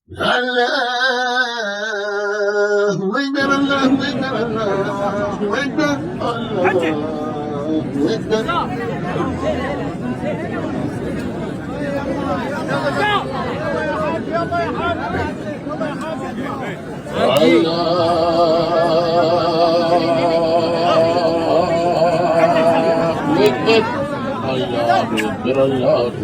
الله أكبر الله أكبر الله أكبر الله أكبر الله أكبر الله أكبر الله أكبر الله أكبر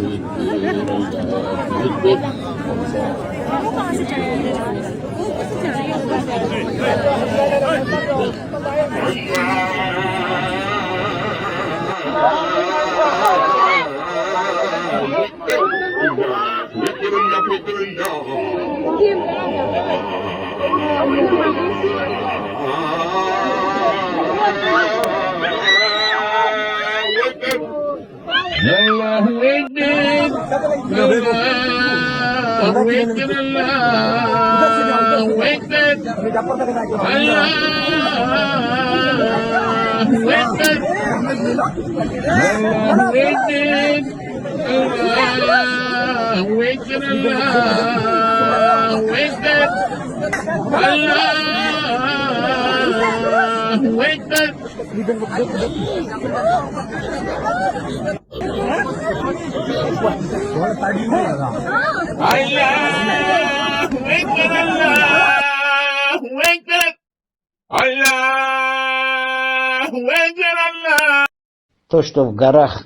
То, что в горах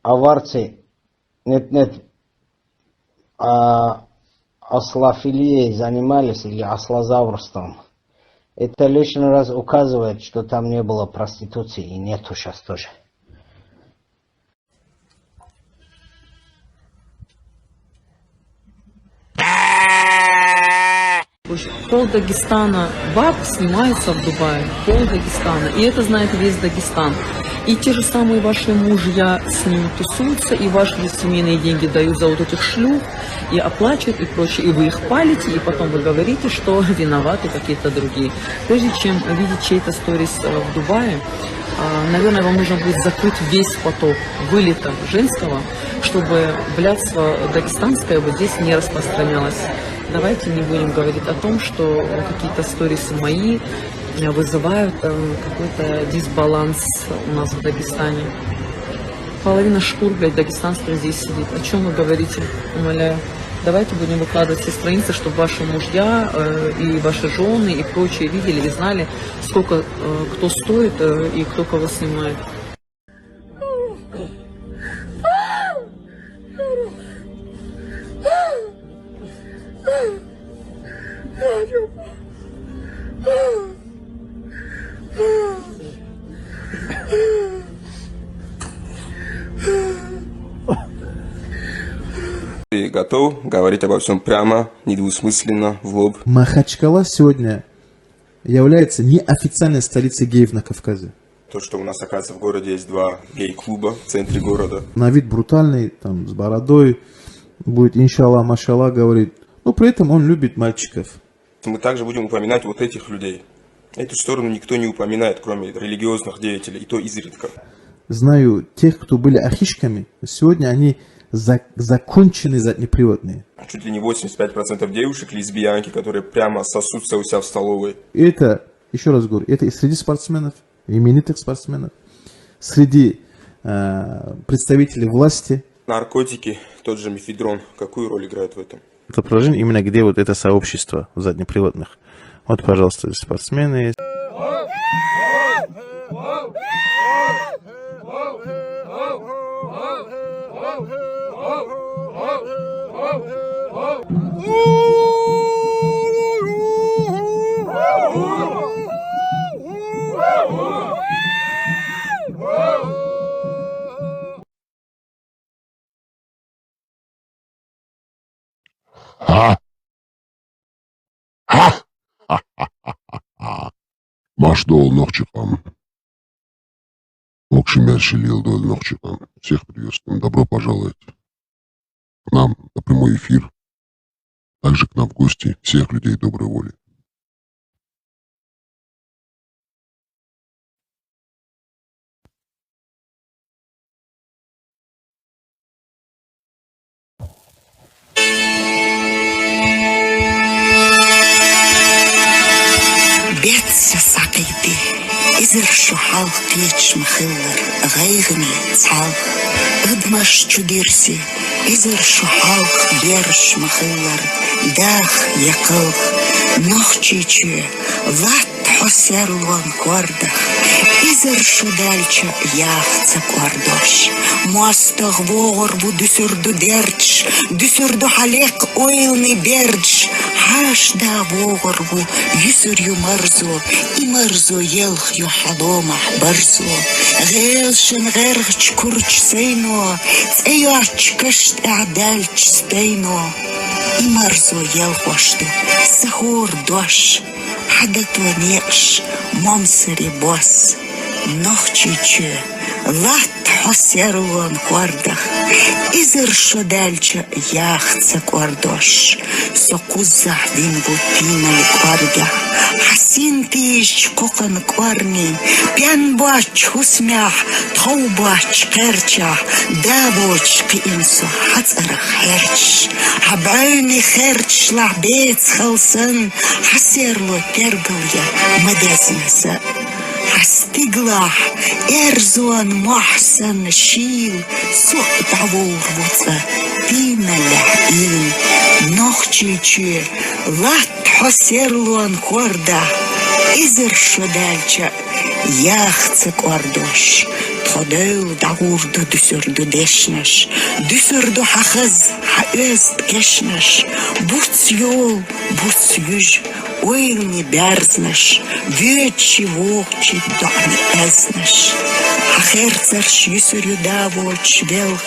аварцы, нет, ослофилией занимались или ослозаврством, это лишний раз указывает, что там не было проституции и нету сейчас тоже. Пол Дагестана баб снимаются в Дубае, пол Дагестана, и это знает весь Дагестан. И те же самые ваши мужья с ним тусуются, и ваши семейные деньги дают за вот этих шлюх, и оплачивают, и прочее, и вы их палите, и потом вы говорите, что виноваты какие-то другие. Прежде чем видеть чей-то сторис в Дубае, наверное, вам нужно будет закрыть весь поток вылета женского, чтобы блядство дагестанское вот здесь не распространялось. Давайте не будем говорить о том, что какие-то сторисы мои вызывают какой-то дисбаланс у нас в Дагестане. Половина шкур, блядь, дагестанских здесь сидит. О чем вы говорите? Умоляю. Давайте будем выкладывать все страницы, чтобы ваши мужья и ваши жены и прочие видели и знали, сколько кто стоит и кто кого снимает. Ты готов говорить обо всем прямо, недвусмысленно, в лоб? Махачкала сегодня является неофициальной столицей геев на Кавказе. То, что у нас, оказывается, в городе есть 2 гей-клуба в центре города. На вид брутальный, там, с бородой, будет иншаллах, машаллах, говорит. Но при этом он любит мальчиков. Мы также будем упоминать вот этих людей. Эту сторону никто не упоминает, кроме религиозных деятелей, и то изредка. Знаю тех, кто были ахишками, сегодня они законченные заднеприводные. Чуть ли не 85% девушек лесбиянки, которые прямо сосутся у себя в столовой. И это, еще раз говорю, это и среди спортсменов, именитых спортсменов, среди представителей власти. Наркотики, тот же мефедрон, какую роль играет в этом? Это положение именно где вот это сообщество заднеприводных. Вот, пожалуйста, спортсмены. Машдол Нохчипам. Окшимер Шилилдол Нохчипам. Всех приветствуем. Добро пожаловать к нам на прямой эфир. Также к нам в гости всех людей доброй воли. إزر شحال قيتش مخلر غيغني تعال غدماش تديرسي إزر شحال بيرش مخلر داخ يقل نخчичи ват حسيرلون كوردخ إزر شدالچا яхца كوردوش ماستغ وغربو دسردو ديرچ دسردو حليق اويلني بيرچ هاش دا وغربو يسر مرزو مرزو يلخ يحضومح برزو غيلشن غيرغچ كورچ سينو تيوچ كشت اعدالچ ستينو مرزو يلخوشتو سهور دوش حدث ونيقش ممسري بوس نخчичи лат حسيرلون كوردخ إزر شدالچا яхца كوردوش سقوزح دين بوتينا الكوردخ حسين تيش كوكن كورني بيان باچ حسمح تخو باچ قرچا دابوچ قينسو حتر خيرچ حبعيني خيرچ لعبيت خلصن حسيرلو ترقليا مدازنسا حستقلح إرزون محسن شيل سوء دعور وطا دينا لحقين نخчичи لات حسيرلون كوردا إزر شدالچا яхца كوردوش تخدل دعور دو دسردو دشنش دسردو حخز حقست كشنش بوц يول بوц يج ويلني بارزنش вечи вохчи дани эзнеш хахерцерш юсурю давоч велх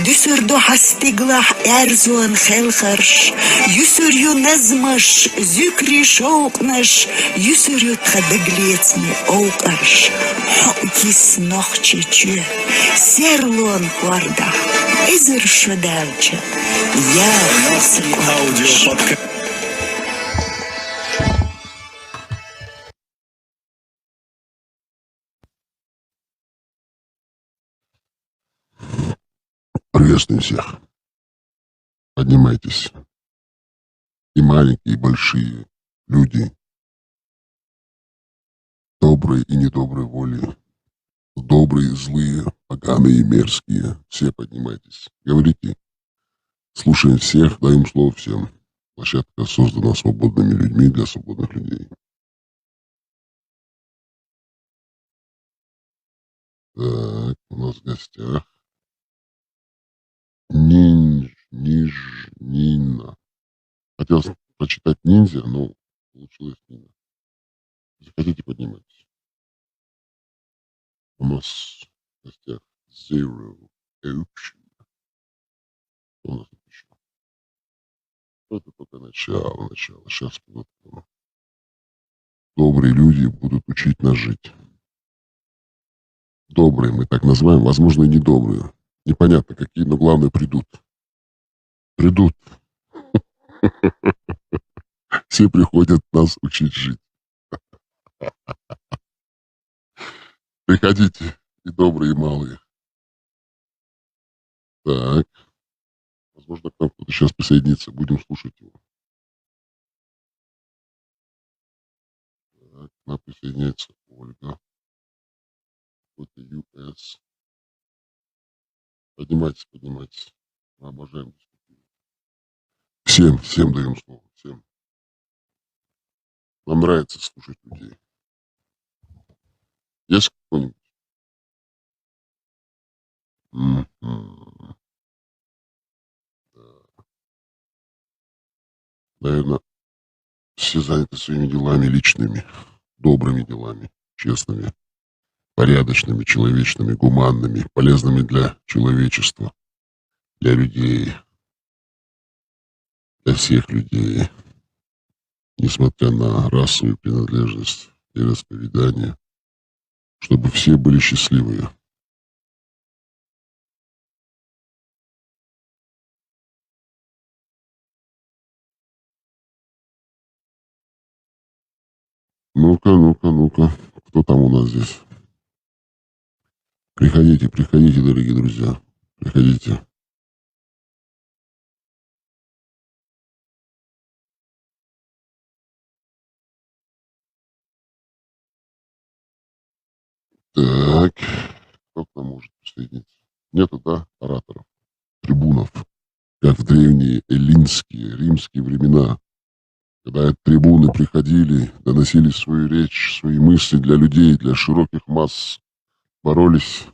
дюсурдо хастиглах эрзуан хелхарш юсурю назмаш зюкри шоукнеш юсурю тхадаглецни оукарш хокис нохчичи серлон кварда изер шадалча я аудио. Приветствую всех. Поднимайтесь. И маленькие, и большие люди. Добрые и недобрые воли. Добрые, злые, поганые и мерзкие. Все поднимайтесь. Говорите. Слушаем всех, даем слово всем. Площадка создана свободными людьми для свободных людей. Так, у нас в гостях Нина. Хотел прочитать ниндзя, но получилось Нина. Если хотите, поднимайтесь. У нас в гостях Zero Ocean. Что у нас тут еще? Это только начало. Сейчас подготовим. Добрые люди будут учить нас жить. Добрые мы так называем, возможно, и недобрые. Непонятно какие, но главное придут. Придут. Все приходят нас учить жить. Приходите, и добрые, и малые. Так. Возможно, к нам кто-то сейчас присоединится. Будем слушать его. Так, к нам присоединяется Ольга. Какой-то US. Поднимайтесь. Мы обожаем дискутировать. Всем даем слово. Всем. Нам нравится слушать людей. Есть кто-нибудь? Наверное, все заняты своими делами личными, добрыми делами, честными, порядочными, человечными, гуманными, полезными для человечества, для людей, для всех людей, несмотря на расовую принадлежность и вероисповедание, чтобы все были счастливые. Ну-ка. Кто там у нас здесь? Приходите, дорогие друзья. Приходите. Так, кто к нам может присоединиться? Нету, да, ораторов, трибунов, как в древние эллинские, римские времена, когда трибуны приходили, доносили свою речь, свои мысли для людей, для широких масс, боролись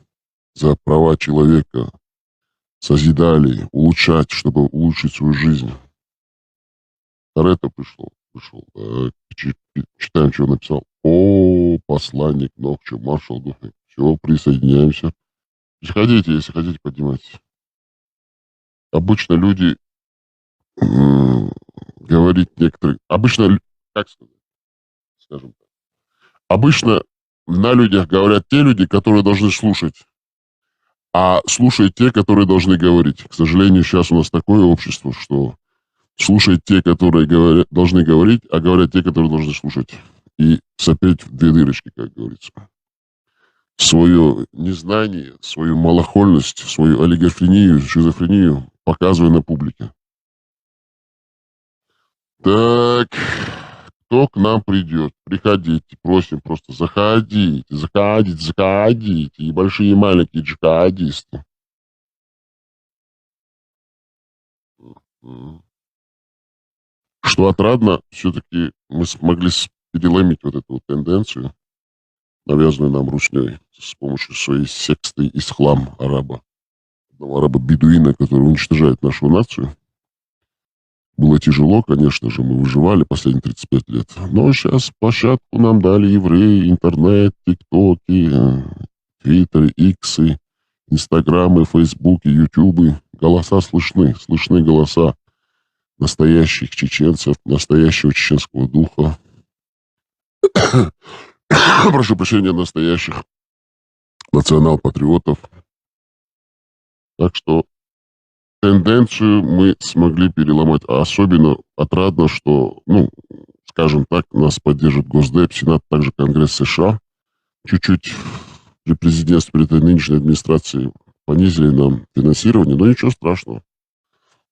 за права человека, созидали, улучшать, чтобы улучшить свою жизнь. Торетто пришел. Так, читаем, что он написал. О, посланник Нохча, маршал Духовик. Все, присоединяемся. Приходите, если хотите, поднимайтесь. Обычно люди говорить некоторые... Обычно, как сказать, скажем так. Обычно на людях говорят те люди, которые должны слушать. А слушают те, которые должны говорить. К сожалению, сейчас у нас такое общество, что слушают те, которые должны говорить, а говорят те, которые должны слушать. И сопеть в две дырочки, как говорится. Свое незнание, свою малохольность, свою олигофрению, шизофрению показывая на публике. Так, кто к нам придет? Приходите, просим, просто заходите. И большие, и маленькие джихадисты. Что отрадно, все-таки мы смогли переломить вот эту вот тенденцию, навязанную нам русней, с помощью своей секты ислам араба. Одного араба-бедуина, который уничтожает нашу нацию. Было тяжело, конечно же, мы выживали последние 35 лет. Но сейчас площадку нам дали евреи, интернет, тиктоки, твиттеры, иксы, инстаграмы, фейсбуки, ютубы. Голоса слышны голоса настоящих чеченцев, настоящего чеченского духа. Прошу прощения, настоящих национал-патриотов. Так что тенденцию мы смогли переломать. А особенно отрадно, что, скажем так, нас поддержит Госдеп, Сенат, также Конгресс США. Чуть-чуть при президентстве, при этой нынешней администрации понизили нам финансирование, но ничего страшного.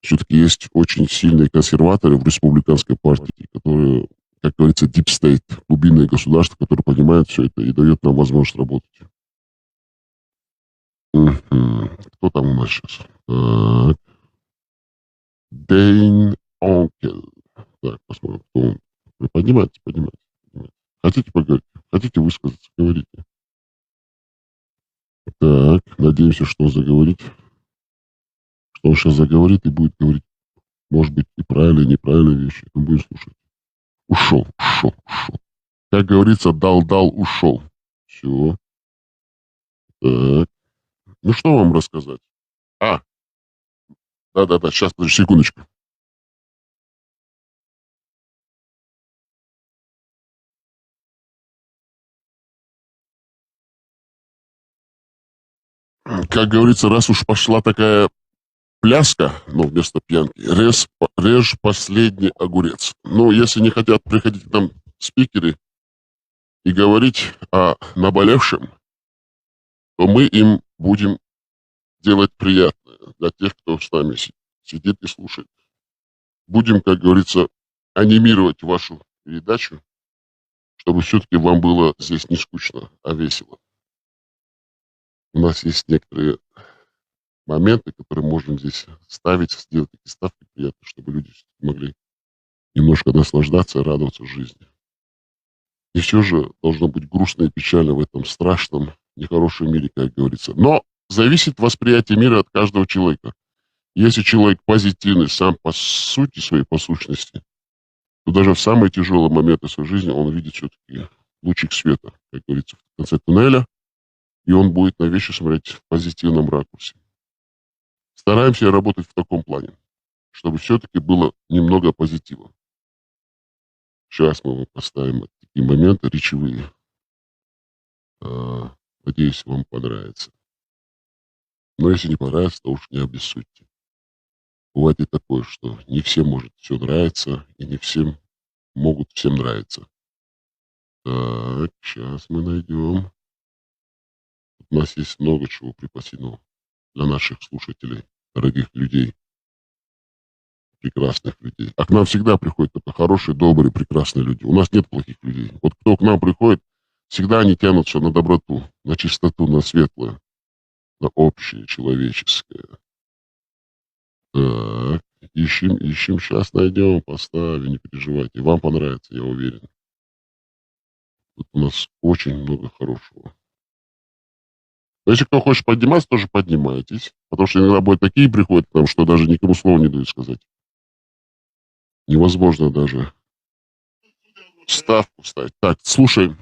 Все-таки есть очень сильные консерваторы в республиканской партии, которые, как говорится, deep state, глубинное государство, которое понимает все это и дает нам возможность работать. Кто там у нас сейчас? Так. Дэйн Онкел. Так, посмотрим, кто он. Вы поднимайте. Хотите поговорить? Хотите высказаться? Говорите. Так, надеемся, что он заговорит. Что он сейчас заговорит и будет говорить, может быть, и правильные, и неправильные вещи. Мы будем слушать. Ушел. Как говорится, дал, ушел. Все. Так. Ну, что вам рассказать? Да, сейчас, подожди, секундочку. Как говорится, раз уж пошла такая пляска, вместо пьянки, режь последний огурец. Если не хотят приходить к нам спикеры и говорить о наболевшем, то мы им будем делать приятное для тех, кто с нами сидит и слушает. Будем, как говорится, анимировать вашу передачу, чтобы все-таки вам было здесь не скучно, а весело. У нас есть некоторые моменты, которые можем здесь ставить, сделать такие ставки приятные, чтобы люди могли немножко наслаждаться и радоваться жизни. И все же должно быть грустно и печально в этом страшном, нехорошем мире, как говорится. Но зависит восприятие мира от каждого человека. Если человек позитивный сам по сути своей, по сущности, то даже в самые тяжелые моменты своей жизни он видит все-таки лучик света, как говорится, в конце туннеля, и он будет на вещи смотреть в позитивном ракурсе. Стараемся работать в таком плане, чтобы все-таки было немного позитива. Сейчас мы вам поставим такие моменты речевые. Надеюсь, вам понравится. Но если не понравится, то уж не обессудьте. Бывает и такое, что не всем может все нравиться, и не всем могут всем нравиться. Так, сейчас мы найдем. У нас есть много чего припасено для наших слушателей, дорогих людей, прекрасных людей. А к нам всегда приходят только хорошие, добрые, прекрасные люди. У нас нет плохих людей. Вот кто к нам приходит, Всегда они тянутся на доброту, на чистоту, на светлое, на общее, человеческое. Так, ищем, сейчас найдем, поставим, не переживайте. Вам понравится, я уверен. Тут у нас очень много хорошего. Но если кто хочет подниматься, тоже поднимайтесь. Потому что иногда бывают такие приходят к нам, что даже никому слова не дают сказать. Невозможно даже ставку ставить. Так, слушаем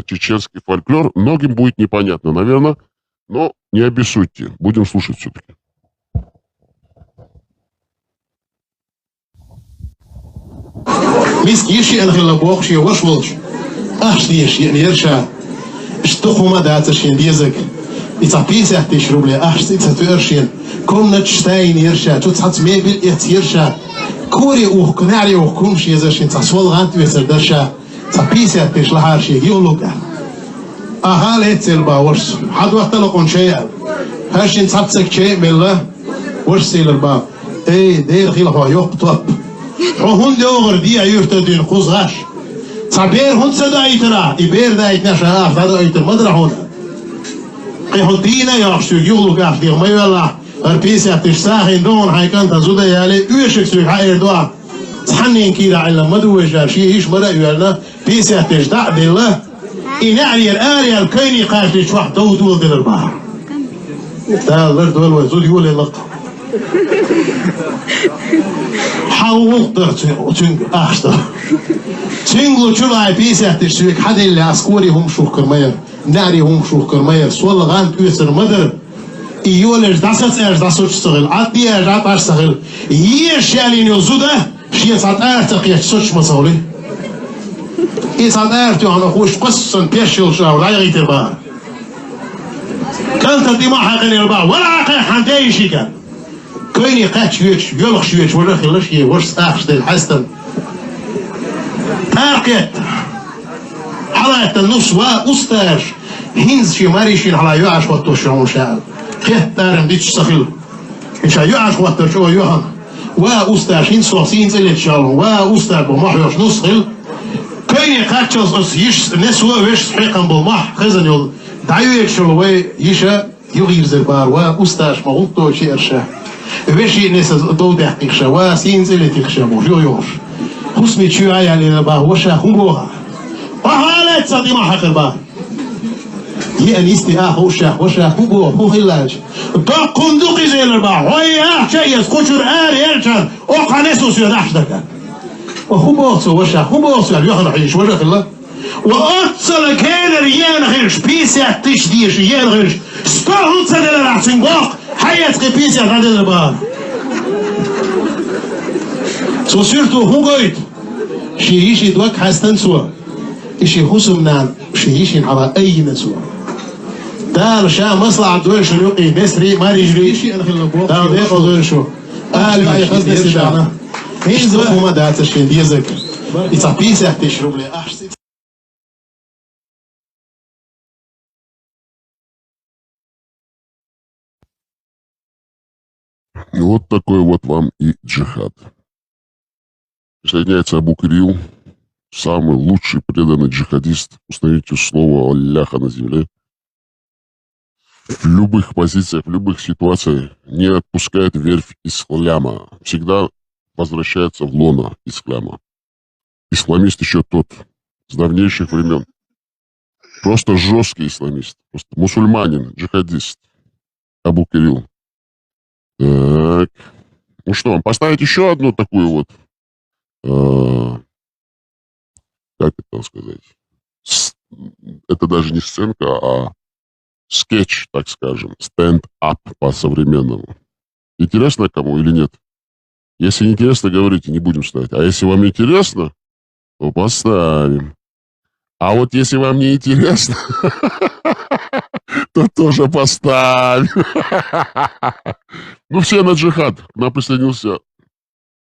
чеченский фольклор. Многим будет непонятно, наверное, но не обессудьте. Будем слушать все-таки. Миск еши анхила бохши вош волч. Аш еши нерша. Что хума дата шин язык. Ица 50 тысяч рублей. Аш ица твершин. Комнат штайн нерша. Тут хац мебель ерша. Кори ух кнари ух кумш язышин. Ца свол гант весер дерша. Ца 50 тысяч лахарши юлука. Ага лецел ба вош. Хад вақта лакон шея. Хашин цапцек шея мелла. Вош сейлер ба. Эй, дейр хилха йоқ топ. Hon döger die juftedin khuzgash. Saber hon sada itra, iber da itna shah, da itra madra hon. Qihudina yaxshu yulu gaaf dir mayalla. Arpisa tishsahin don haykan tazuda yale uyeshik su hayr doa. Tsanin kira illa madwaja shi ish mara yalla. Pisa tishda billah. Inari al-ari al-kayni qash shwah dawdu dil al-bahr. Ta lard wal wazul yul al حاولت تنج أخذ تنجلو شلون 50 تشويك حدا اللي عسكري هم شو كرمير ناري هم شو كرمير سوال غانت يسر مدر يولج داسات تشتغل عطي عطاش تشتغل يشالين يزوده شيء صار ارتقي تسوش مصولي صار ارتو انا خوش قصه بيشل شاو لا يغير بار كانت الدماء حقني البار ولا عقل حنتي شي كان كويني قات شويتش يلغ شويتش ولا خلاش واش صاحش ديال الحسن تاركت حلقة النص واستاج هنز شي ماريشين على يعش واتوشون شعب كه دارم ديتش سخيل إنشا يعش واتوشون يوهن واستاج هنز صوصين زلت شالون واستاج بمحيوش نسخيل كويني قات شوص يش نسوا ويش صحيقا بالمح خزن يول دعيوك شلوي يشا يغير زربار واستاج مغلطو شي ارشاه وشي ناس ضوء تخشى وسينزل تخشى موجو يوش خصني شو عيا اللي نباه وشا خموها وحالات صدي ما حق الباه هي أنيستي وشا خموها هو خلاج تقوم دقي زي الباه ويا شيء يسكتشر يرجع وقناسو سيداش دكان وخموها وشا خموها يوحنا حيش وشا خلا وأتصل كان ريان غيرش بيسا تشديش ريان غيرش ستاهن سنة لرحسن واق حيات قبيسة غدا البار سو سيرتو هو قايد شيريشي دوك حستن سوا إشي خصم نان شيريشي على أي نسوا دار شا مصلع دول شلوقي نسري ما رجري دار ديقو دول شو قال أي خزن سيدانا هين زوكو ما داتشين ديزك إتصابيسة تشرب لي أحسن И вот такой вот вам и джихад. Присоединяется Абу Кирилл, самый лучший преданный джихадист, установите слово Аллаха на земле. В любых позициях, в любых ситуациях не отпускает верфь исляма. Всегда возвращается в лоно исляма. Исламист еще тот, с давнейших времен. Просто жесткий исламист. Просто мусульманин, джихадист. Абу Кирилл. Так. Ну что, вам поставить еще одну такую вот, как это сказать, это даже не сценка, а скетч, так скажем, стенд-ап по-современному. Интересно кому или нет? Если не интересно, говорите, не будем ставить. А если вам интересно, то поставим. А вот если вам не интересно, то тоже поставим. Ну, все на джихад. К нам присоединился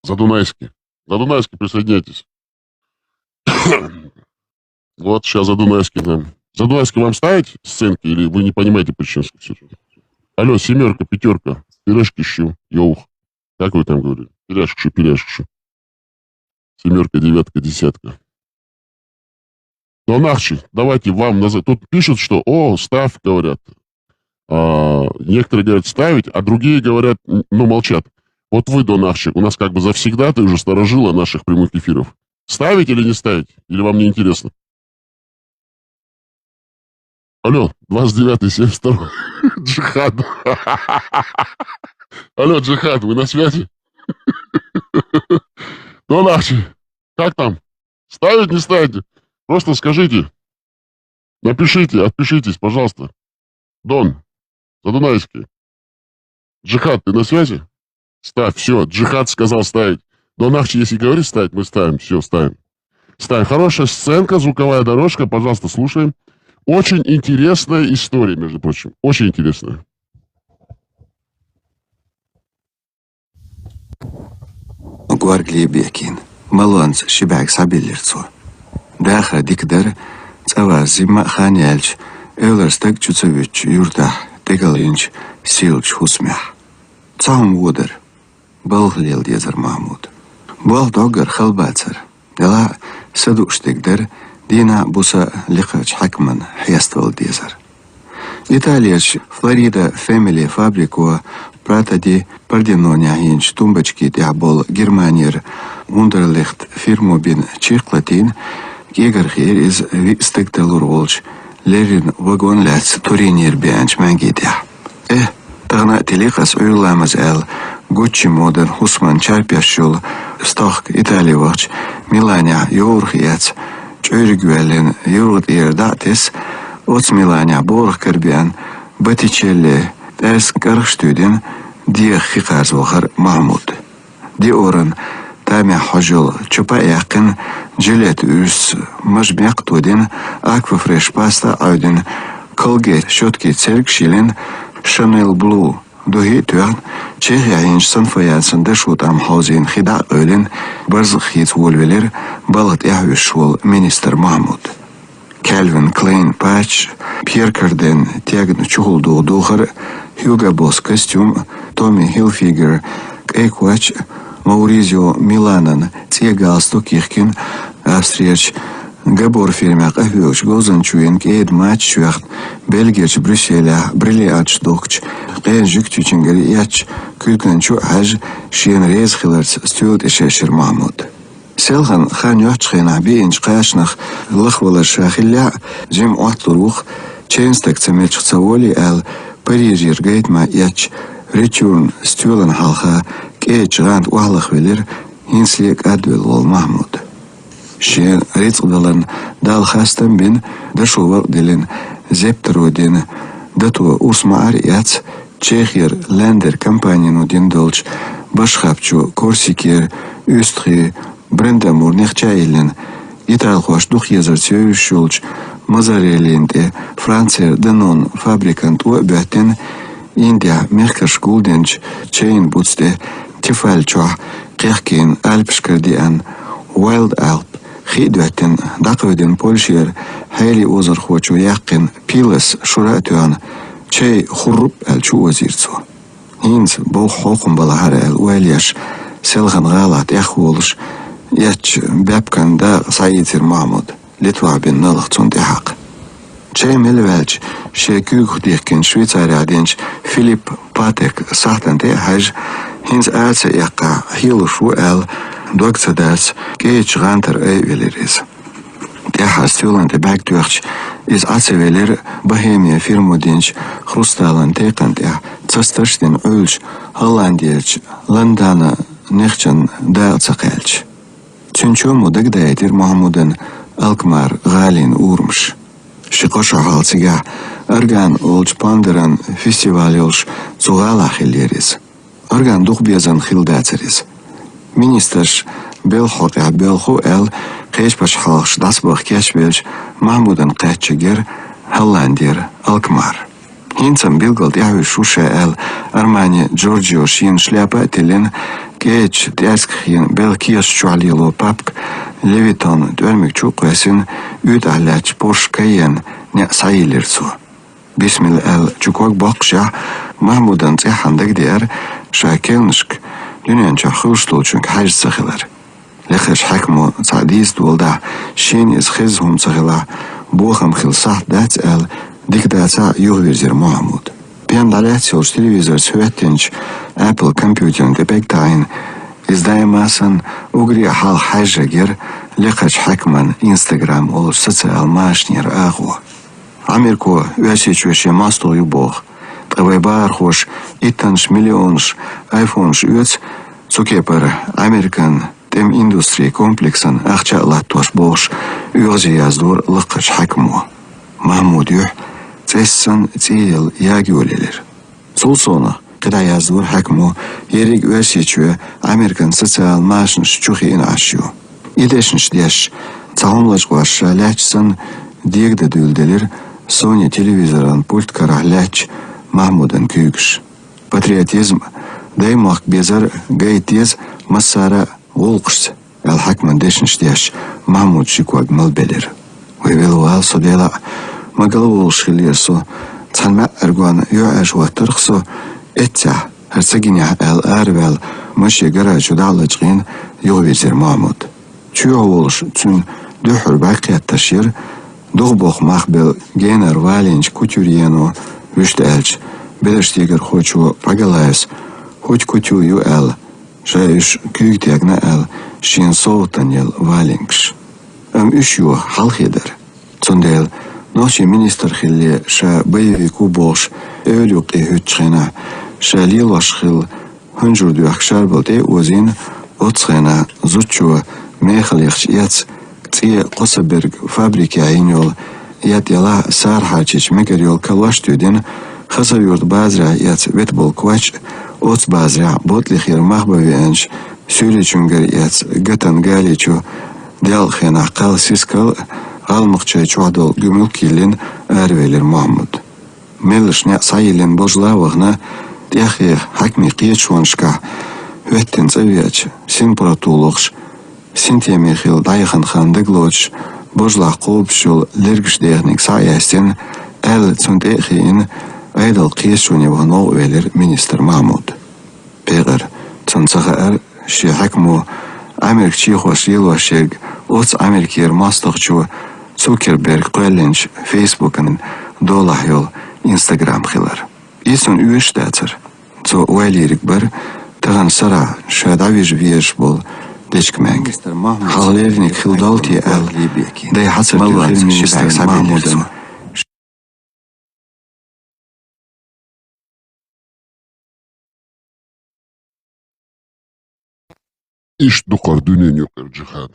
Задунайский. Задунайский, присоединяйтесь. Вот, сейчас Задунайский нам. Задунайский вам ставить сценки, или вы не понимаете причинскую ситуацию? Алло, 7, 5, пирожки щу, йоух. Как вы там говорили? Пиряшки, 7, 9, 10. Но нахчи, давайте вам назад. Тут пишут, что, ставь, говорят. Некоторые говорят ставить, а другие говорят, молчат. Вот вы, Донахчи, у нас как бы завсегдатый уже сторожила наших прямых эфиров. Ставить или не ставить? Или вам не интересно? Алло, 29-й, 72-й. Джихад. Алло, Джихад, вы на связи? Донахчи, как там? Ставить, не ставите? Просто скажите. Напишите, отпишитесь, пожалуйста. Дон, Задунайский. Джихад, ты на связи? Ставь, все, Джихад сказал ставить. Донахчи, если говорит ставить, мы ставим, все, ставим. Ставим. Хорошая сценка, звуковая дорожка, пожалуйста, слушаем. Очень интересная история, между прочим. Очень интересная. Гваргли Бекин. Малонс Шибак Сабилерцо. Даха Дикдар Цава Зима Ханяльч. Эвлерстек Чуцевич Юрта. Тегалинч Силч Хусмях. Цаум Вудер. Балглил Дезер Махмуд. Балдогар Халбацер. Дела Садуштегдер. Дина Буса Лихач Хакман Хьяствал Дезер. Италияч Флорида Фэмили Фабрику Пратади Пардиноня Хинч Тумбочки Диабол Германир Ундерлихт Фирму Бин Чихлатин Гегархир из Викстектелур Волч Лерин Вагон Лац Туринир Бианч Мангидя. Тагна Телихас Уйламаз Эл Гуччи Моден Хусман Чарпяшул Стох Италия Вач Миланя Йорхияц Чойригвелин Юрут Ирдатис Оц Миланя Борх Карбиан Батичелли Эрс Кархштудин Диех Хикарзвохар Махмуд Ди Оран Тамя Хожул Чупа Яқин Джилет Үс Машбяк Тудин Аква Фреш Паста Аудин Колгейт Щетки Цельк Шилин Шанел Блу Духи Туян Чехия Инч Санфаянсен Дешут Амхаузин Хида Ölin Барз Хиц Вольвелер Балат Яхвишвол Министр Махмуд Кельвин Клейн Патч Пьер Карден Тягн Чухулду Духар Хьюго Босс Костюм Томми Хилфигер Эйквач Мауризио Миланан Галстук Кихкин Австриач Габор Фирмяк Ахвилч Гозанчуин Кейд Матч Швяхт Бельгерч Брюсселя Бриллиач Духч Кейн Жуктючингер Яч Кюльканчу Хаж Шиен Рейз Хиларц Стюлт Ишешер Махмуд Селхан Хан Йохчхена Бинч Кашнах Лахвала Шахилля Джим Оттурух Чейнстек Цемеч Цаволи Эл Парижир Гейтма Яч Ричурн Стюлан Халха Кейч Гант Уалахвелер Хинслик Адвел Вол Махмуд Шен Рицгдалан Дал Хастам Бин Дашувал Дилин Зептерудин Датуа Усмаар Яц Чехир Лендер Компанину Диндолч Башхапчу Корсикер Үстри Брендамур Нехчайлин Италхуаш Духьезер Цюшулч Мазарелинде Франция Данон Фабрикант Уэбятин Индия Мехкашкулденч Чейн Буцте Тифальчуа Кехкин Альпшкардиан Уайлд Алп Хидватин Дакведин Польшир Хайли Озархуачу Яқин Пилас Шуратуан Чей Хурруп Алчу Озирцу Инц Бог Хокум Балахар Уэльяш Селхан Галат Яхволш Яч Бябкан Да Саитир Махмуд Литва Бин Налахцун Тихак Чей Мелвелч Шекюх Дихкин Швейцария Денч Филипп Патек Сахтан Техаж Инц Аца Яка Хилушу Эл Докцадас Кейч Гантер Эйвелерис Техас Тюлан Тебак Тюрч Из Ацевелер Бохемия Фирму Денч Хрусталан Текан Тех Цасташдин Ульч Холландияч Ландана Нехчан Да Цакельч Тюнчому Дагдайтир Махмуден Алкмар Галин Урмш Шикоша Халцига Арган Олч Пандеран Фестиваль Олч Цугалахилерис Арган Духбезан Хилдацерис Министрш Белхока Белху Эл Кейшпаш Халш Дасбах Кешвельч Махмуден Кэтчигер Холландир Алкмар Хинцам Билгалд Яхви Шуша Эл Армани Джорджио Шин Шляпа Тилин Кейч Тяскхин Белкиас Чуалило Папк Левитон Двермик Чуквесин Үдалач Порш Кайен Не Саилерцу Бисмил Эл Чуквак Бакша Махмуден Цехандак Диар Шакелншк Дюнянча Хулштолчунг Хаж Сахилар Лехеш Хакму Цадиз Дулда شين إسخزهم صغلا بوخم خل صح دات ال ديك داتا يغويزر محمود بيان دالات سورش تلفزيور سويتنج أبل كمبيوتر بيكتاين إزدايماسن أغري حال حاجة غير لقاش حكمن إنستغرام أو سوشيال ماشنير أغو أمريكو وشي ماستو يبوخ طوي بارخوش إتنش مليونش آيفونش يوت سوكيبر أمريكان تم إندستري كومبلكسن أخشى لاتوش بوش يغزي يزدور لقاش حكمو محمود يوح تسن تيل ياجوليلر سولسونا قدا يزدور حكمو يريق وشيشو أمريكان سوشيال ماشنش چوخي إن عشيو إدشنش ديش تعاملش قوش لاتشسن ديك دولدلر سوني تلفزيوران пульт карахляч Mahmudan küyüş. Patriotizm daymaq bezar gaytiz masara olqış. El hakman deşinştiyaş Mahmud şikwag malbeler. Ve velwal sodela magalwol şilyeso tanma erguan yuaş watarxso etsa hersaginya el arvel maşı garaj udalajgin yovezer Mahmud. Çuwolş tün duhur baqiyat taşir Дохбох махбел генер валенч кутюрьено виштельч белештигер хочу пагалайс хоть кутюю эл шайш кюйтягна эл шин соутанел валенкш üşю халхедер цондел ночи министр хилле ша боевику бош ölük ehütçena шалил вашхил хунжурду ахшарботе озин оцхена зучу мехлихч яц تي قصبرغ فابريكا عينيول يات يلا سار حاجج مكريول كلاشتودين خسر يورد بازرا يات ويتبول كواش اوت بازرا بوتلي خير مخبوي انش سوري چونگر يات گتن گاليچو ديال خينا قال سيسكال المقچا چودل گمل كيلين ارвелер محمود ملشنا سايلين بوجلاوغنا ديخي حكمي قيچونشكا ويتن زوياچ سيمبراتولوخش Синтия Михаил Дайхан Хандыглоч Божлах Колбшул Лергшдехник Саястин Эл Цундехин Эйдал Кишуневано Велер министр Махмуд Пегер Цунцахар Шихакму Америк Чихош Илвашег Оц Америкер Мастахчу Цукерберг Кэлленч Фейсбукан Долахил Инстаграм Хилар Исун Уиштацер Цо Уэлирик Бар Таган Сара Шадавиш Веш Бол Дечкменг. Халерник Хилдалти эл. Дай хацер кюхил министр Mahmud'un. İş dukar dünen yokar cihad.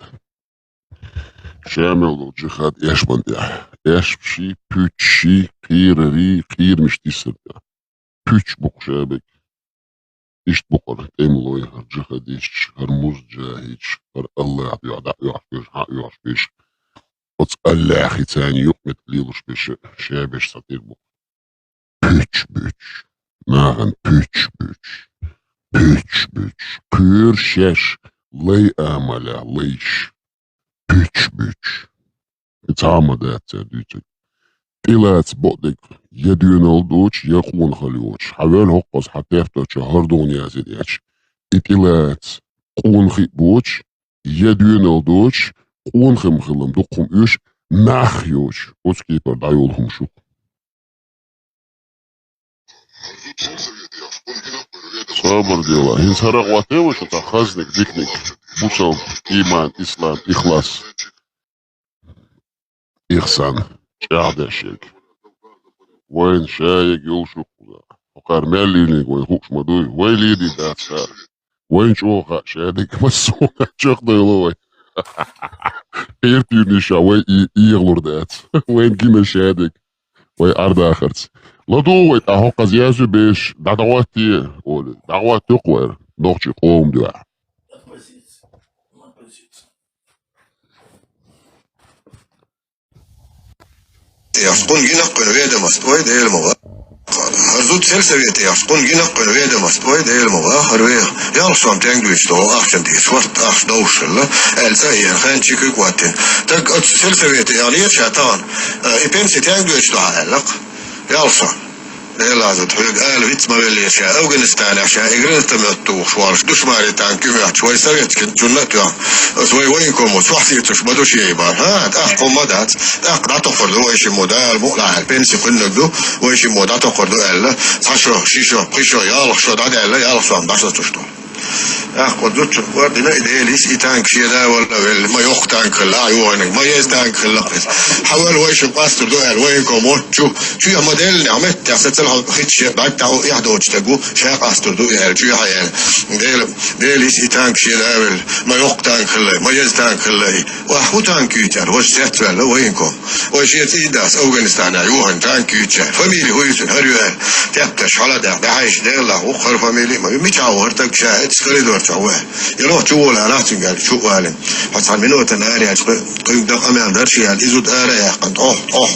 Şamel cihad eşman ya. Eşpşi, püçşi, kıyırri, kıyırmış disir ya. Püç buk şabek. İşte bu kadar emloy her cihadiş, her muzcahiş, her Allah yuaş, ots Allah hitani yok metliluş beş, şabeş satir bu. Püç, nahan püç, pür şeş, lay amala, layş, püç. İtama da etser diyecek. إلات بودك يدين الدوش يقون خليوش حوال هقص حتى يفتح هردون يازيديش إلات قون خي بوش يدين الدوش قون خم خلم دقهم إيش ناخيوش أسكي بر دايولهم شو صابر ديلا هنسرق واتيوش تخزنك ديكنك بوشل إيمان إسلام إخلاص إحسان شاهد شيك وين شايك يوشك وقار مالينيك وين خوش مدوي وين ليدي دات شار وين شوخا شادك مسونا شيخ ديلوي ايرتيني شا وين يغلور دات وين كيما شادك وين ارض اخرت لدو وين اهو قزيازو بيش دعواتي قولي دعوات تقوير دوغشي قوم دعا يعشقون جنق قنوية مستوى ده المواقع هرزود سلسوية يعشقون جنق قنوية مستوى ده المواقع هرويه يالصام تنجلش تو أحسن دي سوارت أحس دوشل الزاي الخان شكو قواتين تك سلسوية يعني شاتان إبنسي تنجلش تو عالق يالصام لازم تحويق فيتس ما بيلي أشياء أفغانستان أشياء إجرين تمتوش وارش دشماري تان كميات شوي سويت كنت جنات يا سوي وينكم وصحتي تشبدو شيء بار ها تأخذ مدات تأخذ تأخذ ويش مودال مقلع البنسي كنا دو ويش مودال تأخذ إلا صاشو شيشو قيشو يلا شو داد إلا يلا شو عم بحث تشتو أخذ زوج وردنا إديليس إتانك شيء لا ولا ما يختانك لا يوانك ما يستانك لا حاول ويش باستر دوال وينكم شو يا موديل نعمت تحسسلها خدش بعد تعو يحدوج تجو شاق باستر دوال شو هاي ديليس إتانك شيء لا ولا ما يختانك لا ما يستانك لا وهو تانك يتر وش تتول وينكم وش يتيداس أفغانستان يوهن تانك يتر فاميلي هو يتر هريال تبتش على ده عايش ده لا وخر فاميلي ما يمشوا هرتك شاهد سكريدور تعوه يروح تقول أنا تنقل شو قالن حتى منو تناري قيم ده أمام درشي يعني إزود آرة قد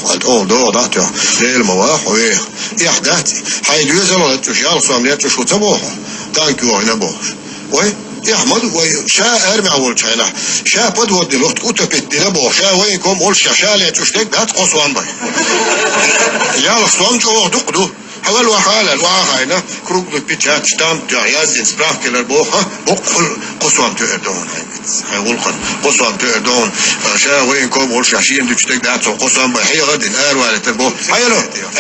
قد دو ضعته ليل مواح ويه يحداتي هاي دوزر تش يالصو عمليات شو تبوها تانك يوه نبوش وي يحمد وي شا أرمي أول شيء شا بود ودي لوت كوتا بيتي نبوش شا وينكم أول شا لي تشتك بات قصوان باي يالصو أمشو دقدو حول وحالة الواقعنا كروك بيتشات شتام جايز إنسبراف كلا بوها بقول قصوام تقدون هيقول قصوام تقدون شا وينكم ورش عشين تشتك دات قصوام بحي غد الآن ولا تبو حيلو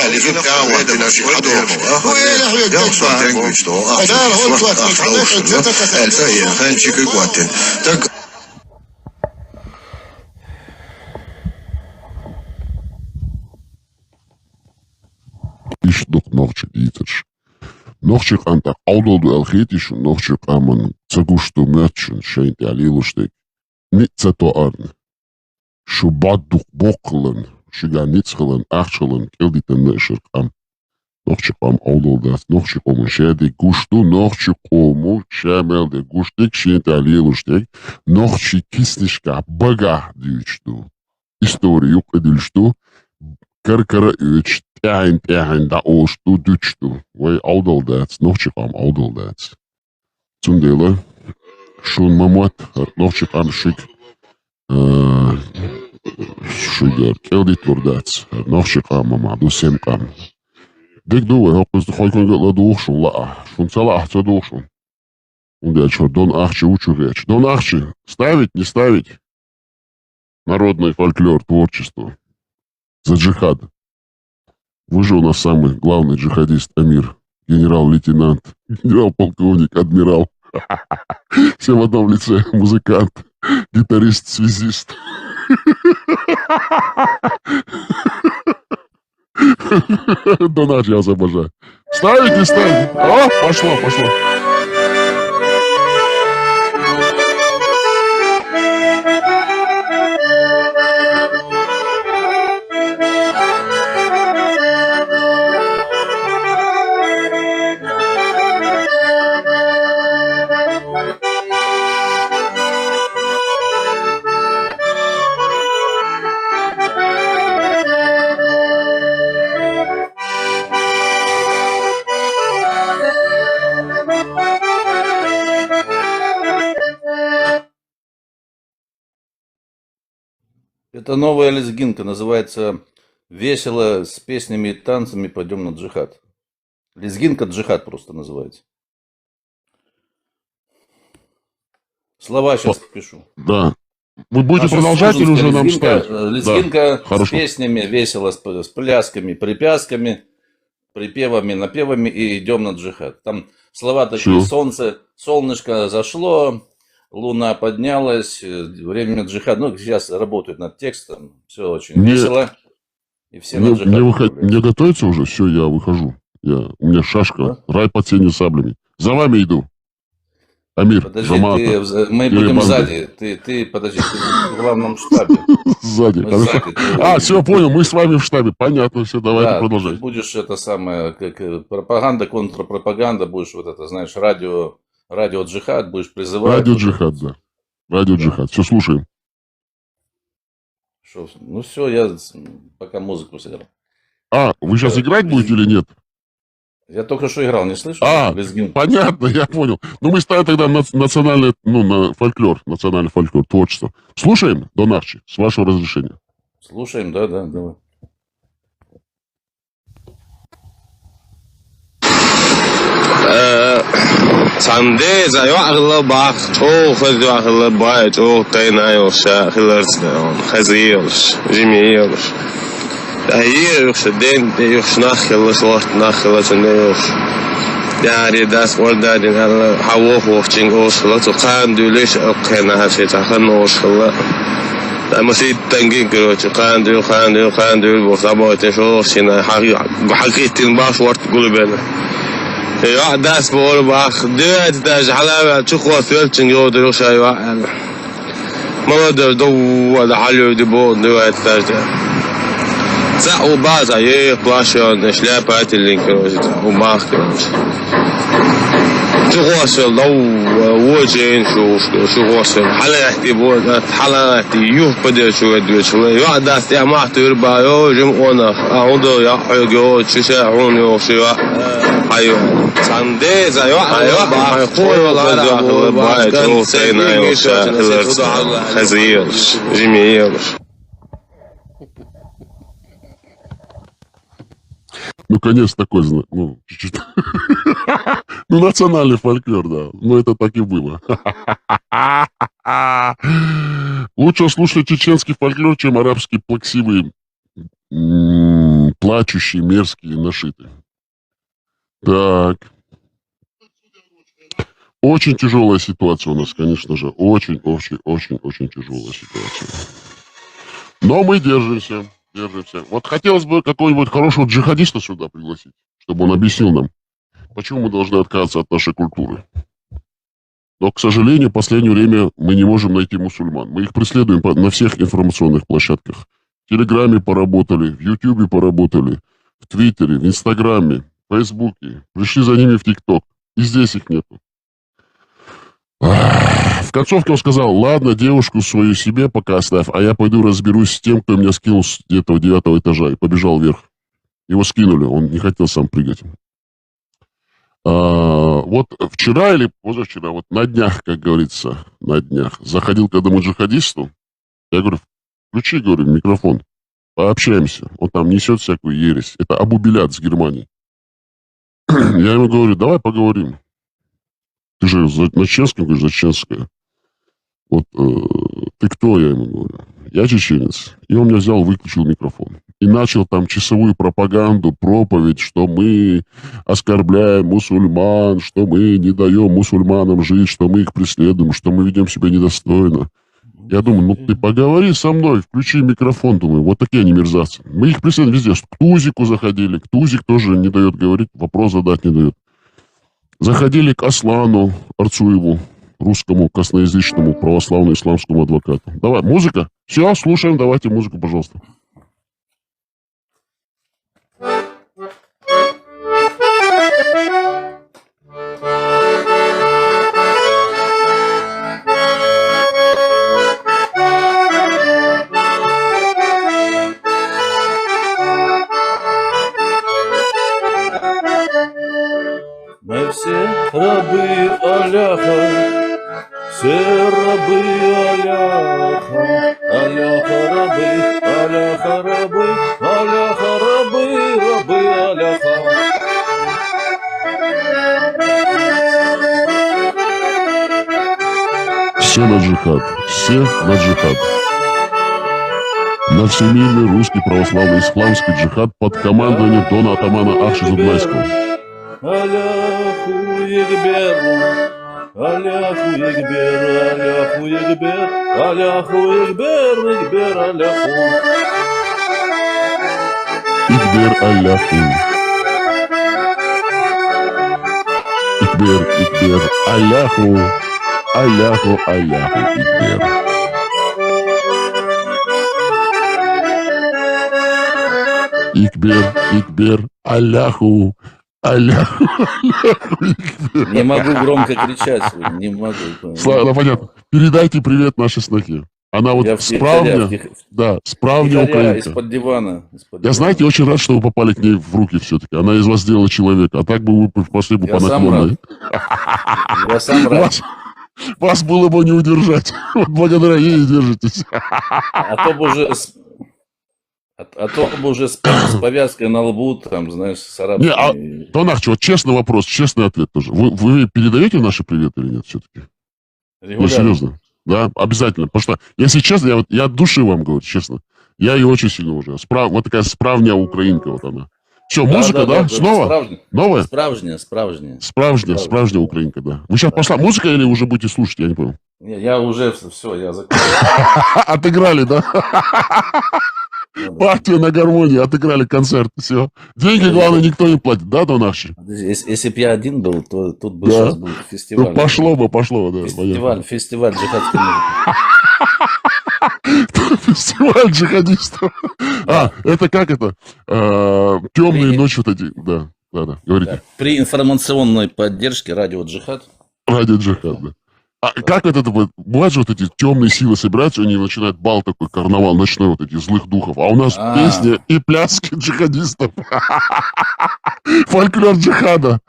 اللي في بتاع وقتنا شي حدو هو يلحق يقصوام تنجوش تو أخذ وقت الفهي خان شكل وقتن تك Ich doch noch Chitich. Noch Chik an der Auto du Alchetisch und noch Chik an Zagusto Merchant scheint der Lilostek. Nicht zato arn. Schubat duch Boklen, Shiga Nitzchelen, Achchelen, Kelditen Nesher kam. Noch Chik am Auto das, noch Chik Schädig Gusto, noch Chik Schämel der Gustek scheint der Lilostek, noch Chik Kisnischka Baga Dütsch du. Historie Jukedilsch du. Karkara üç, tehin da ostu, düçtü. Ve aldaldats, noch çıkam aldaldats. Zundele, şun mamat, noch çıkam şık, şıgar, kelditordats, noch çıkam mamadu semkam. Dek duve, hoppas de hoykon gala doğuşun la, şun sala ahça doğuşun. Унде что, Дон Ахчи учу речь. Дон Ахчи, ставить, не ставить? Народный фольклор, творчество. За джихад. Вы же у нас самый главный джихадист, Амир. Генерал-лейтенант, генерал-полковник, адмирал. Все в одном лице. Музыкант, гитарист, связист. Донат я вас обожаю. Ставить, не ставить? О, пошло, пошло. Это новая лезгинка, называется «Весело с песнями и танцами пойдем на джихад». Лезгинка «Джихад» просто называется. Слова сейчас пишу. Да. Вы будете продолжать или уже нам ставить? Лезгинка да, с песнями, весело, с плясками, приплясками, припевами, напевами и идем на джихад. Там слова такие: солнце, солнышко зашло, луна поднялась, время джихада. Ну, сейчас работают над текстом, все очень весело. И все на джихад. Мне готовится уже, все, я выхожу. У меня шашка, рай под сенью саблями. За вами иду. Амир, подожди, мы будем сзади. Ты подожди, ты в главном штабе. Сзади. Все, понял, мы с вами в штабе. Понятно, все, давайте продолжать. Ты будешь это самое, как пропаганда, контрпропаганда, будешь вот это, знаешь, радио джихад, будешь призывать. Радио джихад, да. Радио джихад. Все, слушаем. Ну все, я пока музыку сыграл. Вы сейчас играть будете или нет? Я только что играл, не слышишь? Понятно, я понял. Ну, мы ставим тогда национальный, на фольклор, национальный фольклор, творчество. Слушаем, Дон Ахчи, с вашего разрешения. Слушаем, да, давай. Sunday zayo agla bak o khazyo agla bay o taynayo sha khilars khaziyos jimiyos ayir shden yos nakhlas wart nakhlas neyos yani das ordadin Allah hawo hoching os lot qan dulish qana hashita khanos khalla لما سيد تنجين كروتش قاندو وصابوت شو سينا حقيقة الباش ورت تقول بينا يا داس بقول باخ ديت داش حلاوة تشخوا ثلتين يو دروش أيوة ما بدر دو ولا حلو دبو ديت داش سأو بعض أيه بلاشون شلابات اللي كروتش وماخ كروتش تغوصل لو وجين شو غوصل حلا يحتي حلا يحتي يوه بدي شو يدوش يا داس يا ما تربى يو جمعنا أعوض يا حيو تشاعون يو شو أيوة ساندي زيو أيوة بقول والله بعد هو سينا يو شاهلرز خزيرش جميلش Ну, конец такой, ну, чуть-чуть. Ну, национальный фольклор, да. Ну, это так и было. Лучше слушать чеченский фольклор, чем арабский плаксивый, плачущий, мерзкий, нашитый. Так. Очень тяжелая ситуация у нас, конечно же. Очень тяжелая ситуация. Но мы держимся. Вот хотелось бы какого-нибудь хорошего джихадиста сюда пригласить, чтобы он объяснил нам, почему мы должны отказаться от нашей культуры. Но, к сожалению, в последнее время мы не можем найти мусульман. Мы их преследуем на всех информационных площадках. В Телеграме поработали, в Ютубе поработали, в Твиттере, в Инстаграме, в Фейсбуке. Пришли за ними в ТикТок. И здесь их нету. В концовке он сказал: ладно, девушку свою себе пока оставь, а я пойду разберусь с тем, кто меня скинул с где-то 9 этажа, и побежал вверх. Его скинули, он не хотел сам прыгать. Вот вчера или позавчера, вот на днях, как говорится, на днях, заходил к одному джихадисту, я говорю: включи, говорю, микрофон, пообщаемся. Он там несет всякую ересь. Это Абу Белят с Германии. Я ему говорю: давай поговорим. Ты же на чеченском, говоришь, за чеченское. Вот ты кто, я ему говорю. Я чеченец. И он меня взял, выключил микрофон. И начал там часовую пропаганду, проповедь, что мы оскорбляем мусульман, что мы не даем мусульманам жить, что мы их преследуем, что мы ведем себя недостойно. Я думаю, ну ты поговори со мной, включи микрофон, думаю, вот такие они мерзавцы. Мы их преследуем везде. К Тузику заходили, к Тузик тоже не дает говорить, вопрос задать не дает. Заходили к Аслану Арцуеву, русскому косноязычному православному исламскому адвокату. Давай, музыка? Все, слушаем, давайте музыку, пожалуйста. Мы все рабы Аллаха, все рабы Аллаха, Аллаха рабы, Аллаха рабы, Аллаха рабы, рабы Аллаха. Все на джихад, все на джихад. На всемирный русский православный исламский джихад под командованием дона атамана Ахши Зубнайского. Аллаху Екбер, Аллаху Екбер, Аллаху Екбер, Аллаху Екбер, Екбер Аллаху. Икбер Аллаху. Икбер, Икбер Аллаху. Аллаху, Аллаху, Икбер. Икбер, Икбер, Аллаху. Аллаху, Аллаху, Икбер. Не могу громко кричать, не могу. Ну, понятно. Передайте привет нашей снохе. Она вот справня, да, справня украинка. Из-под дивана. Я, знаете, очень рад, что вы попали к ней в руки все-таки. Она из вас сделала человека, а так бы вы пошли бы по наклонной. Я сам рад. Вас было бы не удержать. Вот благодаря ей держитесь. А А то уже с повязкой на лбу, там, знаешь, с Не, арабскими. Тонахчи, вот честный вопрос, честный ответ тоже. Вы передаете наши приветы или нет все-таки? Ну, Регулярно. серьезно. Да, обязательно. Потому что, если честно, я от души вам говорю, честно. Я ее очень сильно уважаю. Вот такая справня украинка вот она. Все, музыка, да? Снова? Справжняя. Новая? Справжняя. Украинка, да. Вы сейчас пошла музыка или уже будете слушать? Я не понял. Не, я уже все, я закончил. Отыграли, да? Партию на гармонии, отыграли концерт, все. Деньги, главное, никто не платит, да, Тонахчи? Если бы я один был, то тут бы Да. сейчас был фестиваль. Ну, пошло бы, да. Фестиваль джихадской музыки. Фестиваль джихадистов. Это как это? Темные ночи вот эти. Да, говорите. Да. При информационной поддержке радио «Джихад». Радио джихад, да. А как это будет? Бывает же вот эти темные силы собираются, они начинают бал такой, карнавал ночной, вот этих злых духов. А у нас песни и пляски джихадистов. Фольклор джихада.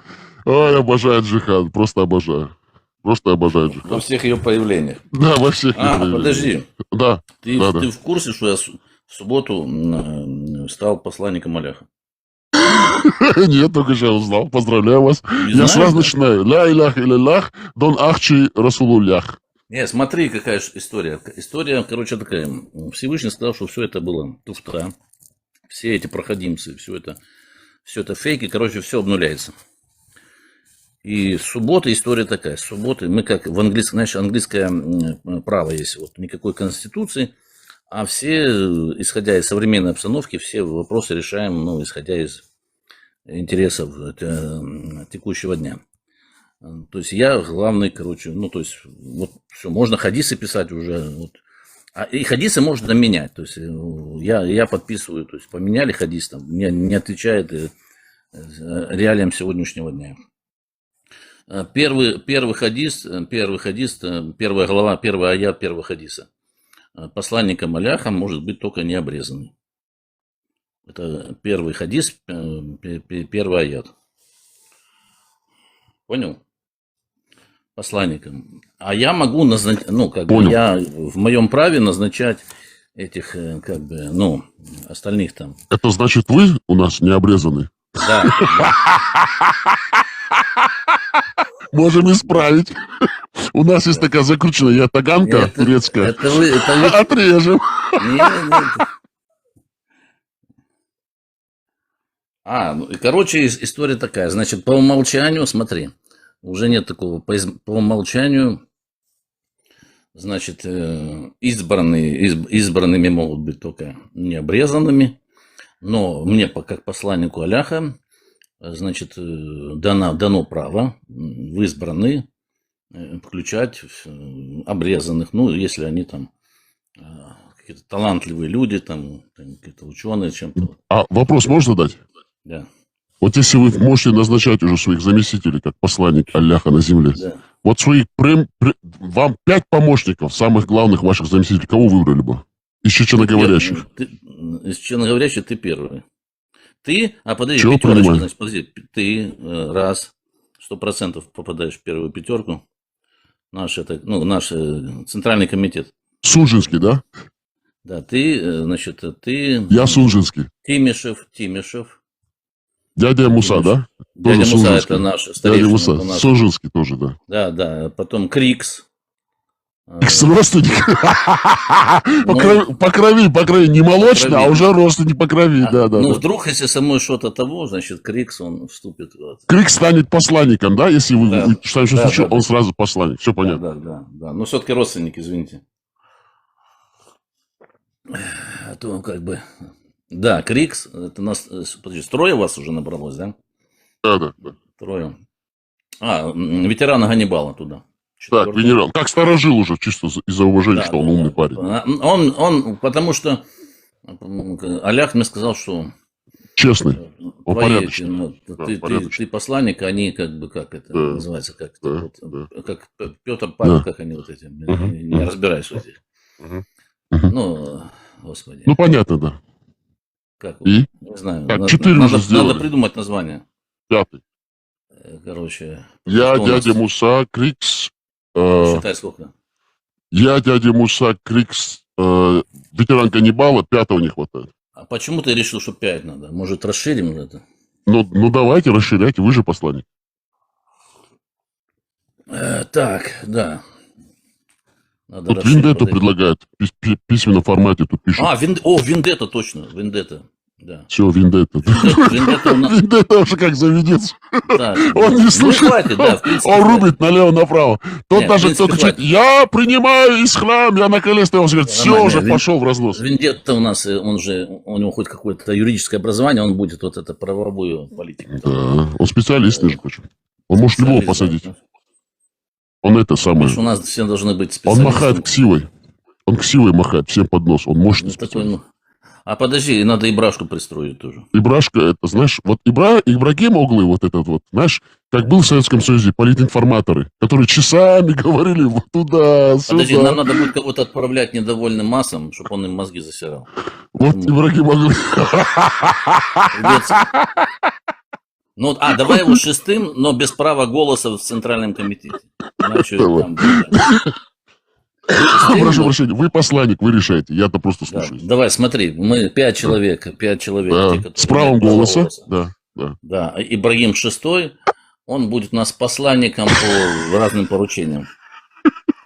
Ой, обожаю джихад, просто обожаю. Просто обожаю джихад. Во всех ее появлениях. Да, во всех ее проявлениях. Подожди. Да. Ты в курсе, что я в субботу стал посланником Аллаха? Нет, только сейчас узнал. Поздравляю вас. Не Я знаешь, сразу да? начинаю. Ля илях иляллах, дон ахчи расулулях. Не, смотри, какая история. История, короче, такая. Всевышний сказал, что все это было туфта. Все эти проходимцы, все это фейки, короче, все обнуляется. И с субботы история такая. С субботы мы как в английском, знаешь, английское право есть. Вот никакой конституции. А все, исходя из современной обстановки, все вопросы решаем, исходя из интересов текущего дня. То есть я главный, короче, то есть вот все, можно хадисы писать уже. Вот. И хадисы можно менять. То есть я подписываю, то есть поменяли хадис, там, не отвечает реалиям сегодняшнего дня. Первый хадис, первая глава, первый аят первого хадиса. Посланником Аллаха может быть только необрезанный. Это первый хадис, первый аят. Понял? Посланником. А я могу назначать, я в моем праве назначать этих, остальных там. Это значит, вы у нас не обрезаны? Да. Можем исправить. У нас есть такая закрученная таганка турецкая. Отрежем. Короче, история такая. Значит, по умолчанию, смотри, уже нет такого. По умолчанию, значит, избранными могут быть только необрезанными. Но мне, как посланнику Аллаха, значит, дано право в избранные включать обрезанных, если они там какие-то талантливые люди, там какие-то ученые, чем-то. А вопрос можно дать? Да. Вот если вы можете назначать уже своих заместителей, как посланник Аллаха на земле, вот своих вам 5 помощников, самых главных ваших заместителей, кого выбрали бы? Из чеченоговорящих. Из чеченоговорящих ты первый. Ты, подожди, Чего пятерочка, значит, подожди, ты 100% попадаешь в первую пятерку. Наш центральный комитет. Сунжинский, да? Да, ты. Я Сунжинский. Тимишев. Дядя Муса, да? Дядя Муса это наш старейшина. Дядя Муса, Сунжинский тоже, да. Да, потом Крикс. Родственник. По крови, не молочный, а уже родственник по крови, да. Вдруг, если со мной что-то того, значит, Крикс, он вступит. Крикс станет посланником, да? Если вы что-то случилось, он сразу посланник. Все понятно. Да. Но все-таки родственник, извините. А то как бы... Да, Крикс, это нас... Подожди, трое вас уже набралось, да? Да. Трое. Ветерана Ганнибала туда. Так, генерал. Как старожил уже, чисто из-за уважения, что он умный парень. Он, потому что Аллах мне сказал, что... Честный. Он порядочный. Ты посланник, они как это называется, как Петр, Павел, как они вот эти. Не разбираюсь в этих. Господи. Понятно, да. Как? И? Не знаю. Так, 4 уже сделали. Надо придумать название. 5. Короче. Я, дядя Муса, Крикс. Считай сколько. Я, дядя Муса, Крикс, ветеран Ганнибала, 5-го не хватает. А почему ты решил, что 5 надо? Может, расширим это? Ну давайте, расширяйте, вы же посланник. Так, да. Надо Тут расширить, Вендетту подожди. предлагают в письменном формате, тут пишут. Вендетта, точно, Вендетта. Да. Все, Вендетта. Вендетта у нас... Вендетта уже как заведец. Да. Он не Ну, слушает, хватит, да, в принципе, он хватит. рубит налево-направо. Тот Нет, даже, в принципе, кто кричит, хватит. я принимаю ислам, я на коле стоял, он говорит, все, Нормально. уже пошел в разнос. Вендетта у нас, у него хоть какое-то юридическое образование, он будет вот это правовую политику. Да, он специалист, между прочим. Он может любого посадить. Да. Он это самое. Потому что у нас все должны быть Он специалисты. махает ксивой. Он ксивой махает всем под нос. Он мощный Такой, специалист. А подожди, надо и брашку пристроить тоже. Ибрашка, это, знаешь, вот Ибрагим Оглы, вот этот вот, знаешь, как был в Советском Союзе политинформаторы, которые часами говорили вот туда, Подожди, сюда. нам надо будет кого-то отправлять недовольным массам, чтобы он им мозги засирал. Вот Ибрагим Оглы. Придется. Ну, давай его 6-м, но без права голоса в Центральном комитете. Иначе Давай. там будет, да. Прошу прощения, вы посланник, вы решаете, я-то просто Да. слушаю. Давай, смотри, мы 5 человек, Да. те, которые С правом имеют право голоса, да. Да, Ибрагим 6-й, он будет у нас посланником по разным поручениям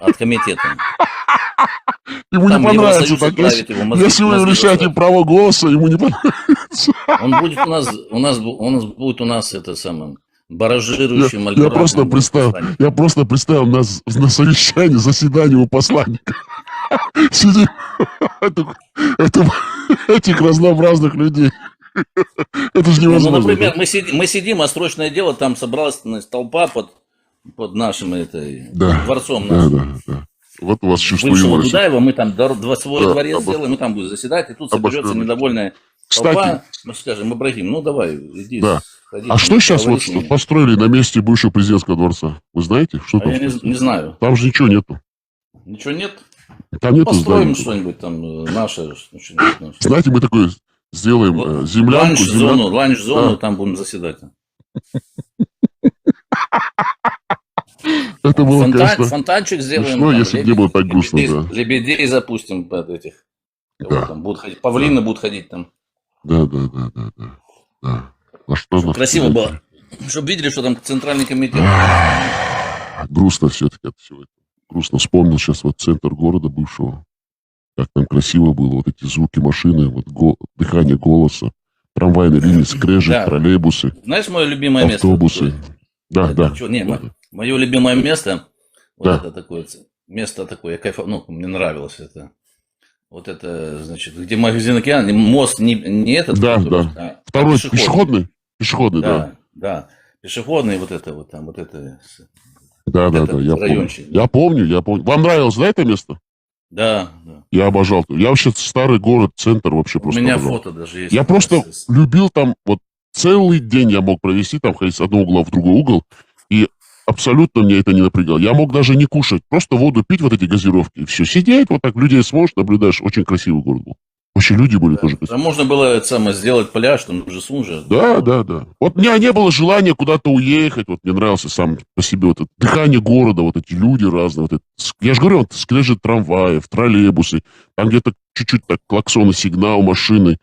от комитета. Ему Там не понравится Евросоюз так, отправит его, мозги- если вы мозги решаете засрать. право голоса, ему не понравится. Он будет будет у нас это самое баражирующим Я просто представил нас на совещании, заседании у посланника. Сидим, этих разнообразных людей. Это же Ну, невозможно. например, мы сидим, а срочное дело, там собралась толпа под нашим дворцом. Да, нашим. да. Вот у вас чувство Бывшего юмора. Дудаева, мы там свой Да, дворец обо- сделаем, мы там будем заседать, и тут соберется обошли. недовольная Кстати. толпа. Мы скажем, Ибрагим, ну давай, иди. Да. сходи, А что сейчас поговори вот с ними. построили на месте бывшего президентского дворца? Вы знаете, что А там? я не знаю. Там же ничего нету. Ничего нет? Там нету Построим здания. что-нибудь там наше. что-нибудь наше. Знаете, мы такое сделаем землянку. Ланч-зону, Да. там будем заседать. Это было, конечно, Фонтанчик сделаем. смешно, там, если бы не было так грустно, да. Лебедей запустим под этих. Кого Да. там будут ходить. Павлины будут ходить там. Да. А что нас Красиво сказать? было. Чтобы видели, что там центральный комитет. Грустно все-таки от всего этого. Грустно. Вспомнил сейчас вот центр города бывшего. Как там красиво было. Вот эти звуки машины, вот дыхание голоса, трамвайные линии, скрежет, Да. троллейбусы, Знаешь, мое любимое место? автобусы. Да. Мое любимое место, вот Да. это такое, место такое, мне нравилось это. Вот это, значит, где магазин «Океан», мост не этот. Да. который, а Второй пешеходный. пешеходный, да. Да. Пешеходный, вот это вот там, вот это. Да, этот я помню. райончик. Я помню. Вам нравилось, да, это место? Да. Я обожал. Я вообще старый город, центр вообще У просто меня обожал. фото даже есть. Я просто любил там, вот целый день я мог провести, там ходить с одного угла в другой угол, и абсолютно мне это не напрягало. Я мог даже не кушать, просто воду пить, вот эти газировки, и все. Сидеть вот так, людей смотришь, наблюдаешь. Очень красивый город был. Вообще люди были тоже красивые. Там можно было сделать пляж, там же Сунжа. Да. Вот у меня не было желания куда-то уехать. Вот мне нравился сам по себе вот это дыхание города, вот эти люди разные. Вот это. Я же говорю, вот скрежет трамваев, троллейбусы, там где-то чуть-чуть так клаксоны, сигнал, машины,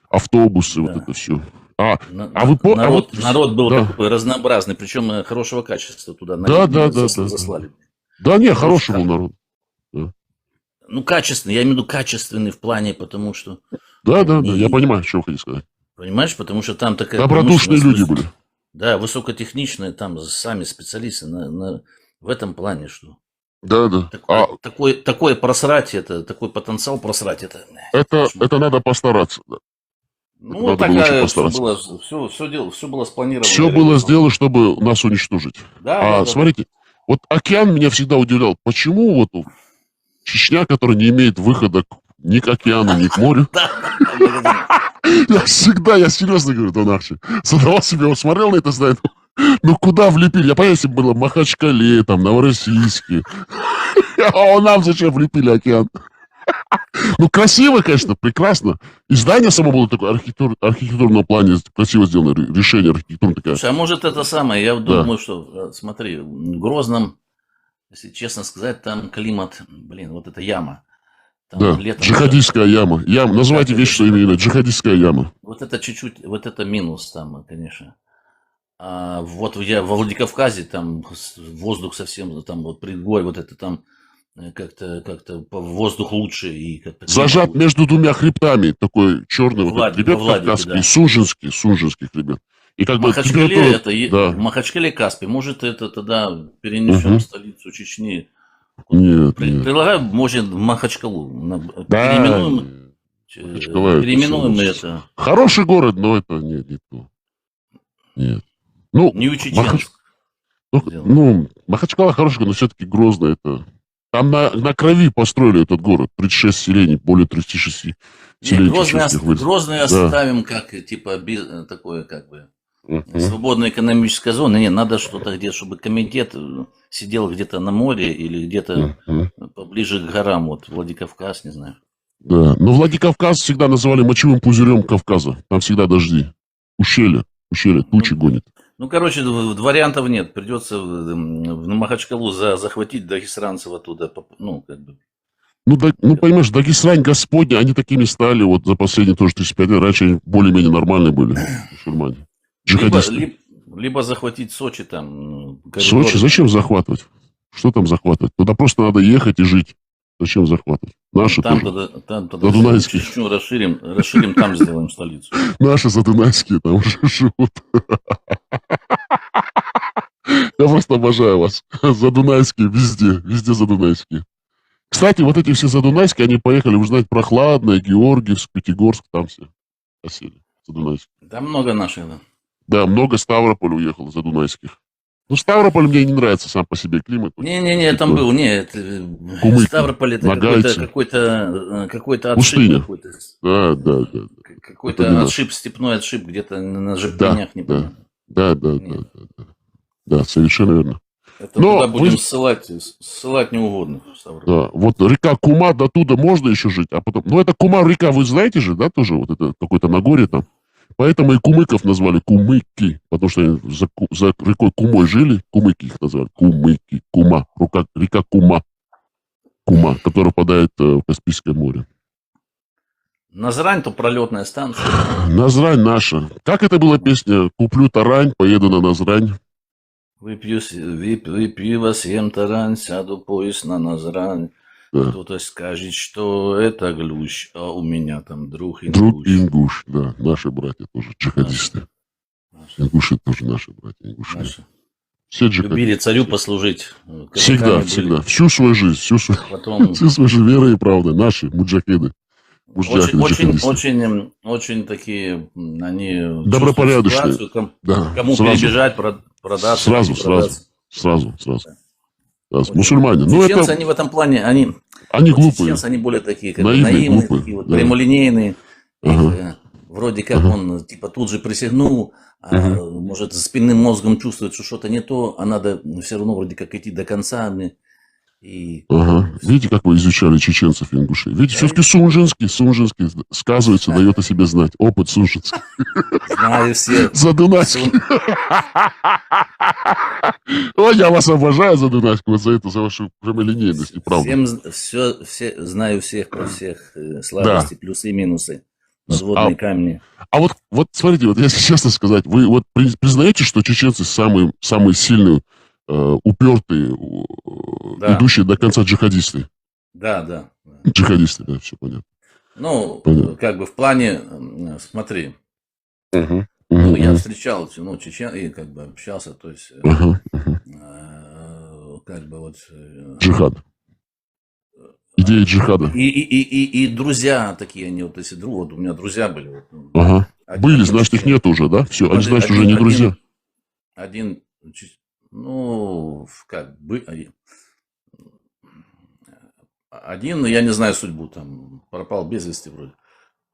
автобусы, вот это все. Народ был Да. такой разнообразный, причем хорошего качества туда Да. заслали. Да, не, хороший был народ. Ну, качественный, я имею в виду качественный в плане, потому что... Да, я понимаю, что вы хотите сказать. Понимаешь, потому что там такая... Добродушные люди были. Да, высокотехничные, там сами специалисты в этом плане, что... Да. Такое просрать, такой потенциал просрать, Это надо постараться, да. Ну, Надо было очень такая, постараться. все было спланировано. Все было сделано, чтобы нас уничтожить. Да. Смотрите, вот океан меня всегда удивлял. Почему вот Чечня, которая не имеет выхода ни к океану, ни к морю. Я серьезно говорю, Донахчик, задавал себе, вот смотрел на это здание, ну куда влепили? Я понимаю, если бы было Махачкале, там, Новороссийске. А нам зачем влепили океан? Ну, красиво, конечно, прекрасно. И здание само было такое архитектурном плане красиво сделано, решение архитектурное такое. Слушай, а может это самое, я думаю, что, смотри, в Грозном, если честно сказать, там климат, вот эта яма, Там Да, летом джихадистская яма. Называйте вещь своими именами. Джихадистская яма. вот это чуть-чуть, вот это минус там, конечно. А вот я во Владикавказе, там воздух совсем, там вот предгорье, вот это там как-то воздух лучше и как-то Зажат лучше. между двумя хребтами, такой черный вот этот хребет Во Владике, кавказский, да. Сунжинский хребет. И как бы Махачкале, температура... Да. Махачкале, Каспий. Может, это тогда перенесем в столицу Чечни. Нет, нет. Предлагаю, может, в Махачкалу. Да, Переименуем это. Хороший город, но это не то. Нет. Ну, Нью-Чеченск. Махачкала хороший, но все-таки Грозно это... Там на крови построили этот город. 36 селений, более 36 селений. Грозный оставим как, типа, такое, как бы, свободная экономическая зона. Нет, надо что-то где, чтобы комитет сидел где-то на море или где-то поближе к горам. Вот Владикавказ, не знаю. Да, но Владикавказ всегда называли мочевым пузырем Кавказа. Там всегда дожди. Ущелье, тучи гонит. Ну, короче, вариантов нет. Придется в Махачкалу захватить дагестанцев оттуда. Ну, как бы. Понимаешь, Дагестань, Господня, они такими стали вот за последние тоже 35 лет. Раньше они более-менее нормальные были, мусульмане. Джихадисты. Либо захватить Сочи там. Сочи? Зачем захватывать? Что там захватывать? Туда просто надо ехать и жить. Зачем захватывать? Наши там тоже. Там Задунайские. Чечню расширим, там сделаем столицу. Наши задунайские там уже живут. Я просто обожаю вас. Задунайские везде задунайские. Кстати, вот эти все задунайские, они поехали узнать Прохладное, Георгиевск, Пятигорск, там все осели. Задунайские. Там много наших, да. Да, много Ставрополь уехало задунайских. Ну, Ставрополь мне не нравится сам по себе климат. Не, там был, Кумыки, Ставрополь это какой-то пустыня. отшиб. Да. Какой-то отшиб, степной отшиб, где-то на жертвенях, непонятно. Да, совершенно верно. Это туда будем ссылать неугодных. Да, вот река Кума, до туда можно еще жить, а потом... Ну, это Кума река, вы знаете же, да, тоже? Вот это какое-то Нагорье там. Поэтому и кумыков назвали кумыки, потому что они за рекой Кумой жили, кумыки их назвали, кумыки, Кума, река Кума, которая впадает в Каспийское море. Назрань, то пролетная станция. Назрань наша. Как это была песня? Куплю тарань, поеду на Назрань. Выпью пиво, съем тарань, сяду поезд на Назрань. Да. Кто-то скажет, что это глушь, а у меня там друг ингуш. Друг ингуш, да. Наши братья тоже джихадисты. Ингуши тоже наши братья. Ингуши. Все джихадисты. Любили царю послужить. Всегда. Всю свою жизнь. Всю свою жизнь верой и правдой. Наши муджахиды. Очень такие, они добропорядочные. Кому перебежать, продаться. Сразу. Мусульмане. Чеченцы, они в этом плане, они глупые. Чеченцы, они более такие, как наивные, такие вот, прямолинейные. Вроде как он типа тут же присягнул, может спинным мозгом чувствует, что что-то не то, а надо все равно вроде как идти до конца. Видите, как вы изучали чеченцев и ингушей? Видите, все-таки Сунжинский, сказывается, дает о себе знать. Опыт Сунжинский. Знаю всех. Задунайский. Ой, я вас обожаю, Задунайский, вот за вашу прямолинейность и правду. Знаю всех про всех слабости, плюсы и минусы. Подводные камни. А вот смотрите, вот если честно сказать, вы вот признаете, что чеченцы самые сильные, упертые, идущие до конца джихадисты? Да. Джихадисты, да, все понятно. Понятно. Как бы в плане, смотри, я встречал чечен и как бы общался, то есть, как бы вот... Джихад. Идея джихада. И друзья такие, они вот, если вот у меня друзья были. Были, значит, их нет уже, да? Все, они, значит, уже не друзья. Один, я не знаю судьбу, там, пропал без вести вроде.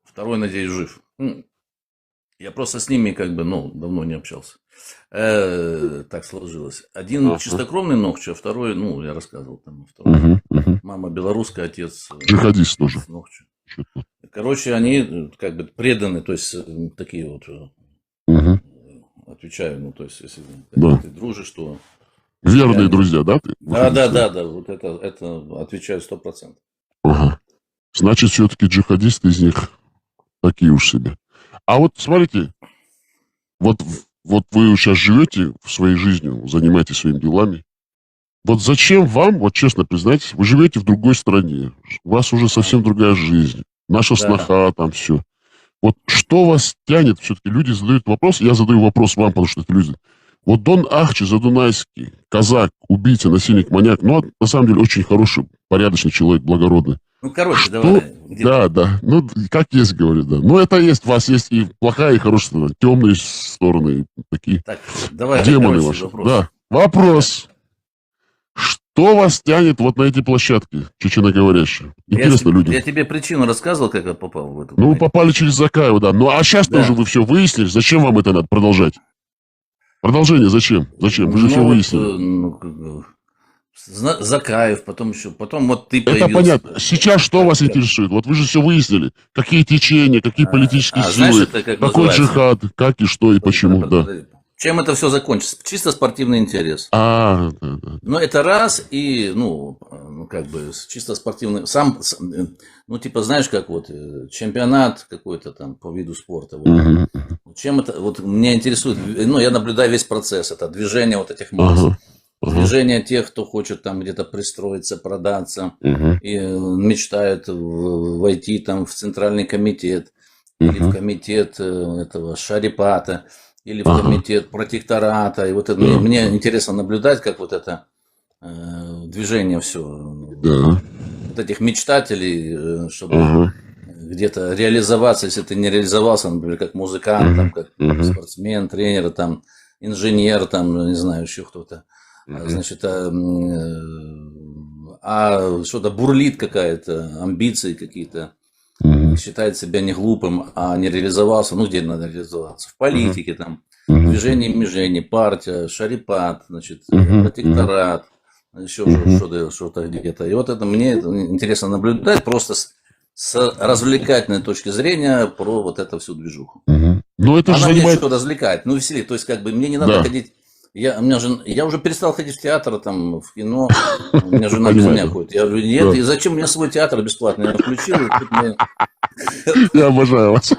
Второй, надеюсь, жив. Я просто с ними, как бы, давно не общался. Так сложилось. Один чистокровный Нохча, а второй, я рассказывал, там, второй. Мама белорусская, отец... Джихадист тоже. Нохча. Короче, они, как бы, преданы, то есть, такие вот... Отвечаю, то есть, если ты дружишь, то... Верные друзья, да? Да, вот это отвечаю 100%. Значит, все-таки джихадисты из них такие уж себе. А вот смотрите, вот вы сейчас живете в своей жизнью, занимаетесь своими делами. Вот зачем вам, вот честно признайтесь, вы живете в другой стране, у вас уже совсем другая жизнь, наша сноха, там все. Вот что вас тянет, все-таки люди задают вопрос, я задаю вопрос вам, потому что это люди. Вот Дон Ахчи Задунайский, казак, убийца, насильник, маньяк, ну, на самом деле, очень хороший, порядочный человек, благородный. Ну, короче, давай. Да, ну, как есть, говорю, да. Ну, это есть, у вас есть и плохая, и хорошая сторона, темные стороны, такие так, давай, демоны ваши. Вопрос. Да, вопрос. Что вас тянет вот на эти площадки, чеченоговорящие? Интересно людям. Я тебе причину рассказывал, как я попал в эту. Ну, вы попали через Закаева, да. Ну, а сейчас тоже вы все выяснили. Зачем вам это надо продолжать? Продолжение зачем? Зачем? Вы же все выяснили. Закаев, потом вот ты появился. Это понятно. Сейчас что вас интересует? Вот вы же все выяснили. Какие течения, какие политические силы, знаешь, это как какой джихад, как и что и почему. Да. Чем это все закончится? Чисто спортивный интерес. Да. Но это раз, и, как бы, чисто спортивный, типа, знаешь, как вот, чемпионат какой-то там по виду спорта. Вот. Чем это, вот, меня интересует, я наблюдаю весь процесс, это движение вот этих масс. Движение тех, кто хочет там где-то пристроиться, продаться, и мечтает войти там в Центральный комитет, или в комитет этого Шарипата, или в комитет протектората. И вот это, мне интересно наблюдать, как вот это движение все. Вот этих мечтателей, чтобы где-то реализоваться, если ты не реализовался, например, как музыкант, там, как спортсмен, тренер, там, инженер, там, не знаю, еще кто-то. Значит, что-то бурлит какая-то, амбиции какие-то, считает себя не глупым, а не реализовался, где надо реализоваться? В политике, там, движение Межени, партия, Шарипат, значит, протекторат, еще что-то где-то. И вот это мне интересно наблюдать просто с развлекательной точки зрения про вот эту всю движуху. Но это она меня что-то развлекает, веселит, то есть как бы мне не надо ходить. Я уже перестал ходить в театр, там, в кино. У меня жена без меня ходит. Я говорю, нет, и зачем мне свой театр бесплатно? Я включил, и тут мне... Я обожаю вас.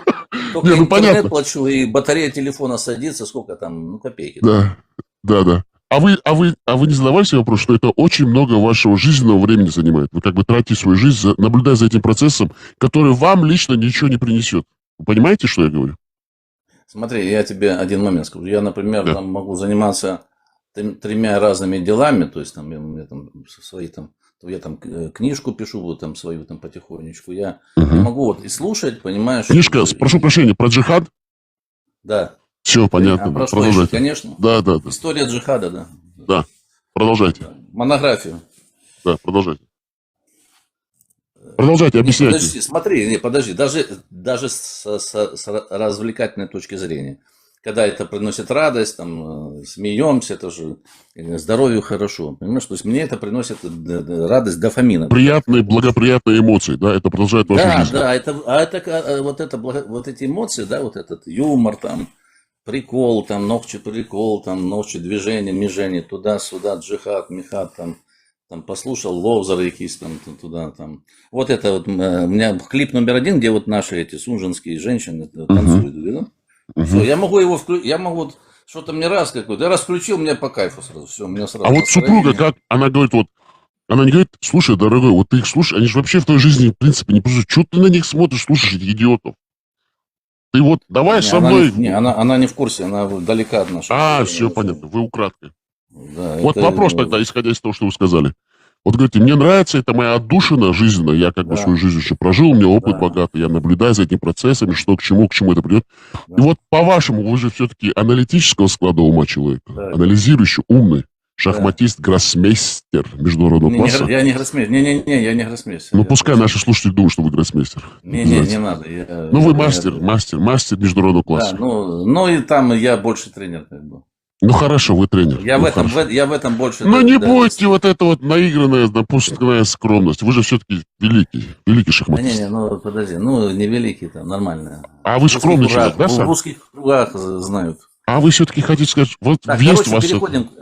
Только интернет плачу, и батарея телефона садится, сколько там, копейки. Да. А вы не задавали себе вопрос, что это очень много вашего жизненного времени занимает? Вы как бы тратите свою жизнь, наблюдая за этим процессом, который вам лично ничего не принесет. Вы понимаете, что я говорю? Смотри, я тебе один момент скажу. Я, например, там могу заниматься 3 разными делами, то есть там я там свои там, я там книжку пишу, вот там свою там потихонечку. Я могу вот и слушать, понимаешь? Книжка, прошу прощения, про джихад? Да. Все понятно. Продолжайте. Конечно. Да. История джихада, да. Да. Продолжайте. Монографию. Да, продолжайте. Продолжайте, объясняйте. Подожди. Даже с развлекательной точки зрения. Когда это приносит радость, там, смеемся, это же здоровью хорошо. Понимаешь? То есть мне это приносит радость, дофамина. Приятные, благоприятные эмоции, да? Это продолжает вашу жизнь. Да, вот эти эмоции, да, вот этот юмор, там, прикол, там, ногче прикол, там, ногче движение, межение, туда-сюда, джихад, михад, там послушал ловзары якісь там туда там. Вот это вот у меня клип номер 1, где вот наши эти сунжинские женщины танцуют, да? Все, я могу что-то мне раз какой-то, я раз включил, мне по кайфу сразу, все, мне сразу. А вот супруга, как она говорит, вот, она не говорит, слушай, дорогой, вот ты их слушаешь, они же вообще в твоей жизни, в принципе, не послушают. Что ты на них смотришь, слушаешь этих идиотов? Ты вот давай со мной. Она не в курсе, она далека от нашего. Все понятно, вы украдкой. Да, вот вопрос тогда, исходя из того, что вы сказали. Вот говорите, мне нравится, это моя отдушина жизненная, я как бы свою жизнь еще прожил, у меня опыт богатый, я наблюдаю за этими процессами, что к чему это придет. И вот по-вашему, вы же все-таки аналитического склада ума человека, анализирующий, умный, шахматист, гроссмейстер международного класса. Я не гроссмейстер, я не гроссмейстер. Ну, пускай наши слушатели думают, что вы гроссмейстер. Не надо. Ну, вы мастер международного класса. Да, и там я больше тренер как бы. Ну хорошо, вы тренер. Я в этом больше. Ну не будьте вот это вот наигранная, напускная скромность. Вы же все-таки великий шахматист. Подожди, не великий, там нормально. А вы скромный человек, да, сам? В русских кругах знают. А вы все-таки хотите сказать, вот так, есть у вас,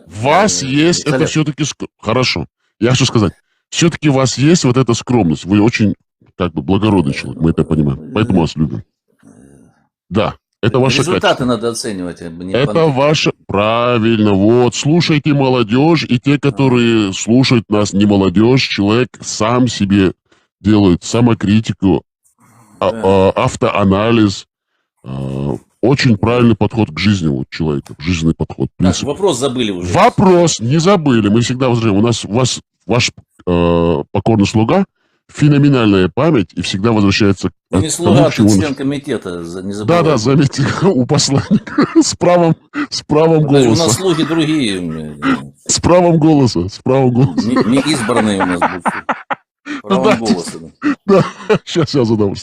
вас есть это все-таки хорошо. Я хочу сказать, все-таки у вас есть вот эта скромность. Вы очень как бы благородный человек, мы это понимаем. Поэтому вас любим. Да, это ваше Результаты качество. надо оценивать. Не Это понты. ваше... Правильно, вот. Слушайте молодежь, и те, которые слушают нас, не молодежь, человек сам себе делает самокритику, автоанализ. Очень правильный подход к жизни у человека, жизненный подход. Так, принцип. вопрос забыли уже. Вопрос не забыли, мы всегда возвращаем. Ваш покорный слуга, феноменальная память, и всегда возвращается Ты не к слуга, тому, ты чему член комитета, не забывай. Да, заметьте, у посланника с правом У нас голоса. слуги другие. С правом голоса. Не избранные у нас будут. Правом голоса. Да, сейчас я задам.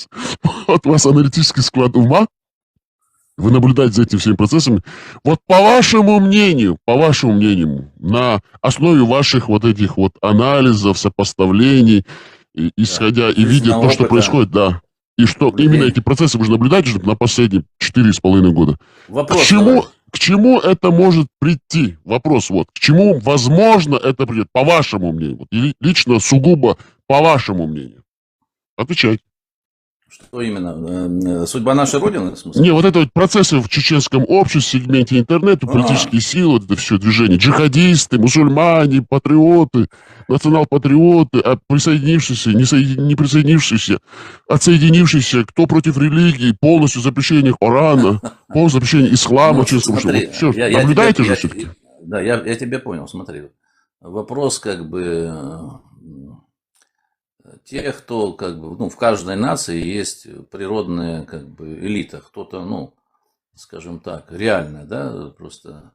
Вот у вас аналитический склад ума, вы наблюдаете за этими всеми процессами. Вот по вашему мнению, на основе ваших вот этих вот анализов, сопоставлений, исходя и видя то, что происходит, да, и что именно эти процессы вы же наблюдаете же на последние 4,5 года. Вопрос К чему это может прийти? Вопрос вот. К чему, возможно, это придет, по вашему мнению? Вот, или лично, сугубо по вашему мнению. Отвечайте. Что именно? Судьба нашей Родины? В смысле? Не, вот это вот процессы в чеченском обществе, сегменте интернета, политические силы, вот это все движение. Джихадисты, мусульмане, патриоты, национал-патриоты, присоединившиеся, не присоединившиеся, отсоединившиеся, кто против религии, полностью запрещение Корана, полностью запрещение ислама. Смотри, все, наблюдаете же все-таки? Да, я тебя понял, смотри. Вопрос как бы... Тех, кто как бы, в каждой нации есть природная как бы элита, кто-то, скажем так, реальная, да, просто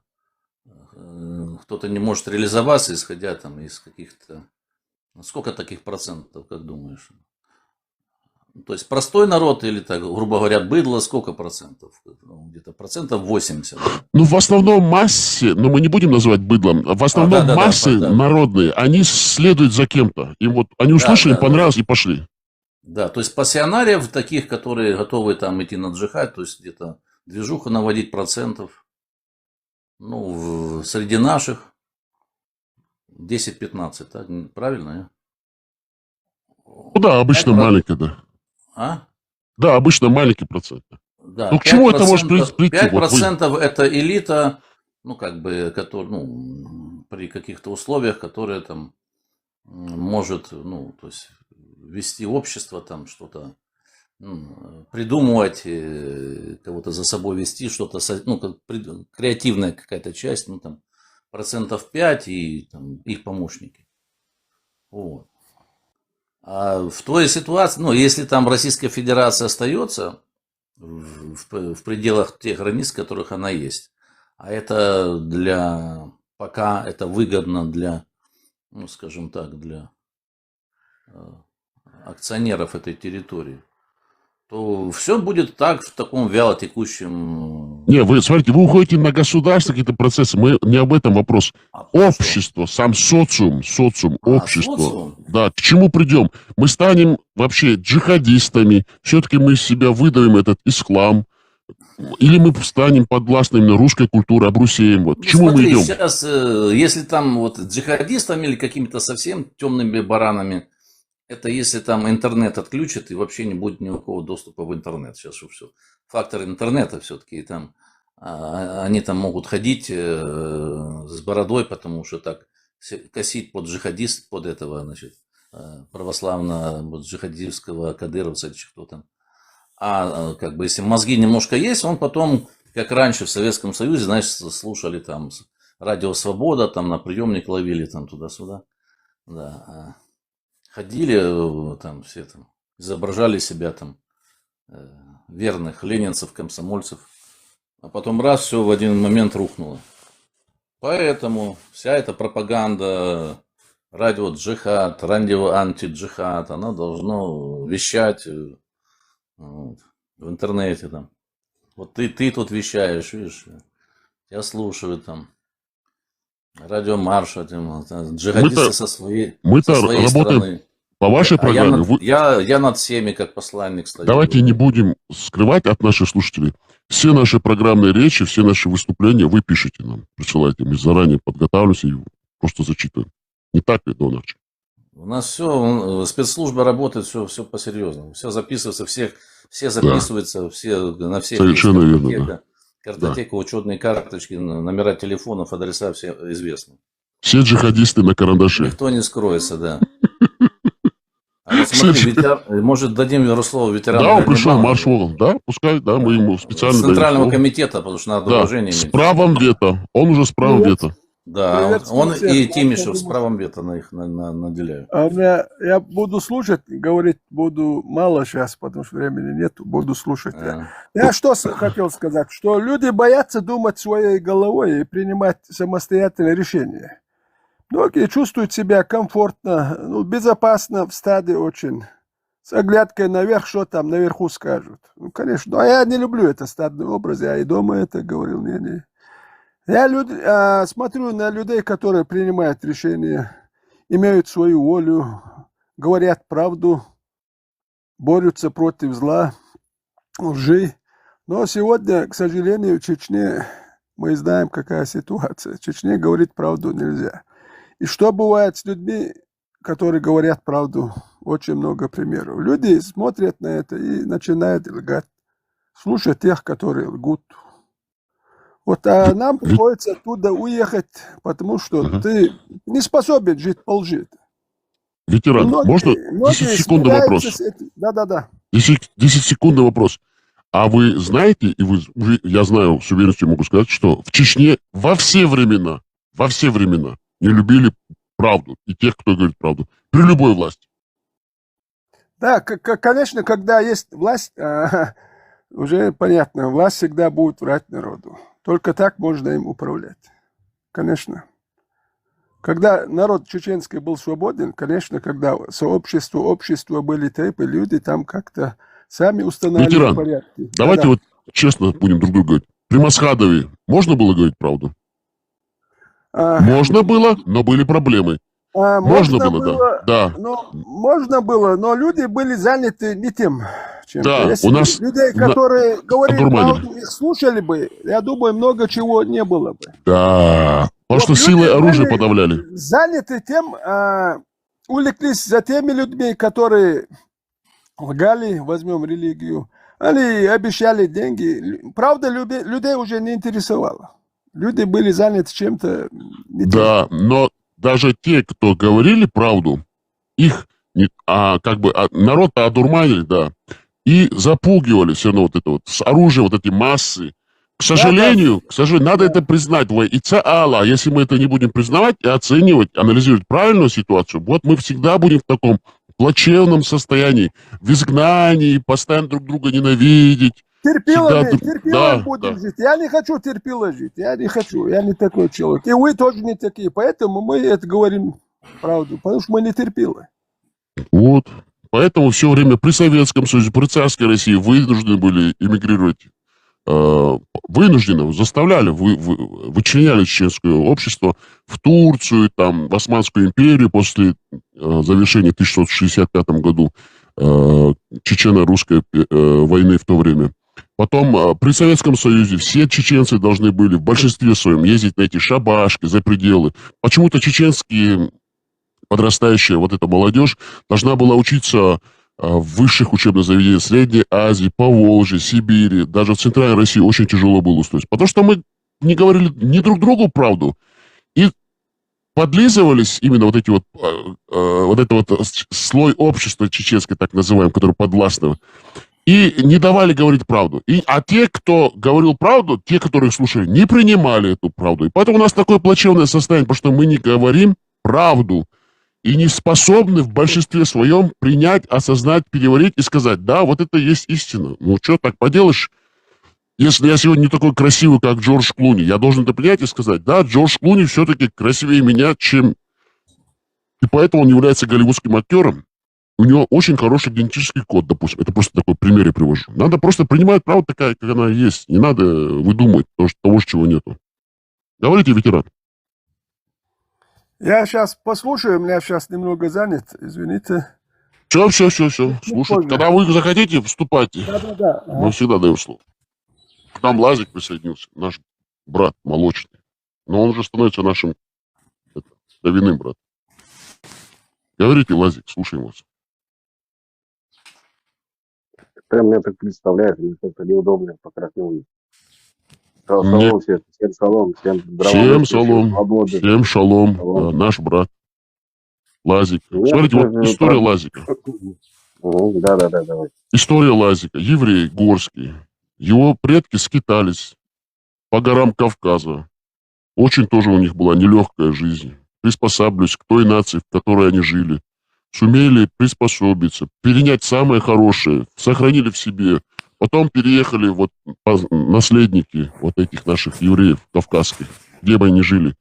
кто-то не может реализоваться, исходя там из каких-то, сколько таких процентов, как думаешь? То есть простой народ или, так, грубо говоря, быдло, сколько процентов? Где-то 80%. Да? В основном массе, но мы не будем называть быдлом, в основном массы народные, они следуют за кем-то. Им вот, они услышали, им понравилось и пошли. Да, то есть пассионариев таких, которые готовы там идти на джихад, то есть где-то движуха наводить процентов, среди наших 10-15, так? Правильно? Да, обычно маленький, да. Да, обычно маленький процент. Да, к чему это может прийти? 5% это элита, при каких-то условиях, которые там может, то есть вести общество, там что-то придумывать, кого-то за собой вести, что-то, креативная какая-то часть, 5% и там, их помощники. Вот. А в той ситуации, если там Российская Федерация остается в пределах тех границ, в которых она есть, а это пока это выгодно для, скажем так, для акционеров этой территории, то все будет так, в таком вялотекущем... Не, вы смотрите, вы уходите на государство, какие-то процессы, мы не об этом вопрос. Общество, сам социум, общество. Социум? Да, к чему придем? Мы станем вообще джихадистами, все-таки мы из себя выдавим этот ислам, или мы станем подвластными именно русской культуре, обрусеем. Вот. К чему мы идем? Сейчас, если там джихадистами или какими-то совсем темными баранами, это если там интернет отключат и вообще не будет никакого доступа в интернет. Сейчас все. Фактор интернета все-таки. Там, они там могут ходить с бородой, потому что так косить под джихадист, под этого, православно-джихадистского кадыровца или кто там. А как бы если мозги немножко есть, он потом, как раньше в Советском Союзе, слушали там радио «Свобода», там на приемник ловили там туда-сюда. Да. Ходили там все там, изображали себя там верных ленинцев, комсомольцев, а потом раз все в один момент рухнуло. Поэтому вся эта пропаганда, радио джихад, радио антиджихад, она должна вещать в интернете там. Вот ты тут вещаешь, видишь, я слушаю там. Радио Марша, джихадисты со своей работаем стороны. По вашей программе. Я над всеми, как посланник, стою. Давайте не будем скрывать от наших слушателей. Все наши программные речи, все наши выступления вы пишете нам, присылайте. Мы заранее подготавливаемся и просто зачитываем. Не так ли, Донарч? У нас все, спецслужба работает, все по-серьезному. Все записывается, все записываются, все на всех есть Совершенно верно, картотека, да. картотека, учетные карточки, номера телефонов, адреса все известны. Все джихадисты на карандаше. Никто не скроется, да. А вот смотри, может, дадим слово ветерану. Да, он пришел, маршалом, да, пускай, да, мы ему специально С даем Центрального слово. комитета, потому что надо Да, уважение с иметь. правом вето. Он уже с правом вето. Да, он и Тимишев с правом вето на их наделяют. Я буду слушать, говорить буду мало сейчас, потому что времени нет, буду слушать. Я что хотел сказать, что люди боятся думать своей головой и принимать самостоятельные решения. Многие чувствуют себя комфортно, ну, безопасно в стаде очень. С оглядкой наверх, что там наверху скажут. Ну, конечно. А я не люблю это стадный образ. Я и дома это говорил. Не. Я смотрю на людей, которые принимают решения, имеют свою волю, говорят правду, борются против зла, лжи. Но сегодня, к сожалению, в Чечне мы знаем, какая ситуация. В Чечне говорить правду нельзя. И что бывает с людьми, которые говорят правду? Очень много примеров. Люди смотрят на это и начинают лгать. Слушать тех, которые лгут. Вот, а нам приходится оттуда уехать, потому что ты не способен жить по лжи. Ветеран, можно 10-секундный вопрос? Да. 10-секундный вопрос. А вы знаете, и я знаю, с уверенностью могу сказать, что в Чечне во все времена не любили правду и тех, кто говорит правду. При любой власти. Да, конечно, когда есть власть, уже понятно, власть всегда будет врать народу. Только так можно им управлять. Конечно. Когда народ чеченский был свободен, конечно, когда общество были тайпы, люди там как-то сами устанавливали порядки. Давайте вот честно будем друг другу говорить. При Масхадове можно было говорить правду? Можно было, но были проблемы. Можно было, да. Можно было, но люди были заняты не тем, чем. Да, если у нас людей, которые говорили правду, их слушали бы, я думаю, много чего не было бы. Да, потому что силой оружия подавляли. Заняты тем, увлеклись за теми людьми, которые лгали, возьмем религию, они обещали деньги. Правда, людей уже не интересовало. Люди были заняты чем-то. Да, но даже те, кто говорили правду, их народ-то одурманили, да, и запугивали все равно вот это вот, с оружием, вот эти массы. К сожалению, надо это признать. А если мы это не будем признавать и оценивать, анализировать правильную ситуацию, вот мы всегда будем в таком плачевном состоянии, в изгнании, постоянно друг друга ненавидеть. Терпилами будем жить. Я не хочу терпило жить. Я не такой человек. И вы тоже не такие. Поэтому мы это говорим правду. Потому что мы не терпилы. Вот. Поэтому все время при Советском Союзе, при царской России вынуждены были эмигрировать. Заставляли, вычленяли чеченское общество в Турцию, там, в Османскую империю после завершения в 1665 году чечено-русской войны в то время. Потом при Советском Союзе все чеченцы должны были в большинстве своем ездить на эти шабашки за пределы. Почему-то чеченские подрастающая вот эта молодежь должна была учиться в высших учебных заведениях Средней Азии, Поволжья, Сибири. Даже в Центральной России очень тяжело было устроить. Потому что мы не говорили ни друг другу правду. И подлизывались именно вот эти слой общества чеченской, так называемый, который подвластного. И не давали говорить правду. А те, кто говорил правду, те, которые их слушали, не принимали эту правду. И поэтому у нас такое плачевное состояние, потому что мы не говорим правду. И не способны в большинстве своем принять, осознать, переварить и сказать, да, вот это есть истина. Ну, что так поделаешь? Если я сегодня не такой красивый, как Джордж Клуни, я должен это принять и сказать, да, Джордж Клуни все-таки красивее меня, чем... И поэтому он является голливудским актером. У него очень хороший генетический код, допустим. Это просто такой пример я привожу. Надо просто принимать правду такая, как она есть. Не надо выдумывать того, чего нету. Говорите, ветеран. Я сейчас послушаю, у меня сейчас немного занят, извините. Все. Слушайте, когда вы захотите, вступайте. Да. Мы всегда даем слово. К нам Лазик присоединился, наш брат молочный. Но он уже становится нашим кровяным братом. Говорите, Лазик, слушаем вас. Прям я так представляю, мне только неудобно покраснел. Нет. Всем шалом, всем Всем шалом, свободы. всем шалом, да, наш брат Лазик. Смотрите, вот история Лазика. Да, давай. История Лазика. Еврей горский. Его предки скитались по горам Кавказа. Очень тоже у них была нелегкая жизнь. Приспосабливались к той нации, в которой они жили. Сумели приспособиться, перенять самое хорошее, сохранили в себе. Потом переехали вот наследники вот этих наших евреев кавказских, где бы они жили.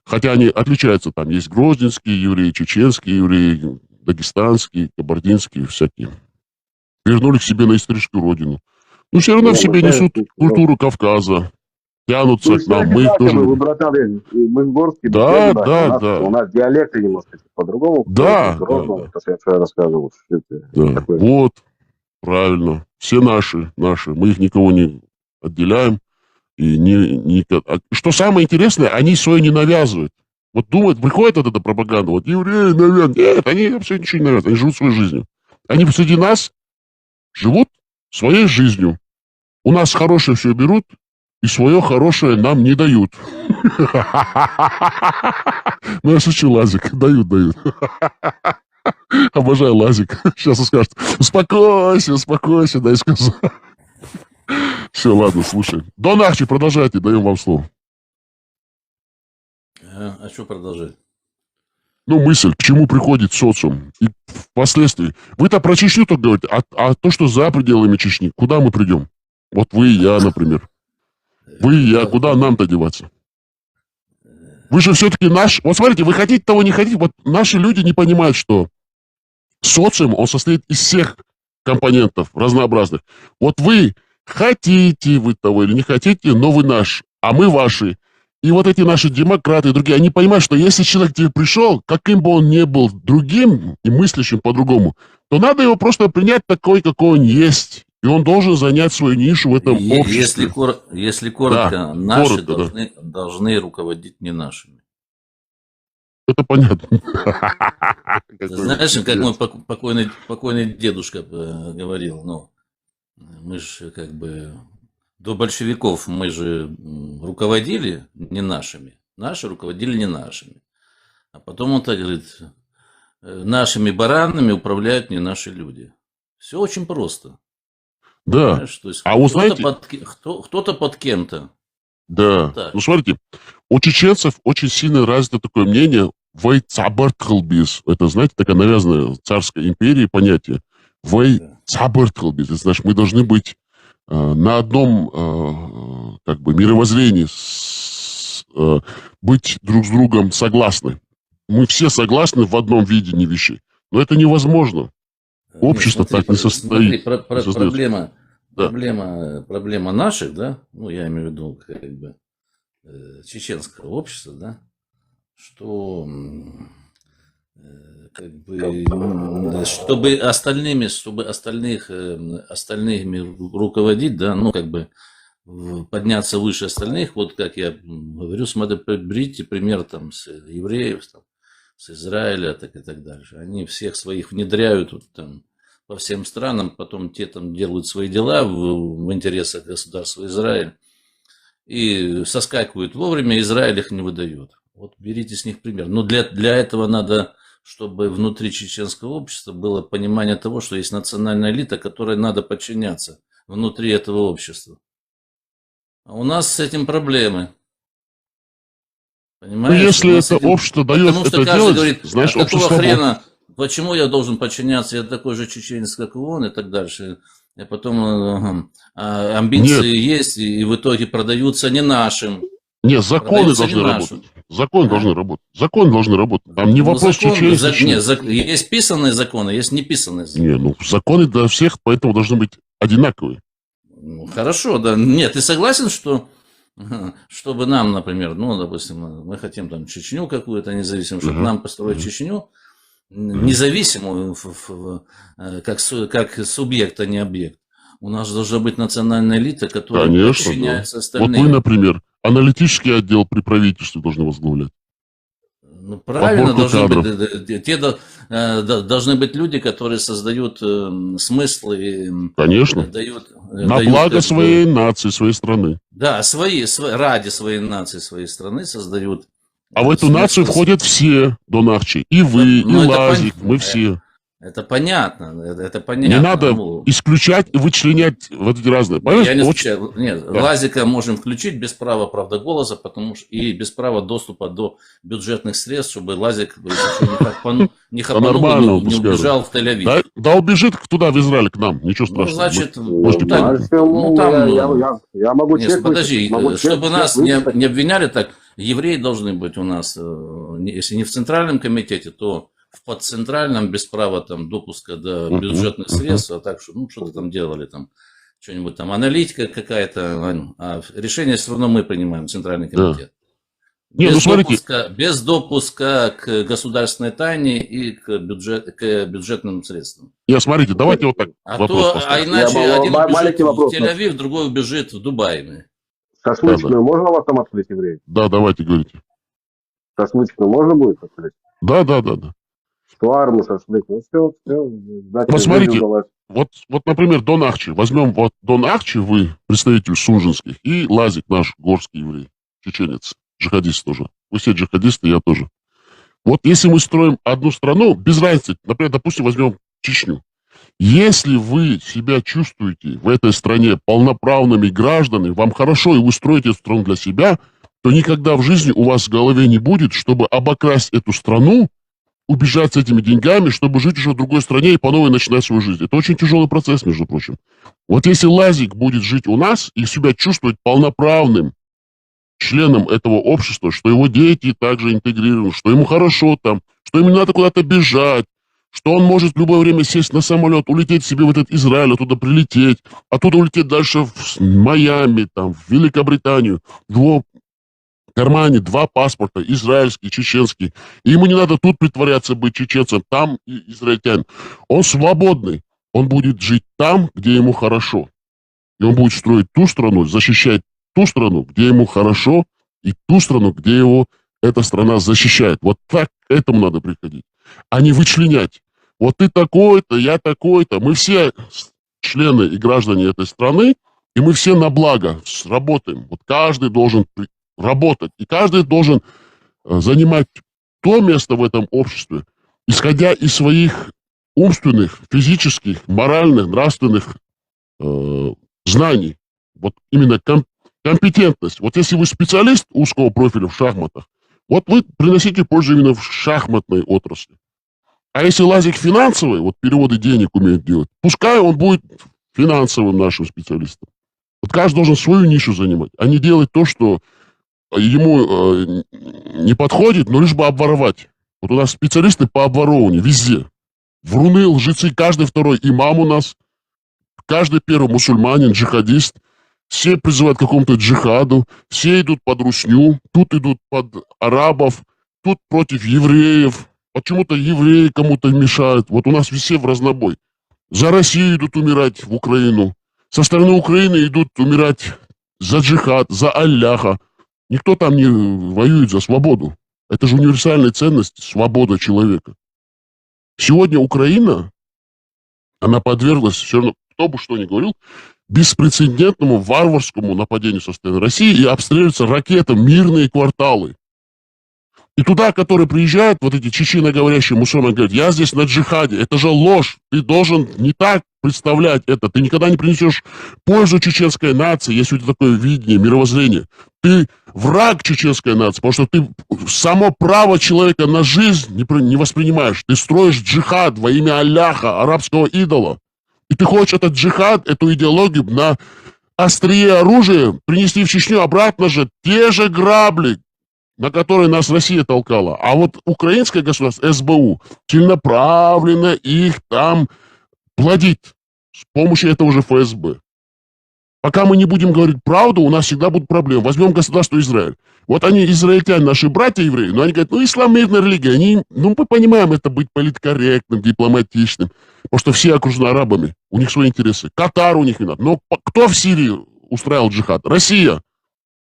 Хотя они отличаются, там есть грозненские евреи, чеченские евреи, дагестанские, кабардинские всякие. Вернули к себе на историческую родину. Но все равно в себе несут культуру Кавказа, тянутся к нам. Мы их тоже... Вы, братаны, мы горские. Да. У нас диалекты немножко по-другому. Да. То, что я рассказывал. Да. Вот, правильно. Все наши. Мы их никого не отделяем. И что самое интересное, они свое не навязывают. Вот думают, приходит вот эта пропаганда, вот евреи навязывают. Нет, они вообще ничего не навязывают, они живут своей жизнью. Они среди нас живут своей жизнью. У нас хорошее все берут, и свое хорошее нам не дают. Ну, я шучу, Лазик, дают. Обожаю Лазик. Сейчас он скажет, успокойся, дай сказать. Все, ладно, слушай. Дон Ахчи, продолжайте, даем вам слово. А что продолжать? Ну, мысль, к чему приходит социум. И впоследствии. Вы-то про Чечню только говорите, а то, что за пределами Чечни, куда мы придем? Вот вы и я, например. Вы и я, куда нам-то деваться? Вы же все-таки наш... Вот смотрите, вы хотите того, не хотите. Вот наши люди не понимают, что социум, он состоит из всех компонентов разнообразных. Вот вы хотите вы того или не хотите, но вы наш, а мы ваши. И вот эти наши демократы и другие, они понимают, что если человек к тебе пришел, каким бы он ни был другим и мыслящим по-другому, то надо его просто принять такой, какой он есть. И он должен занять свою нишу в этом обществе. Если коротко, да, наши коротко, должны руководить не нашими. Это понятно. Знаешь, как мой покойный дедушка говорил, ну, мы же как бы до большевиков мы же руководили не нашими, наши руководили не нашими. А потом он так говорит, нашими баранами управляют не наши люди. Все очень просто. Да. То есть а вы знаете... кто-то под кем-то. Да. Так. Ну, смотрите, у чеченцев очень сильно развито такое мнение «Вэй цабарт кылбиз». Это, знаете, такая навязанная царской империи понятие. «Вэй цабарт кылбиз». Это значит, мы должны быть на одном как бы мировоззрении, быть друг с другом согласны. Мы все согласны в одном видении вещей. Но это невозможно. Общество так не состоит. Проблема наших, да, ну, я имею в виду, как бы, чеченского общества, да, что, как бы, чтобы остальными руководить, да, ну, как бы, подняться выше остальных, вот как я говорю, берите пример там с евреев, там, с Израиля, так и так дальше. Они всех своих внедряют вот, там, по всем странам, потом те там делают свои дела в интересах государства Израиль и соскакивают вовремя, Израиль их не выдает. Вот берите с них пример. Но для этого надо, чтобы внутри чеченского общества было понимание того, что есть национальная элита, которой надо подчиняться внутри этого общества. А у нас с этим проблемы. Понимаешь? Ну, если это общество дает это делать, говорит, знаешь, какого общество... хрена, почему я должен подчиняться, я такой же чеченец, как и он, и так дальше. И потом амбиции есть, и в итоге продаются не нашим. Нет, законы должны работать. Законы должны работать. Законы должны работать. Там не вопрос чеченца. Нет, есть писанные законы, есть неписанные законы. Не, ну законы для всех, поэтому должны быть одинаковые. Ну, хорошо, да. Нет, ты согласен, что чтобы нам, например, ну, допустим, мы хотим там Чечню какую-то независимую, чтобы нам построить Чечню независимую, как субъект, а не объект. У нас должна быть национальная элита, которая подчиняется остальным. Вот вы, например, аналитический отдел при правительстве должны возглавлять. Ну, правильно, подборку должны кадров. быть, должны быть люди, которые создают смысл и Конечно. дают, На дают благо как бы, своей нации, своей страны. да, ради своей нации, своей страны создают А в эту нацию смысл. входят все донахчи. И вы, и Ну, это Лазик, мы все. Это понятно, это понятно. Не надо Ну, исключать и вычленять вот эти разные. я не Очень- исключаю. Нет, Да. Лазика можем включить без права, правда, голоса, потому что и без права доступа до бюджетных средств, чтобы Лазик не хапанул, нормально, не пускай. убежал в Тель-Авив. Да убежит туда, в Израиль, к нам. Ничего Ну, страшного. значит, Можете там, помочь. Я могу Нет, чек подожди, выписать, могу чтобы чек нас выписать. не обвиняли так, евреи должны быть у нас, если не в Центральном комитете, то в подцентральном без права там допуска до бюджетных средств, а так что, ну, что-то там делали, там, что-нибудь там, аналитика какая-то, а решение все равно мы принимаем, Центральный комитет. Не, ну смотрите, Без допуска к государственной тайне и к бюджетным средствам. смотрите, давайте вот так вопрос поставим. Иначе Я один маленький убежит вопрос. в Тель-Авив, другой убежит в Дубай. Шашлычную можно у вас там открыть, евреи? Да, давайте говорите. Шашлычную можно будет открыть? Да. Шварму, шашлык, ну все. Посмотрите, вот, например, Дон Ахчи. Возьмем вот Дон Ахчи, вы представитель сунжинских, и Лазик, наш горский еврей, чеченец, джихадист тоже. Вы все джихадисты, я тоже. Вот если мы строим одну страну, без разницы, например, допустим, возьмем Чечню. Если вы себя чувствуете в этой стране полноправными гражданами, вам хорошо, и вы строите эту страну для себя, то никогда в жизни у вас в голове не будет, чтобы обокрасть эту страну, убежать с этими деньгами, чтобы жить уже в другой стране и по новой начинать свою жизнь. Это очень тяжелый процесс, между прочим. Вот если Лазик будет жить у нас и себя чувствовать полноправным членом этого общества, что его дети также интегрированы, что ему хорошо там, что ему не надо куда-то бежать, что он может в любое время сесть на самолет, улететь себе в этот Израиль, оттуда прилететь, оттуда улететь дальше в Майами, там, в Великобританию. В его кармане 2 паспорта, израильский, чеченский. И ему не надо тут притворяться быть чеченцем, там и израильтянин. Он свободный. Он будет жить там, где ему хорошо. И он будет строить ту страну, защищать ту страну, где ему хорошо, и ту страну, где его эта страна защищает. Вот так к этому надо приходить. А не вычленять. Вот ты такой-то, я такой-то. Мы все члены и граждане этой страны, и мы все на благо работаем. Вот каждый должен работать, и каждый должен занимать то место в этом обществе, исходя из своих умственных, физических, моральных, нравственных знаний. Вот именно компетентность. Вот если вы специалист узкого профиля в шахматах, вот вы приносите пользу именно в шахматной отрасли. А если Лазик финансовый, вот переводы денег умеет делать, пускай он будет финансовым нашим специалистом. Вот каждый должен свою нишу занимать, а не делать то, что ему не подходит, но лишь бы обворовать. Вот у нас специалисты по обворовыванию везде. Вруны, лжецы, каждый второй имам у нас, каждый первый мусульманин, джихадист. Все призывают к какому-то джихаду, все идут под русню, тут идут под арабов, тут против евреев. Почему-то евреи кому-то мешают. Вот у нас все в разнобой. За Россию идут умирать в Украину. Со стороны Украины идут умирать за джихад, за Алляха. Никто там не воюет за свободу. Это же универсальная ценность, свобода человека. Сегодня Украина, она подверглась, все равно, кто бы что ни говорил, беспрецедентному варварскому нападению со стороны России и обстреливаются ракетами мирные кварталы. И туда, которые приезжают, вот эти чеченоговорящие мусульмане говорят, я здесь на джихаде. Это же ложь. Ты должен не так представлять это. Ты никогда не принесешь пользу чеченской нации, если у тебя такое видение, мировоззрение. Ты враг чеченской нации, потому что ты само право человека на жизнь не воспринимаешь. Ты строишь джихад во имя Алляха, арабского идола. И ты хочешь этот джихад, эту идеологию на острие оружия принести в Чечню обратно же те же грабли, на которые нас Россия толкала. А вот украинское государство, СБУ, целенаправленно их там плодит с помощью этого же ФСБ. Пока мы не будем говорить правду, у нас всегда будут проблемы. Возьмем государство Израиль. Вот они, израильтяне, наши братья-евреи, но они говорят, ну, ислам мирная религия. Мы понимаем это быть политкорректным, дипломатичным, потому что все окружены арабами, у них свои интересы. Катар у них не надо. Но кто в Сирии устраивал джихад? Россия.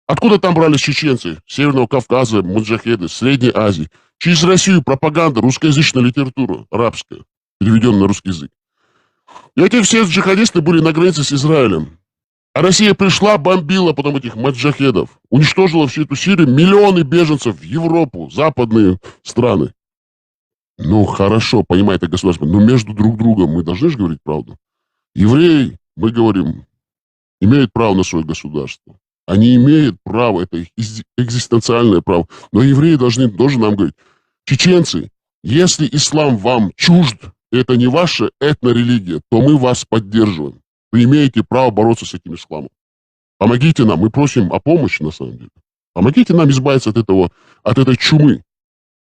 Откуда там брались чеченцы? Северного Кавказа, муджахеды, Средней Азии. Через Россию пропаганда, русскоязычная литература, арабская, переведенная на русский язык. И эти все джихадисты были на границе с Израилем. А Россия пришла, бомбила потом этих маджахедов, уничтожила всю эту Сирию, миллионы беженцев в Европу, западные страны. Ну, хорошо, понимаете, государство, но между друг другом мы должны же говорить правду. Евреи, мы говорим, имеют право на свое государство. Они имеют право, это их экзистенциальное право. Но евреи должны тоже нам говорить, чеченцы, если ислам вам чужд, это не ваша этнорелигия, то мы вас поддерживаем. Вы имеете право бороться с этим исламом. Помогите нам, мы просим о помощи, на самом деле. Помогите нам избавиться от этой чумы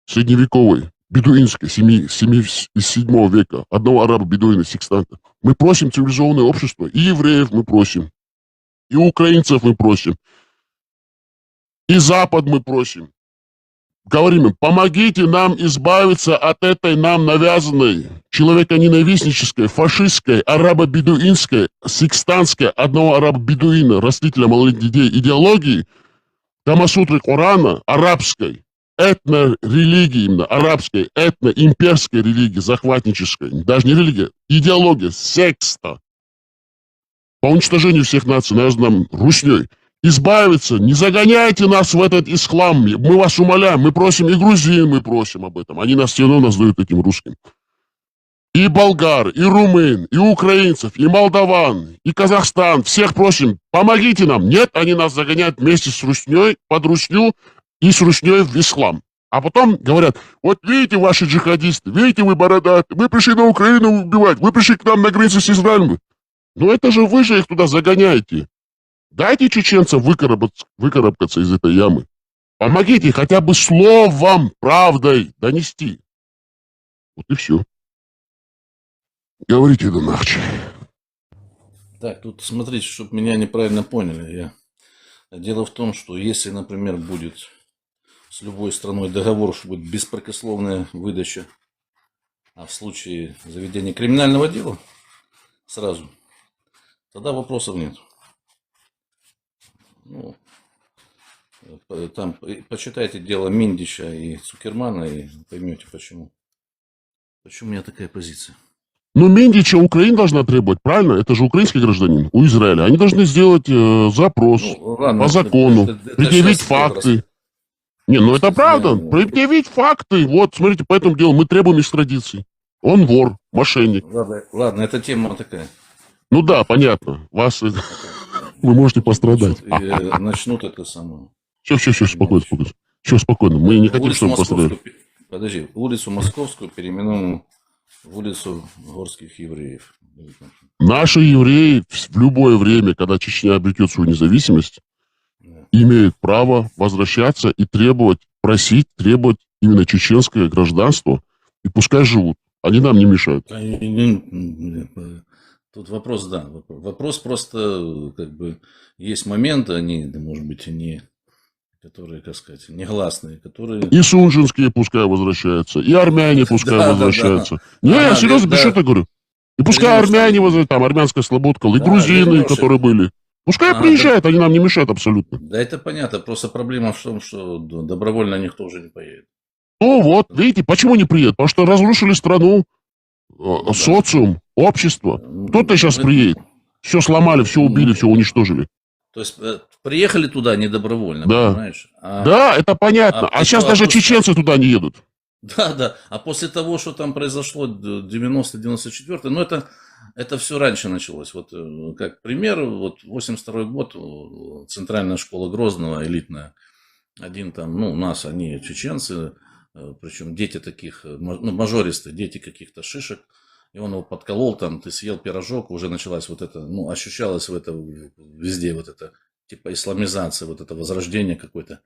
средневековой, бедуинской, из 7 века, одного араба-бедуина, секстанта. Мы просим цивилизованное общество, и евреев мы просим, и украинцев мы просим, и Запад мы просим. Говорим им, помогите нам избавиться от этой нам навязанной человеконенавистнической, фашистской, арабо-бедуинской, секстантской, одного араба-бедуина, растителя малолетних детей идеологии, Камасутры Корана, арабской, этно-религии именно, арабской, этно-имперской религии, захватнической, даже не религия, идеология, секста, по уничтожению всех наций, навязанным русней. Избавиться, не загоняйте нас в этот ислам, мы вас умоляем, мы просим, и грузин мы просим об этом, они нас все равно нас дают этим русским. И болгар, и румын, и украинцев, и молдаван, и Казахстан, всех просим, помогите нам. Нет, они нас загоняют вместе с русней, под русню и с русней в ислам. А потом говорят, вот видите ваши джихадисты, видите вы бородатые, вы пришли на Украину убивать, вы пришли к нам на границу с Израилем. Ну это же вы же их туда загоняете. Дайте чеченцам выкарабкаться из этой ямы. Помогите хотя бы словом, правдой донести. Вот и все. Говорите, Донахчи. Так, тут смотрите, чтобы меня неправильно поняли. Дело в том, что если, например, будет с любой страной договор, что будет беспрекословная выдача, а в случае заведения криминального дела сразу, тогда вопросов нет. Ну, там почитайте дело Миндича и Цукермана и поймете почему. Почему у меня такая позиция. Ну, Миндича Украина должна требовать, правильно? Это же украинский гражданин у Израиля. Они должны сделать запрос по закону, предъявить факты. Не, ну это правда. Предъявить факты. Вот, смотрите, по этому делу мы требуем экстрадиции. Он вор, мошенник. Ладно, эта тема такая. Ну да, понятно. Вы можете пострадать. Начнут это самое. Все, спокойно. Все, спокойно. Мы не хотим, чтобы пострадали. Подожди, улицу Московскую переименуем в улицу горских евреев. Наши евреи в любое время, когда Чечня обретет свою независимость, имеют право возвращаться и просить требовать именно чеченское гражданство, и пускай живут. Они нам не мешают. Тут вопрос, да. Вопрос просто, как бы, есть моменты, они, может быть, они, которые, как сказать, негласные, которые... И сунжинские пускай возвращаются, и армяне пускай возвращаются. Не, я серьезно, без что-то говорю. И пускай армяне возвращаются, там, армянская слободка, и грузины, которые были. Пускай приезжают, они нам не мешают абсолютно. Да, это понятно, просто проблема в том, что добровольно никто уже не поедет. Ну вот, видите, почему не приедут? Потому что разрушили страну, социум, общество. Кто-то сейчас приедет. Все сломали, все убили, все уничтожили. То есть приехали туда недобровольно, да. Понимаешь? Да, это понятно. А сейчас даже чеченцы туда не едут. Да. А после того, что там произошло 90-94, ну это все раньше началось. Вот как пример, вот 82-й год, центральная школа Грозного, элитная. Один там, у нас они чеченцы, причем дети таких, мажористы, дети каких-то шишек. И он его подколол, там, ты съел пирожок, уже началась вот это, ощущалось везде вот это, типа исламизация, вот это возрождение какое-то.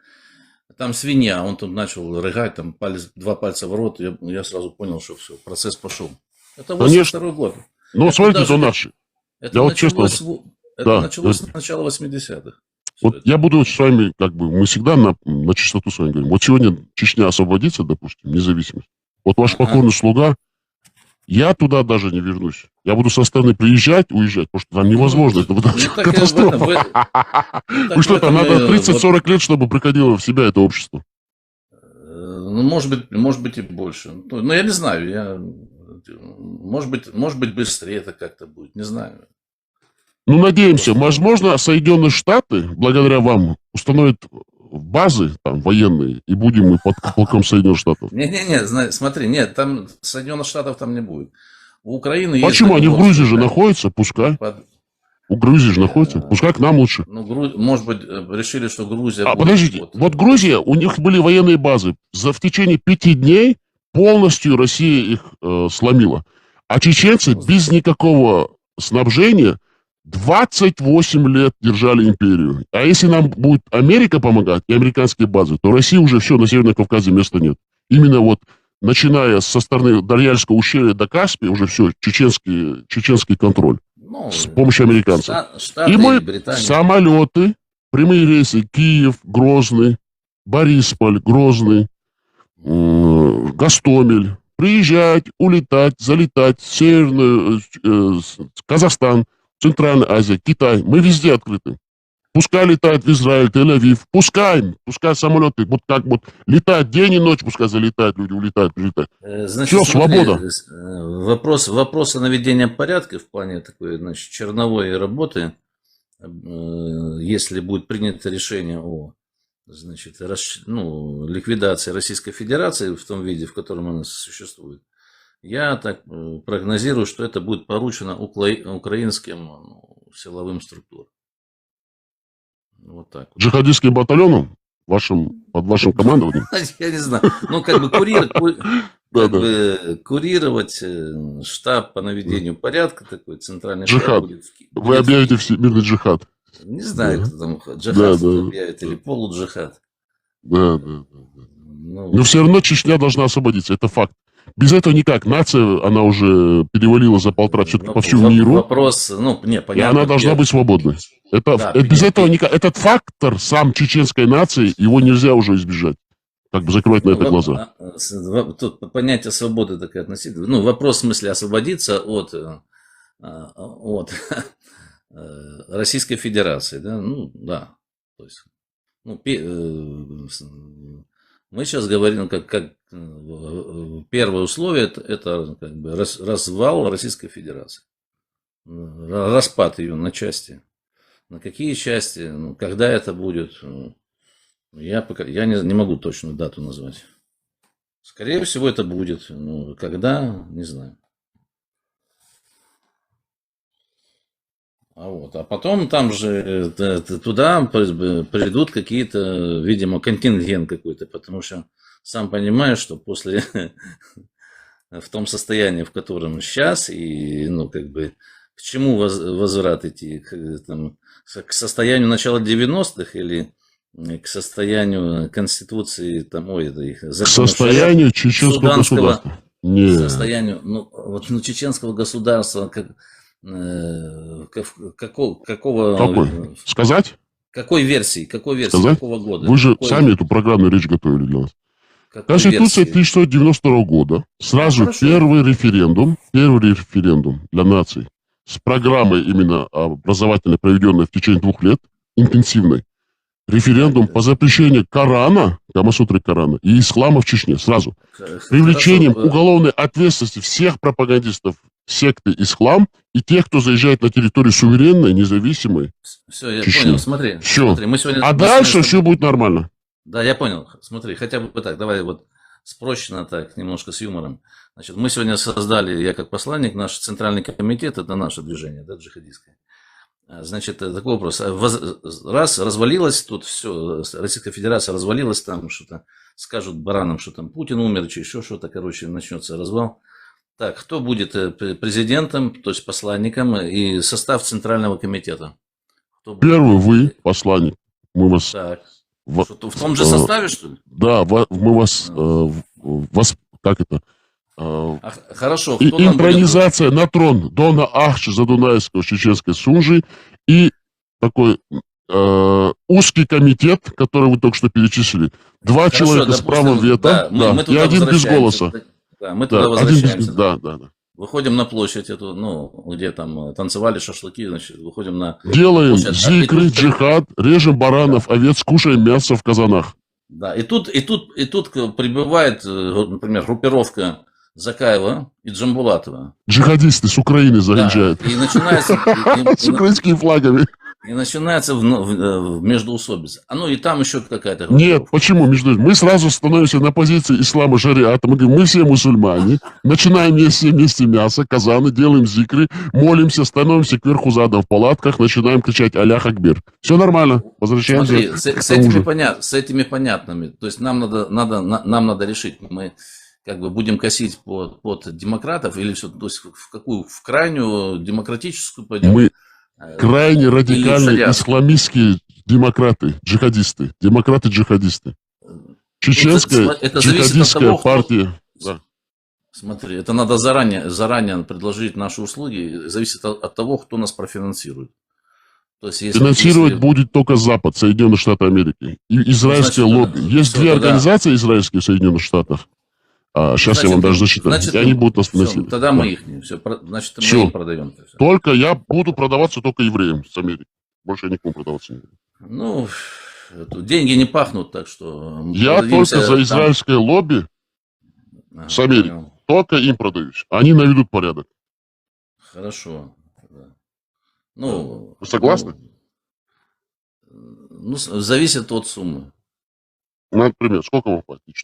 Там свинья, он тут начал рыгать, там, два пальца в рот, я сразу понял, что все, процесс пошел. Это 82-й год. Ну, смотрите, это наши. Это началось с начала 80-х. Вот я буду с вами, мы всегда на чистоту с вами говорим. Вот сегодня Чечня освободится, допустим, независимость. Вот ваш покорный слуга, я туда даже не вернусь. Я буду со стороны приезжать, уезжать, потому что там невозможно. Это катастрофа. Вы что, там надо 30-40 лет, чтобы приходило в себя это общество? Ну, может быть и больше. Ну, я не знаю, может быть быстрее это как-то будет, не знаю. Ну, надеемся, возможно, Соединенные Штаты, благодаря вам, установят базы там военные, и будем мы под каблуком Соединенных Штатов. Не, смотри, нет, там Соединенных Штатов там не будет. У Украины есть... Почему? Они в Грузии же находятся, пускай. У Грузии же находятся, пускай к нам лучше. Ну, может быть, решили, что Грузия... Подождите, вот Грузия, у них были военные базы. В течение 5 дней полностью Россия их сломила. А чеченцы без никакого снабжения 28 лет держали империю. А если нам будет Америка помогать и американские базы, то России уже все, на Северном Кавказе места нет. Именно вот, начиная со стороны Дарьяльского ущелья до Каспия, уже все, чеченский контроль. Ну, С помощью американцев. Штаты и мы Британия. самолеты, прямые рейсы, Киев, Грозный, Борисполь, Грозный, Гостомель. Приезжать, улетать, залетать, Северную, Казахстан, Центральная Азия, Китай. Мы везде открыты. Пускай летают в Израиль, Тель-Авив. Пускай самолеты, вот как вот летают день и ночь, пускай залетают, люди улетают, прилетают. Значит, все, свобода. Вопрос о наведении порядка в плане такой, значит, черновой работы, если будет принято решение о, значит, ликвидации Российской Федерации в том виде, в котором она существует, я так прогнозирую, что это будет поручено украинским силовым структурам. Вот так. Джихадистским батальоном? Под вашим командованием? Я не знаю. Ну, как бы курировать штаб по наведению порядка, такой центральный штаб будет. Вы объявите всемирный джихад. Не знаю, кто там джихад объявит или полуджихад. Да. Но все равно Чечня должна освободиться, это факт. Без этого никак. Нация, она уже перевалила за 1,5 все-таки по всему миру. Вопрос, понятно. И она должна быть свободной. Без этого никак. Этот фактор, сам чеченской нации, его нельзя уже избежать. Как бы закрывать на это глаза. Тут понятие свободы такое относительно. Вопрос в смысле освободиться от Российской Федерации. Да? Да. То есть, мы сейчас говорим, как первое условие, это как бы развал Российской Федерации. Распад ее на части. На какие части, когда это будет, я не могу точную дату назвать. Скорее всего, это будет. Когда, не знаю. А потом там же туда придут какие-то, видимо, контингент какой-то, потому что сам понимаешь, что после в том состоянии, в котором сейчас, и к чему возврат идти, к состоянию начала 90-х или к состоянию Конституции, к состоянию чеченского государства. К состоянию, чеченского государства, какого... Сказать? Какой версии? Сказать? Какого года? Вы же сами эту программную речь готовили для нас. Конституция 1992 года. Сразу первый референдум для наций с программой именно образовательной, проведенной в течение 2 лет, интенсивной. Референдум по запрещению Корана, Камасутры Корана, и ислама в Чечне сразу. Привлечением уголовной ответственности всех пропагандистов секты ислам и тех, кто заезжает на территорию суверенной, независимой. Все, я Чечни. понял, смотри. Все. Сегодня, дальше все будет нормально. Да, я понял. Смотри, хотя бы так, давай спрощенно так, немножко с юмором. Значит, мы сегодня создали, я как посланник, наш центральный комитет, это наше движение, да, джихадистское. Значит, такой вопрос. Раз развалилось тут все, Российская Федерация развалилась, там что-то скажут баранам, что там Путин умер, еще что-то, начнется развал. Так, кто будет президентом, то есть посланником, и состав Центрального комитета? Первый вы, посланник. Мы вас... Так. В том же составе, что ли? Да, мы вас... как это? Хорошо. И интронизация на трон Дона Ахча Задунайского чеченской Сунжи и такой узкий комитет, который вы только что перечислили. 2 человека с правом вето, и 1 без голоса. Да, мы туда возвращаемся. Да. Выходим на площадь эту, где там танцевали шашлыки, значит, выходим на... Делаем зикры, джихад, режем баранов, овец, кушаем мясо в казанах. Да, и тут прибывает, например, группировка Закаева и Джамбулатова. Джихадисты с Украины заезжают. Да, и начинается... С украинскими флагами. И начинается междоусобица. Ну и там еще какая-то... Нет, почему мы сразу становимся на позиции ислама шариата. Мы говорим, мы все мусульмане. Начинаем есть все вместе мясо, казаны, делаем зикры, молимся, становимся кверху задом в палатках, начинаем кричать «Алях Акбер». Все нормально. Возвращаемся. Смотри, с этими понятными. То есть нам надо решить, мы как бы будем косить под демократов или все, то есть в крайнюю демократическую пойдем. Мы крайне радикальные исламистские демократы, джихадисты. Демократы-джихадисты. Чеченская джихадистская партия. Да. Смотри, это надо заранее предложить наши услуги. Зависит от того, кто нас профинансирует. То есть, финансировать будет только Запад, Соединенные Штаты Америки. И израильское лобби. Есть две организации израильские в Соединенных Штатах. Сейчас я вам даже зачитаю. И они будут нас финансировать. Тогда мы их не. Значит, мы им продаем. Только я буду продаваться только евреям с Америки. Больше я никому продаваться не буду. Ну, деньги не пахнут, так что... Я только за израильское лобби с Америки. Только им продаюсь. Они наведут порядок. Хорошо. Ну, вы согласны? Ну, зависит от суммы. Например, сколько вам платить?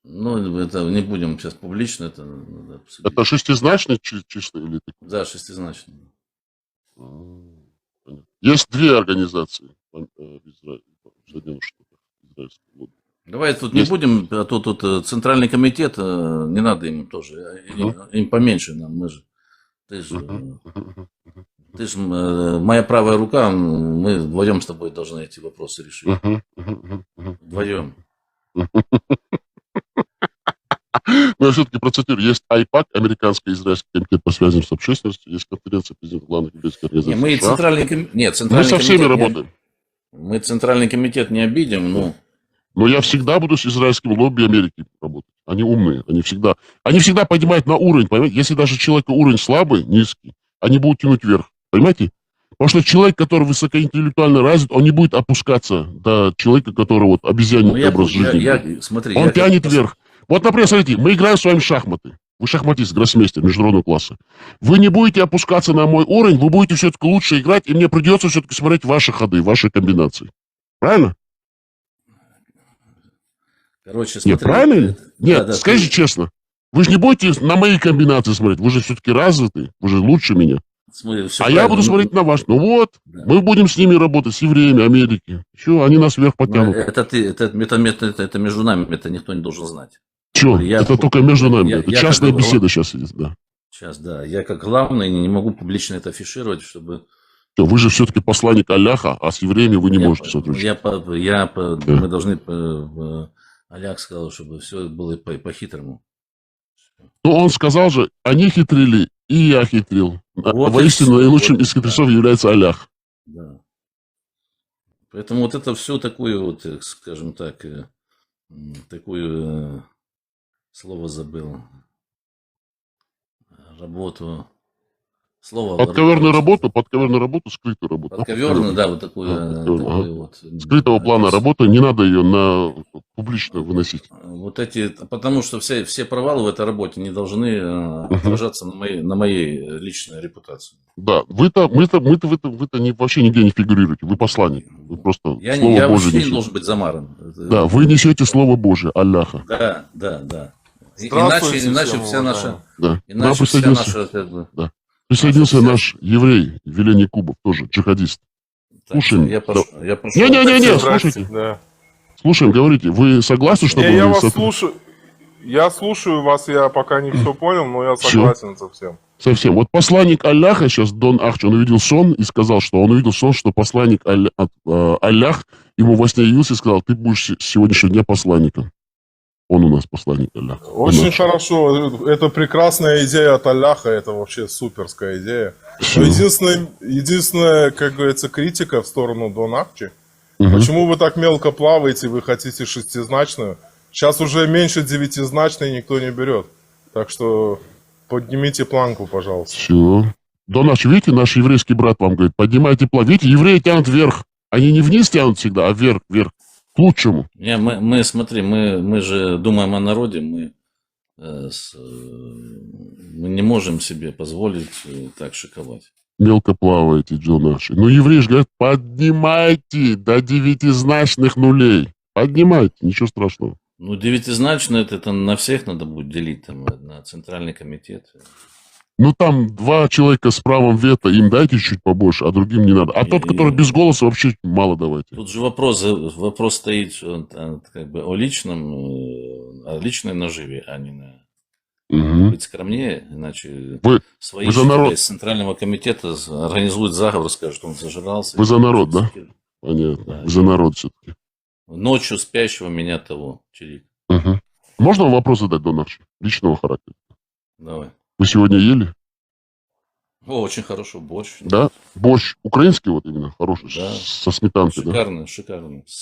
Ну, это не будем сейчас публично, это надо обсудить. Это шестизначный чисто или? Да, шестизначный. Есть две организации в Соединенных Штатах. Давай тут не будем, а то тут Центральный комитет, не надо им тоже, им поменьше нам, мы же. Ты же моя правая рука, мы вдвоем с тобой должны эти вопросы решить. Вдвоем. Но я все-таки процитирую. Есть АИПАК, Американский израильский комитет по связям с общественностью, есть конференция президентов главных еврейских организаций. Мы Центральный комитет... Мы со всеми работаем. Мы Центральный комитет не обидим, но... Но я всегда буду с израильским лобби Америки работать. Они умные, они всегда поднимают на уровень, понимаете? Если даже человека уровень слабый, низкий, они будут тянуть вверх, понимаете? Потому что человек, который высокоинтеллектуально развит, он не будет опускаться до человека, который вот обезьянный образ жизни. Он тянет вверх. Вот, например, смотрите, мы играем с вами в шахматы. Вы шахматист, гроссмейстер международного класса. Вы не будете опускаться на мой уровень, вы будете все-таки лучше играть, и мне придется все-таки смотреть ваши ходы, ваши комбинации. Правильно? Короче, смотри. Нет, правильно? Нет, да, скажите честно. Вы же не будете на мои комбинации смотреть, вы же все-таки развиты, вы же лучше меня. Смотри, я буду смотреть на ваш. Ну вот, да. Мы будем с ними работать, с евреями Америки. Все, они нас вверх потянут. Это между нами, это никто не должен знать. Че? Это только между нами. Это частная беседа сейчас идет, да. Сейчас, да. Я как главный не могу публично это афишировать, чтобы... Вы же все-таки посланник Алляха, а с евреями вы не можете сотрудничать. Мы должны... Аллах сказал, чтобы все было по-хитрому. Ну, он сказал же, они хитрили, и я хитрил. Вот воистину, наилучшим из хитрецов является Аллах. Да. Поэтому вот это все такое вот, скажем так, такое слово забыл. Работу. Подковерную работу, скрытую работу. Подковерную, да, вот такую вот. Скрытого плана работы, не надо ее публично выносить. Вот эти, потому что все провалы в этой работе не должны отражаться на моей личной репутации. Да, вы-то вообще нигде не фигурируете, вы посланник, вы просто я Слово Божие несете. Я не должен быть замаран. Да, вы несете Слово Божие, Алляха. Да. Иначе вся наша... Да. Иначе вся наша... Да. Присоединился наш еврей, Велений Кубов, тоже джихадист. Слушаем. Не, слушайте. Да. Слушаем, говорите. Вы согласны, что... Я вас слушаю. Я слушаю вас, я пока не все понял, но я согласен совсем. Совсем. Вот посланник Алляха, сейчас Дон Ахч, он увидел сон и сказал, что он увидел сон, что посланник Аллах ему во сне явился и сказал, ты будешь с сегодняшнего дня посланником. Он у нас посланник Аллаха. Очень хорошо. Это прекрасная идея от Аллаха. Это вообще суперская идея. Единственная, как говорится, критика в сторону Дон Ахчи. Почему вы так мелко плаваете, вы хотите шестизначную? Сейчас уже меньше девятизначной никто не берет. Так что поднимите планку, пожалуйста. Все. Дон Ахч, видите, наш еврейский брат вам говорит, поднимайте планку. Видите, евреи тянут вверх. Они не вниз тянут всегда, а вверх. К лучшему. Не, смотри, мы же думаем о народе, мы не можем себе позволить так шиковать. Мелко плаваете, Джо наши. Ну, евреи же говорят, поднимайте до 9-значных нулей. Поднимайте, ничего страшного. Ну, 9-значно это на всех надо будет делить, там, на центральный комитет. Ну, там 2 человека с правом вето, им дайте чуть побольше, а другим не надо. А тот, который без голоса, вообще мало давайте. Тут же вопрос стоит как бы о личной наживе, а не на... Быть скромнее, иначе свои за народ. из Центрального комитета организуют заговор, скажут, что он зажрался. Вы за народ, да? Понятно. Да. Вы за народ все-таки. Ночью спящего меня того, чирик. Можно вам вопрос задать, Донарчи? Личного характера. Давай. Вы сегодня ели? О, очень хорошо, борщ. Да? Борщ украинский вот именно, хороший, Да. со сметанкой, Шикарный, шикарный. С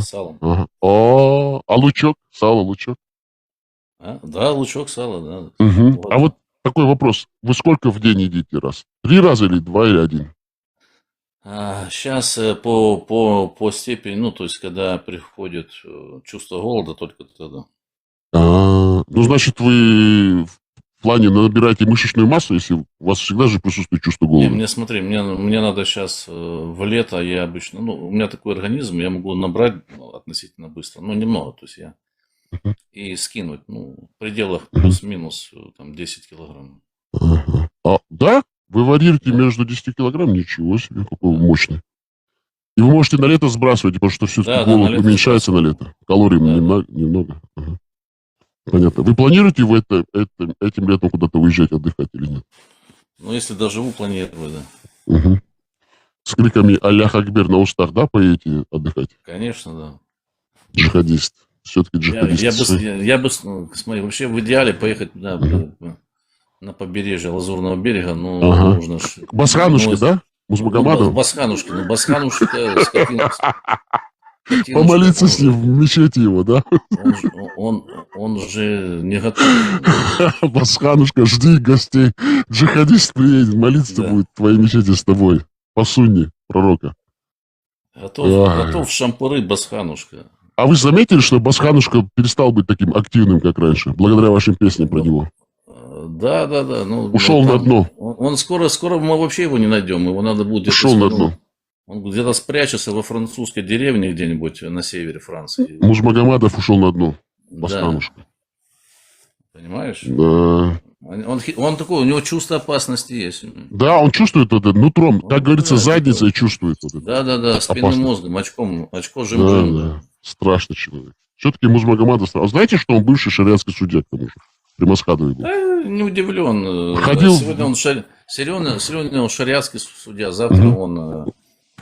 салом. Ага. А лучок? Сало, лучок? Да, лучок, сало, да. Вот. А вот такой вопрос. Вы сколько в день едите раз? 3 раза или 2 или 1? Сейчас по степени, ну, то есть, когда приходит чувство голода, только тогда. Ну, значит, вы в плане набираете мышечную массу, если у вас всегда же присутствует чувство голода? Не, смотри, мне надо сейчас в лето, я обычно, у меня такой организм, я могу набрать относительно быстро, немного, то есть я и скинуть, в пределах плюс-минус там 10 килограмм. Да? Вы варьируете между 10 килограмм? Ничего себе, какой вы мощный. И вы можете на лето сбрасывать, потому что все-таки голод уменьшается на лето. Калорий немного. Понятно. Вы планируете этим летом куда-то уезжать, отдыхать или нет? Если доживу, планирую, да. С криками «Аллах Акбер» на устах, да, поедете отдыхать? Конечно, да. Джихадист. Все-таки джихадист. Я бы, смотри, вообще в идеале поехать на побережье Лазурного берега, нужно... К Басханушке, да? Музмагомадов? Басханушка, помолиться с ним в мечети его, да? Он же не готов. Басханушка, жди гостей. Джихадист приедет, молиться будет в твоей мечети с тобой. По сунне пророка. Готов шампуры Басханушка. А вы заметили, что Басханушка перестал быть таким активным, как раньше, благодаря вашим песням про него? Да. Ушел на дно. Он скоро мы вообще его не найдем. Его надо будет... Ушел на дно. Он где-то спрячется во французской деревне где-нибудь на севере Франции. Музмагомадов ушел на дно. Басханушка. Да. Понимаешь? Да. Он такой, у него чувство опасности есть. Да, он чувствует это нутром, как говорится, задницей чувствует. Да, спинным мозгом, очко жим-жим. Да. Страшный человек. Все-таки Музмагомадов страшный. Знаете, что он бывший шариатский судья, к тому же? При Масхадове был. Не удивлен. Ходил... Сегодня он шариатский судья, завтра он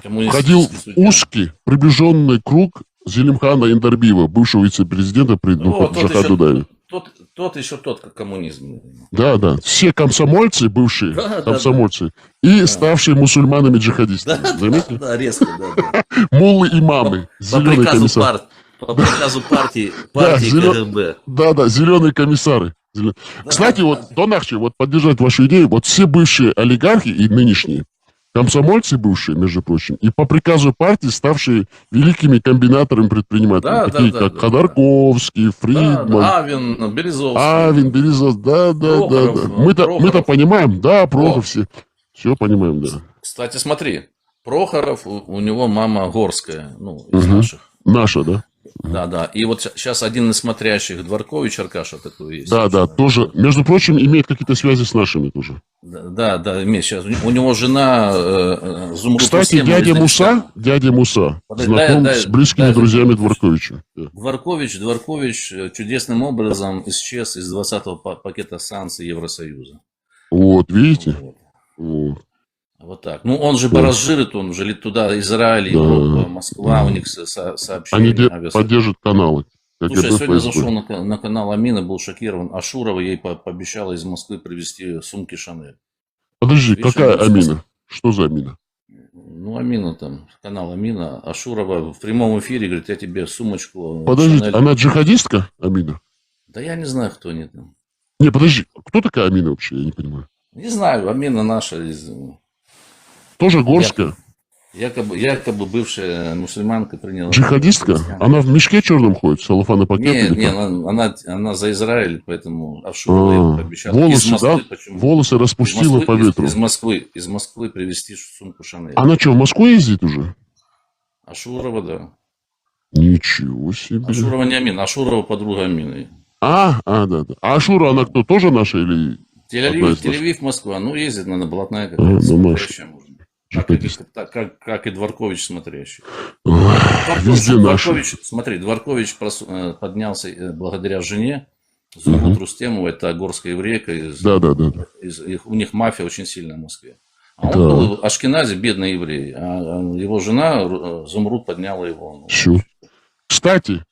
коммунистический судья. Узкий, приближенный круг Зелимхана Индарбиева, бывшего вице-президента при Джахар Дудаеве. Тот, как коммунизм. Да. Все комсомольцы, бывшие комсомольцы, и ставшие мусульманами-джихадистами. Заметили? Да, резко, да. Муллы и мамы. Зеленые комиссары. По приказу партии КГБ. Да, зеленые комиссары. Кстати, Донахчи, поддержать вашу идею, все бывшие олигархи и нынешние, комсомольцы бывшие, между прочим, и по приказу партии ставшие великими комбинаторами-предпринимателями, такие как Ходорковский, Фридман, Авен, Березовский. Да. Мы-то понимаем, да, Прохоров все понимаем, да. Кстати, смотри, Прохоров, у него мама горская, из наших. Наша, да? Да. И вот сейчас один из смотрящих, Дворкович Аркаша такой есть. Да, тоже. Между прочим, имеет какие-то связи с нашими тоже. Да, имеет сейчас. У него жена Зумруд. Кстати, дядя Муса знаком с близкими друзьями Дворковича. Дворкович чудесным образом исчез из 20-го пакета санкций Евросоюза. Вот, видите? Вот так. Он же баражирит, он же туда Израиль, Европа, Москва, у них сообщения. Они поддержат каналы. Слушай, я сегодня зашел на канал Амина, был шокирован. Ашурова ей пообещала из Москвы привезти сумки Шанель. Подожди, какая Амина? Что за Амина? Амина там, канал Амина. Ашурова в прямом эфире говорит, я тебе сумочку. Подождите, Шанель. Она джихадистка, Амина? Да я не знаю, кто они там. Не, подожди, кто такая Амина вообще, я не понимаю. Не знаю, Амина наша. Тоже горская? Якобы бывшая мусульманка приняла... Джихадистка? Она в мешке черном ходит, целлофан и пакет? Нет, она за Израиль, поэтому Ашурова пообещала. Волосы, Москвы, да? Волосы распустила по ветру. Из Москвы привезти сумку Шанель. Она что, в Москву ездит уже? Ашурова, да. Ничего себе. Ашурова не Амина, Ашурова подруга Амины. Да. А Ашура, она кто, тоже наша или... Тель-Авив, Москва. Ну, ездит, наверное, блатная какая-то. Смотрящая, можно. Как и Дворкович смотрящий. Везде наши. Смотри, Дворкович поднялся благодаря жене. Зумруд Рустемова, это горская еврейка. У них мафия очень сильная в Москве. А он был ашкенази, бедный еврей. А его жена, Зумруд, подняла его. Все. Кстати,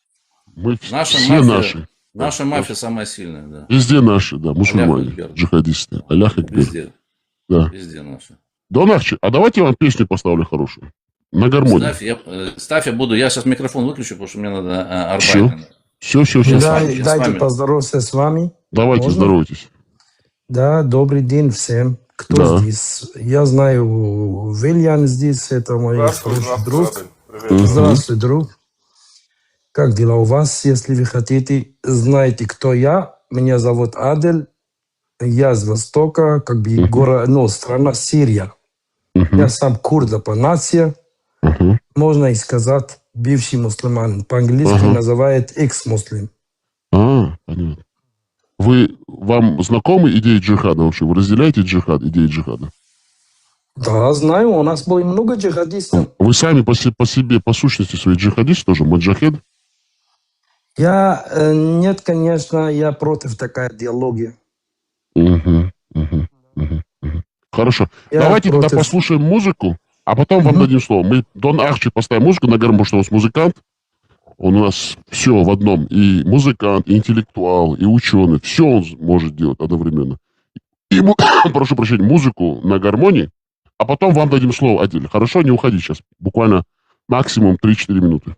мы все наши. Наша мафия самая сильная, да. Везде наши, да, мусульмане, джихадисты. Аллах Акбар. Везде. Да. Везде наши. Донахчи, а давайте я вам песню поставлю хорошую. На гармонии. Ставь, я буду. Я сейчас микрофон выключу, потому что мне надо арбайт. Все. Дайте поздороваться с вами. Давайте, можно? Здоровайтесь. Да, добрый день всем. Кто здесь? Я знаю, Вильян здесь, это мой хороший друг. Здравствуй, друг. Как дела у вас? Если вы хотите, знаете, кто я. Меня зовут Адель. Я с Востока, как бы страна Сирия. Я сам курда по нации. Можно и сказать, бывший мусульманин. По-английски называют экс-муслим. Понятно. Вам знакомы идеи джихада вообще? Вы разделяете идеи джихада? Да, знаю. У нас было много джихадистов. Вы сами по себе, по сущности своей джихадист тоже? Маджахед? Нет, конечно, я против такой идеологии. Хорошо. Давайте тогда послушаем музыку, а потом вам дадим слово. Мы Дон Ахчи поставим музыку на гармонии, потому что у нас музыкант. Он у нас все в одном. И музыкант, и интеллектуал, и ученый. Все он может делать одновременно. И, прошу прощения, музыку на гармонии, а потом вам дадим слово отдельно. Хорошо? Не уходи сейчас. Буквально максимум 3-4 минуты.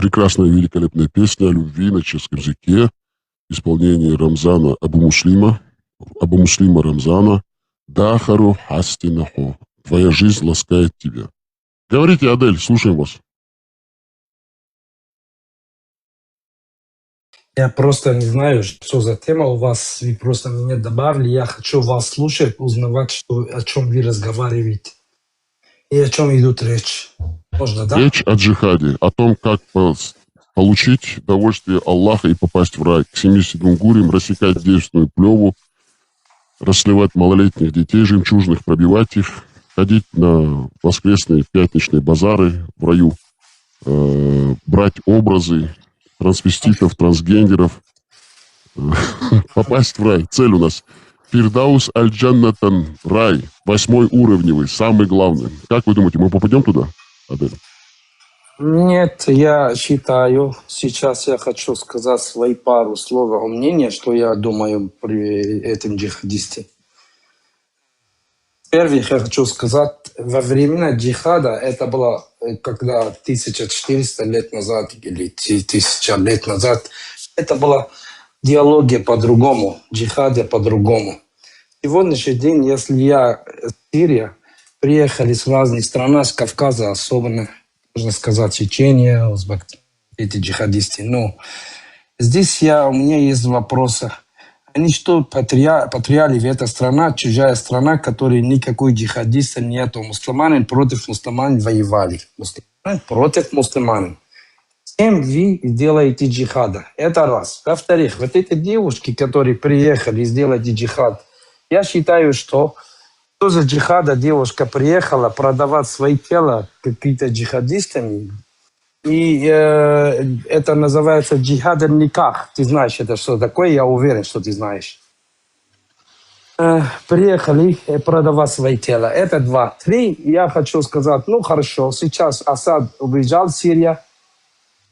прекрасная, великолепная песня о любви на чешском языке в исполнении Рамзана Абу Муслима Рамзана. Дахару хастинаху. Твоя жизнь ласкает тебя. Говорите, Адель, слушаем вас. Я просто не знаю, что за тема у вас. Вы просто меня добавили. Я хочу вас слушать, узнавать, о чем вы разговариваете. И о чем идет речь. Можно, да? Речь о джихаде, о том, как получить довольствие Аллаха и попасть в рай. К 77 гурьям рассекать девственную плеву, расливать малолетних детей жемчужных, пробивать их, ходить на воскресные пятничные базары в раю, брать образы трансвеститов, трансгендеров, попасть в рай. Цель у нас Фирдаус аль-Джаннатан, рай, 8 уровневый, самый главный. Как вы думаете, мы попадем туда, Адель? Нет, я считаю, сейчас я хочу сказать свои пару слов о мнении, что я думаю при этом джихадисте. Первое, я хочу сказать, во времена джихада, это было когда 1400 лет назад или 1000 лет назад, это была диалогия по-другому, джихада по-другому. Сегодняшний день, если я из Сирии, приехали с разных стран, с Кавказа особенно, можно сказать, Чечения, Узбекистан, эти джихадисты. Но здесь у меня есть вопросы. Они что, потеряли в этой стране, чужая страна, которой никакой джихадиста нету. Мусульмане против мусульман воевали. Мусульмане против мусульман. С кем вы делаете джихада? Это раз. Во-вторых, вот эти девушки, которые приехали сделать джихад, я считаю, что за джихада девушка приехала продавать свои тела какие-то джихадистами. И это называется джихад аль-никах. Ты знаешь, это что такое? Я уверен, что ты знаешь. Приехали продавать свои тела. Это 2. 3. Я хочу сказать, хорошо, сейчас Асад убежал в Сирию.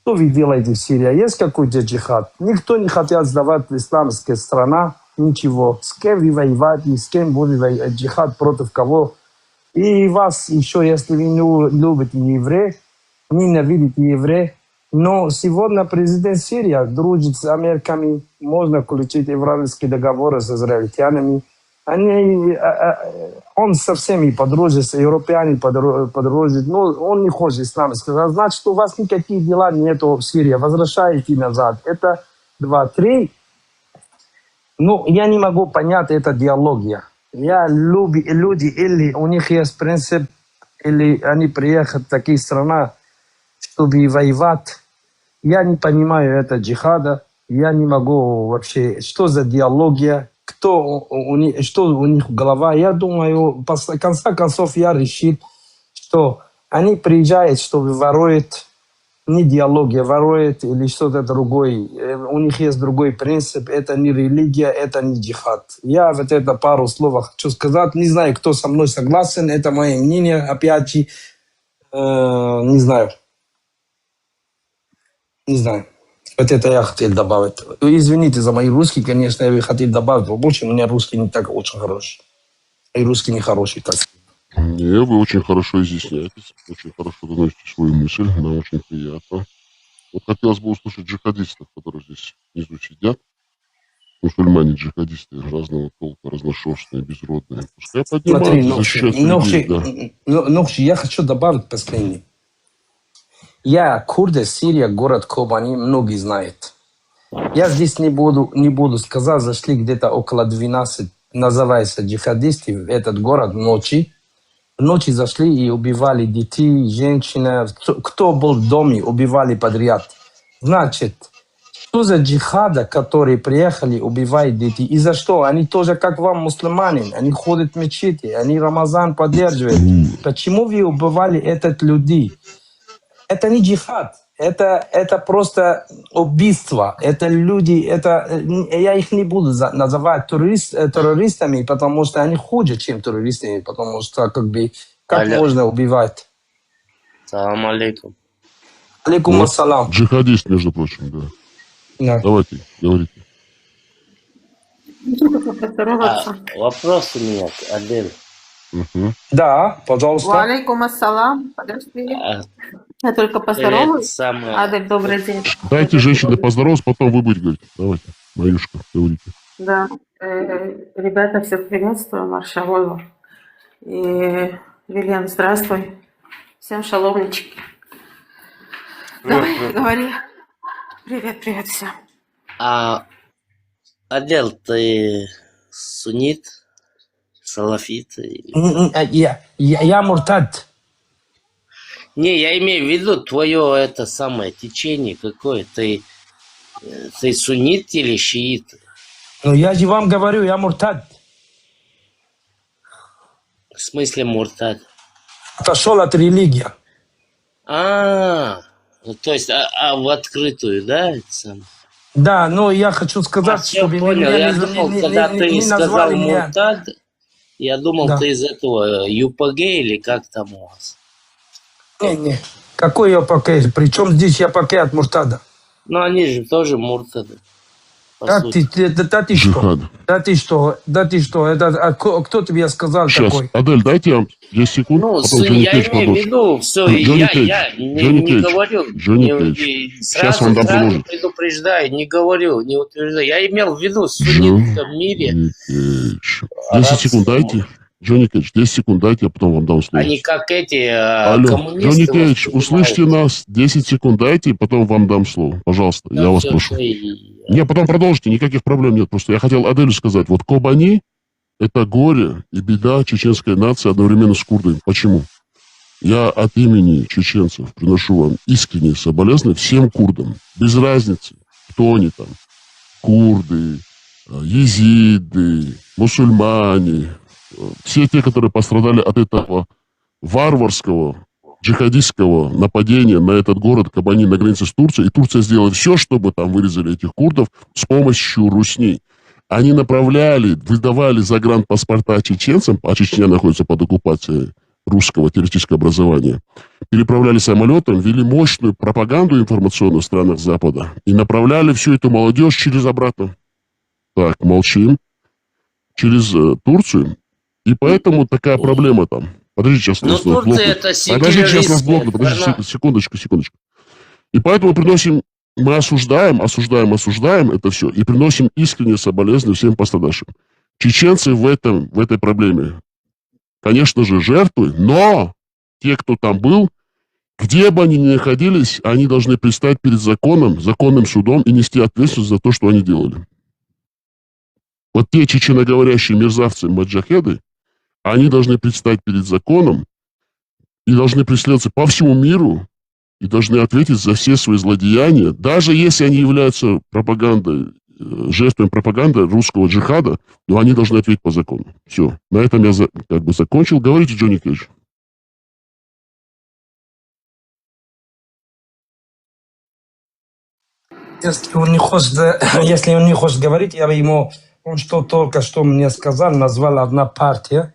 Что вы делаете в Сирии? Есть какой-то джихад? Никто не хотел сдавать в исламские страны. Ничего. С кем вы воеваете, с кем будет воевать, джихад против кого. И вас еще, если вы не любите евреев, ненавидите евреев, но сегодня президент Сирии дружит с Америками, можно включить еврейские договоры с израильтянами. Он со всеми подружит, с европеянами подружит, но он не хочет исламский. Значит, у вас никаких дел нету в Сирии, возвращаете назад. Это 2. 3. Я не могу понять эту диалогию. Люди, или у них есть принцип, или они приехали в такие страны, чтобы воевать. Я не понимаю это джихада. Я не могу вообще, что за диалогия, что у них голова. Я думаю, в конце концов, я решил, что они приезжают, чтобы воруют, не диалогия, воруют или что-то другое. У них есть другой принцип. Это не религия, это не джихад. Я вот это пару слов хочу сказать. Не знаю, кто со мной согласен. Это мое мнение. Опять же, не знаю. Не знаю. Вот это я хотел добавить. Извините за мои русские, конечно, я хотел добавить побольше. У меня русский не так очень хороший. И русский не хороший, так. Не, вы очень хорошо изъясняетесь, очень хорошо доносите свою мысль, нам очень приятно. Вот хотелось бы услышать джихадистов, которые здесь внизу сидят. Мусульмане-джихадисты разного толка, разношерстные, безродные. Пускай поднимаются, защищают людей. Нохши, я хочу добавить последнее. Я курд, Сирия, город Кобани, многие знают. Я здесь не буду сказать, зашли где-то около 12, называется джихадисты, в этот город ночи. Ночью зашли и убивали детей, женщин, кто был в доме, убивали подряд. Значит, что за джихада, которые приехали, убивают детей? И за что? Они тоже, как вам, мусульмане, они ходят в мечети, они Рамазан поддерживают. Почему вы убивали этих людей? Это не джихад, это просто убийство. Это люди, я их не буду называть террористами, потому что они хуже, чем террористы, потому что как можно убивать? Салам алейкум. Алейкум ассалам. Джихадист, между прочим, да. Давайте, говорите. Вопрос у меня, Адель. Да, пожалуйста. Алейкум ассалам. Подожди. Я только Это поздороваюсь. самое... Адель, добрый день. Дайте женщине поздороваться, потом вы будете говорить. Давайте, Марюшка, говорите. Да. Ребята, всех приветствую. Маршалова. И Вильям, здравствуй. Всем шаломнички. Давай, говори. Привет, привет всем. Адел, ты суннит, салафит? Я муртад. Не, я имею в виду твое это самое течение какое. Ты суннит или шиит? Ну я же вам говорю, я муртад. В смысле муртад? Отошел от религии. Ну, то есть в открытую, да? Это самое? Да, но я хочу сказать, чтобы понял. Я думал, когда ты сказал меня. муртад, я думал, Да. ты из этого ЮПГ или как там у вас? Не. Какой я пакет? Причем здесь я пакет от муртада? Ну, они же тоже муртады. Да ты что? Да ты что? Это кто тебе сказал Сейчас, такой? Адель, дайте я 10 секунд, Ну, потом Джонни я Кейдж имею в продолжит. виду, все, Джонни я Кейдж, не говорю, Джонни Кейдж. Сейчас вам дам сразу продолжить. предупреждаю, не говорю, не утверждаю. Я имел в виду в суннитском мире, Джонни Кейдж. 10 секунд дайте. Джонни Кейдж, 10 секунд дайте, я потом вам дам слово. они как эти Алло, коммунисты. Джонни Кейдж, воспринимают. услышьте нас. 10 секунд дайте, и потом вам дам слово. Пожалуйста, Да, я вас всё, прошу. всё, Не, потом продолжите, никаких проблем нет. Просто я хотел Аделю сказать. Вот Кобани – это горе и беда чеченской нации одновременно с курдами. Почему? Я от имени чеченцев приношу вам искренние соболезнования всем курдам. Без разницы, кто они там. Курды, езиды, мусульмане. Все те, которые пострадали от этого варварского, джихадистского нападения на этот город Кобани на границе с Турцией. И Турция сделала все, чтобы там вырезали этих курдов с помощью русней. Они направляли, выдавали загранпаспорта чеченцам, а Чечня находится под оккупацией русского террористического образования. Переправляли самолетом, вели мощную пропаганду информационную в странах Запада и направляли всю эту молодежь через обратно. Так, молчим. Через Турцию. И поэтому такая проблема там. Подождите, сейчас нас Турция блокнут. это Подождите, сейчас нас секуляризм, блокнут. Подождите, страна. секундочку. И поэтому мы осуждаем это все и приносим искренние соболезнования всем пострадавшим. Чеченцы в этой проблеме, конечно же, жертвы, но те, кто там был, где бы они ни находились, они должны предстать перед законным судом и нести ответственность за то, что они делали. Вот те чеченоговорящие мерзавцы-маджахеды, они должны предстать перед законом и должны преследоваться по всему миру и должны ответить за все свои злодеяния, даже если они являются жертвами пропаганды русского джихада, но они должны ответить по закону. Все. На этом я закончил. Говорите, Джонни Кейдж. Если он не хочет говорить, я бы ему, он что только что мне сказал, назвал одна партия,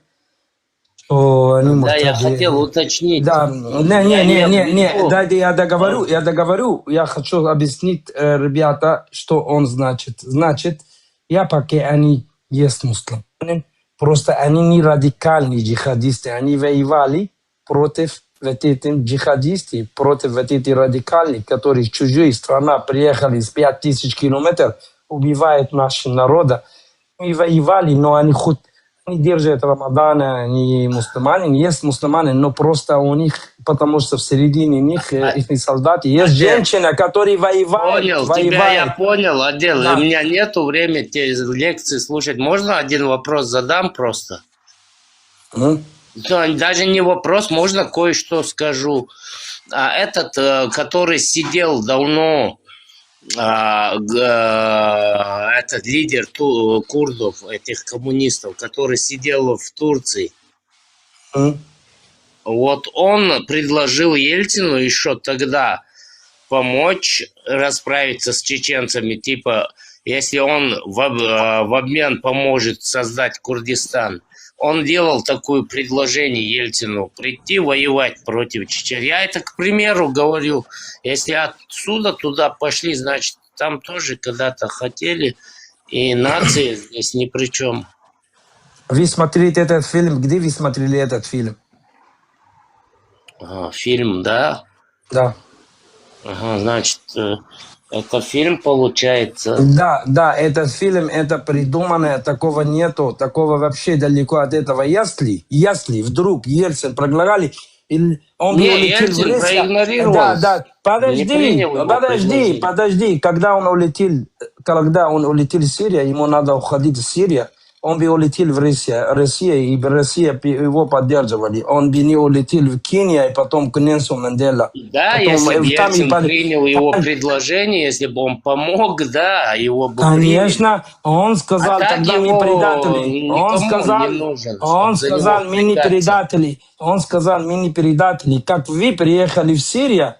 что они Да, я муртады. хотел уточнить. Да, не. дайте я договорю, я хочу объяснить, ребята, что он значит. Значит, я пока они есть мусульмане, просто они не радикальные джихадисты, они воевали против вот этих джихадистов, против вот этих радикальных, которые из чужой страны приехали с 5000 километров, убивают наши народа. И воевали, но они хоть не держат Рамадана, они мусульмане, есть мусульмане, но просто у них, потому что в середине них, их солдаты, есть женщина, которые воевают. Тебя я понял, Адел. Да. У меня нету времени те лекции слушать. Можно один вопрос задам просто? Даже не вопрос, можно кое-что скажу. Этот, который сидел давно, этот лидер курдов, этих коммунистов, который сидел в Турции, вот он предложил Ельцину еще тогда помочь расправиться с чеченцами, типа, если он в обмен поможет создать Курдистан. Он делал такое предложение Ельцину прийти воевать против Чечен. Я это, к примеру, говорю, если отсюда туда пошли, значит, там тоже когда-то хотели, и нации здесь ни при чем. Вы смотрели этот фильм? Где вы смотрели этот фильм? Фильм, да. Да. Ага, значит, это фильм получается. Да, этот фильм, это придуманное, такого нету, такого вообще далеко от этого. Если вдруг Ельцин проголосовали, он бы Не, улетел в Ельцин Россию. проигнорировал. Да, Не принял его предложение. подожди. Когда он улетел в Сирию, ему надо уходить из Сирии, он бы улетел в Россию, и Россия его поддерживали. Он бы не улетел в Кению, и потом к Нельсону Манделе. Да, если бы Ельцин принял его предложение, если бы он помог, да, его бы Конечно, он сказал, так тогда его мы предатели. Он сказал, мы не предатели. Он сказал, мы не предатели. Как вы приехали в Сирию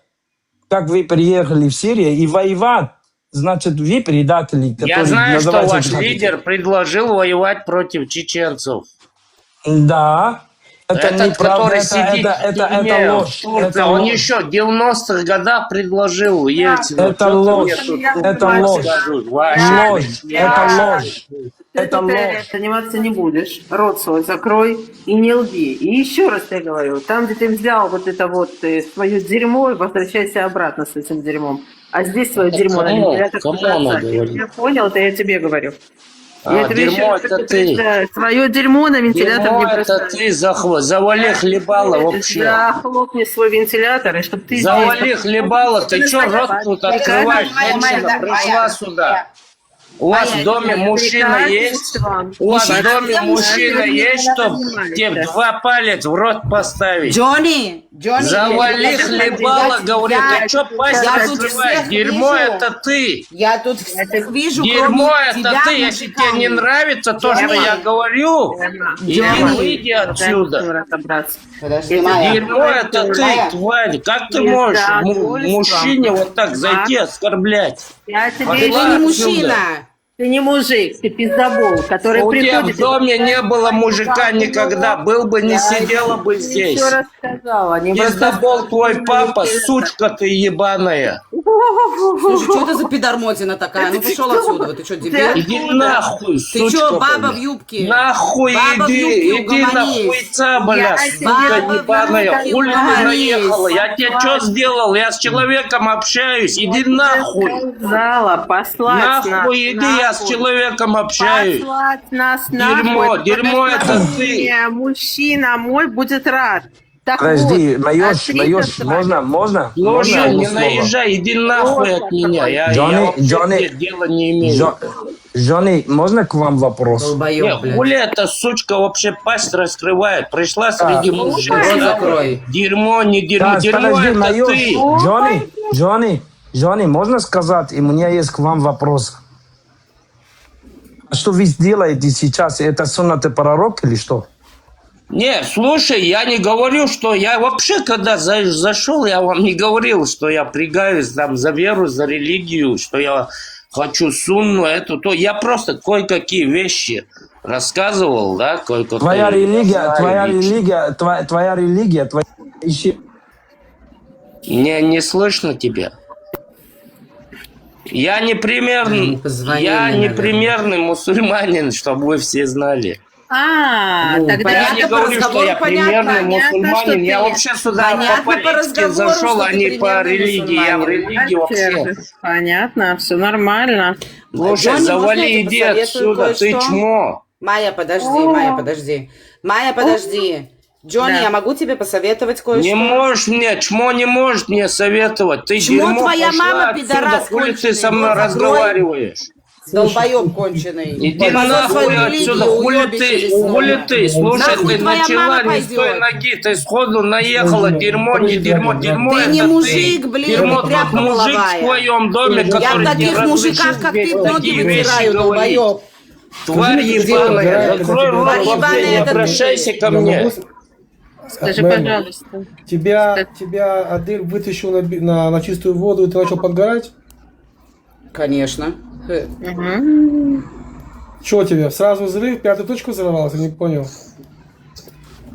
и воевать, значит, вы предатели. Я знаю, что ваш лидер предложил воевать против чеченцев. Да. Это неправда, который сидит это ложь. Это он ложь. еще в 90-х годах предложил Ельцину. Это ложь. Это ложь. Это ложь. Заниматься не будешь. Рот свой закрой и не лги. И еще раз я говорю, там, где ты взял вот это вот свое дерьмо, возвращайся обратно с этим дерьмом. А здесь свое дерьмо на вентилятор. Я понял, это я тебе говорю. Я тебе дерьмо еще это ты. свое дерьмо на вентилятор Дерьмо не это бросай. ты завали хлебала вообще. Захлопни свой вентилятор, и чтобы ты... Завали хлебала, ты что рот тут открываешь? Женщина пришла сюда. У вас в доме мужчина есть? У вас в доме мужчина есть, чтобы тебе 2 палец в рот поставить? Джонни, завали хлебала, говорит, ты что пасть открываешь? Дерьмо это ты. Я тут всех вижу, Дерьмо кроме это тебя, ты. Если тебе не нравится то, что я говорю, выйди отсюда. Дерьмо это ты, тварь. Как ты можешь мужчине вот так зайти, оскорблять? Я тебе Ты не мужчина. Ты не мужик, ты пиздобол, который у тебя приходит... в доме не было мужика никогда, был бы, не сидела бы здесь. Еще раз сказала. Пиздобол твой папа, сучка ты ебаная. Слушай, что это за пидормотина такая? Ну пошел отсюда, ты что, дебил? Иди нахуй, Ты что, баба в юбке? Нахуй иди на хуйца, бля, сука ебаная. Хули ты наехала? Я тебе что сделал? Я с человеком общаюсь. Иди нахуй. Нахуй иди, я с человеком общаюсь. Послать нас Дерьмо это ты. Мужчина мой будет рад. Так Подожди, вот, Майош, можно? Слушай, не наезжай, иди нахуй от меня. Я вообще дела не имею. Джонни, можно к вам вопрос? Не, хули эта сучка вообще пасть раскрывает? Пришла среди мужчин. Дерьмо, не дерьмо. Дерьмо это ты. Джонни, можно сказать, и у меня есть к вам вопрос. Что вы делаете сейчас? Это суннатый пророк или что? Не, слушай, я не говорю, что я вообще, когда зашел, я вам не говорил, что я пригаюсь там за веру, за религию, что я хочу сунну, эту, то. Я просто кое-какие вещи рассказывал, да, кое-какие. Твоя религия. Не слышно тебя. Я не примерный мусульманин, чтобы вы все знали. Тогда я не говорю, что я примерный мусульманин. Я вообще сюда по-политически зашел, а не по религии. Я в религии вообще. Понятно, все нормально. Слушай, завали, иди отсюда, ты чмо. Майя, подожди. Джонни, я могу тебе посоветовать кое-что? Не можешь мне, чмо не может мне советовать. Ты дерьмо, твоя пошла мама, отсюда. пидорас Хули ты конченый, со мной закрой. разговариваешь? Долбоеб конченый. Иди нахуй отсюда, хули ты, слушай, ты начала не с той ноги, ты сходу наехала, дерьмо, не дерьмо, дерьмо ты это не ты. мужик, блин, Дерьмо, ты тряпка мужик половая. в твоем доме, Я который в таких не мужиках, как ты, ноги такие вещи вытираю, говорит. долбоеб. Тварь ебаная, закрой рот вообще, не обращайся ко мне. Скажи, пожалуйста. Тебя Адыль вытащил на чистую воду, и ты начал подгорать? Конечно. Чего тебе? Сразу взрыв? 5-ю точку взорвалась? Я не понял.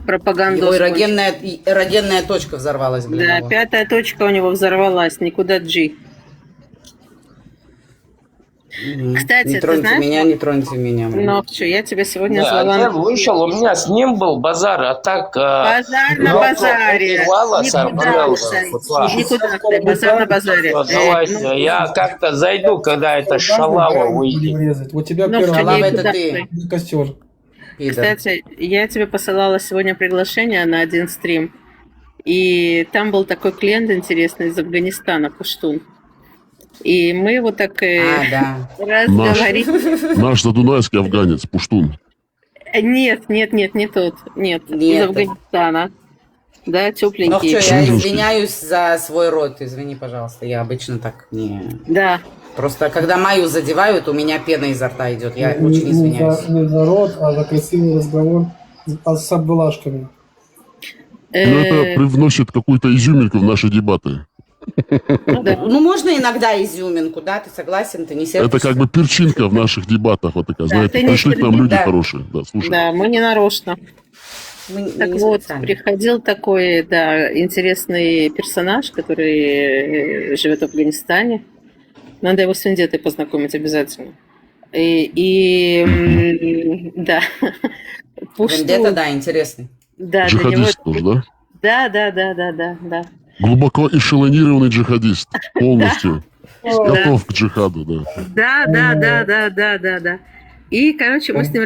Пропаганда. Ой, эрогенная точка взорвалась, блин. Да, 5-я точка у него взорвалась, никуда G. Кстати, Не ты троньте знаешь, меня, не троньте меня. ну, что, я тебя сегодня Да, звала я на вышел, у меня с ним был базар, а так... базар на базаре. Никуда ты, базар на базаре. Давайте, я как-то зайду, когда это шалава выйдет. Вот тебя Ну, первый Шалава раз это ты. на костер. Кстати, я тебе посылала сегодня приглашение на один стрим. И там был такой клиент интересный из Афганистана, пуштун. И мы его так разговорили. Наш задунайский афганец, пуштун. Нет, не тот. Нет, из Нет. Афганистана. Да, Ну тепленький. что, я извиняюсь за свой рот, извини, пожалуйста, я обычно так не... Да. Просто когда мою задевают, у меня пена изо рта идет, я очень извиняюсь. Не за рот, а за красивый разговор с обвалашками. Но это привносит какую-то изюминку в наши дебаты. Ну, можно иногда изюминку, да, ты согласен, ты не сердишься? Это как бы перчинка в наших дебатах, вот такая, знаете, ты не пришли к нам сердись, люди да. хорошие. Да, слушай. Да, мы не нарочно. Так вот, приходил такой, да, интересный персонаж, который живет в Афганистане. Надо его с Вендеттой познакомить обязательно. Да. Вендетта, да, интересный. Да, Джихадист тоже, да? Да. Глубоко эшелонированный джихадист. Полностью. Готов к джихаду, да. Да. И, короче, мы с ним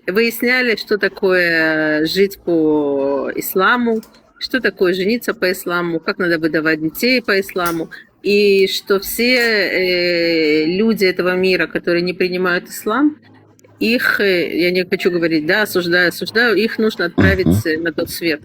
выясняли, что такое жить по исламу, что такое жениться по исламу, как надо выдавать детей по исламу, и что все люди этого мира, которые не принимают ислам, их, я не хочу говорить, да, осуждаю, их нужно отправить на тот свет.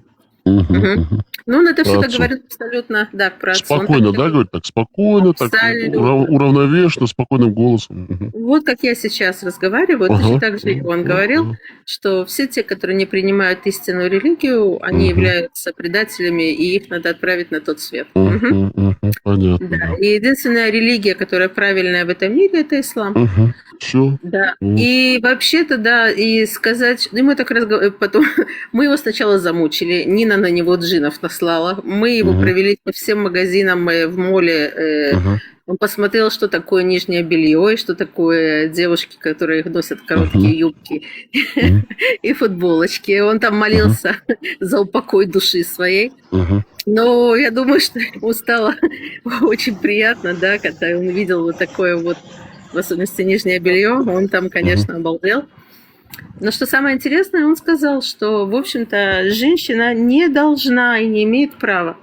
Ну, он это все так говорит абсолютно, да, про отца. Спокойно, да, говорит так? Спокойно, так уравновешенно, спокойным голосом. Вот как я сейчас разговариваю, точно так же он говорил, что все те, которые не принимают истинную религию, они являются предателями, и их надо отправить на тот свет. Понятно. Да. И единственная религия, которая правильная в этом мире, это ислам. Все. Да. И вообще-то, да, и сказать, и мы так потом, мы его сначала замучили, Нина на него джинов наслала, мы его провели по всем магазинам в моле, он посмотрел, что такое нижнее белье, и что такое девушки, которые носят короткие юбки и футболочки. Он там молился за упокой души своей. Но я думаю, что ему стало очень приятно, да, когда он увидел вот такое вот, в особенности нижнее белье, он там, конечно, обалдел. Но что самое интересное, он сказал, что, в общем-то, женщина не должна и не имеет права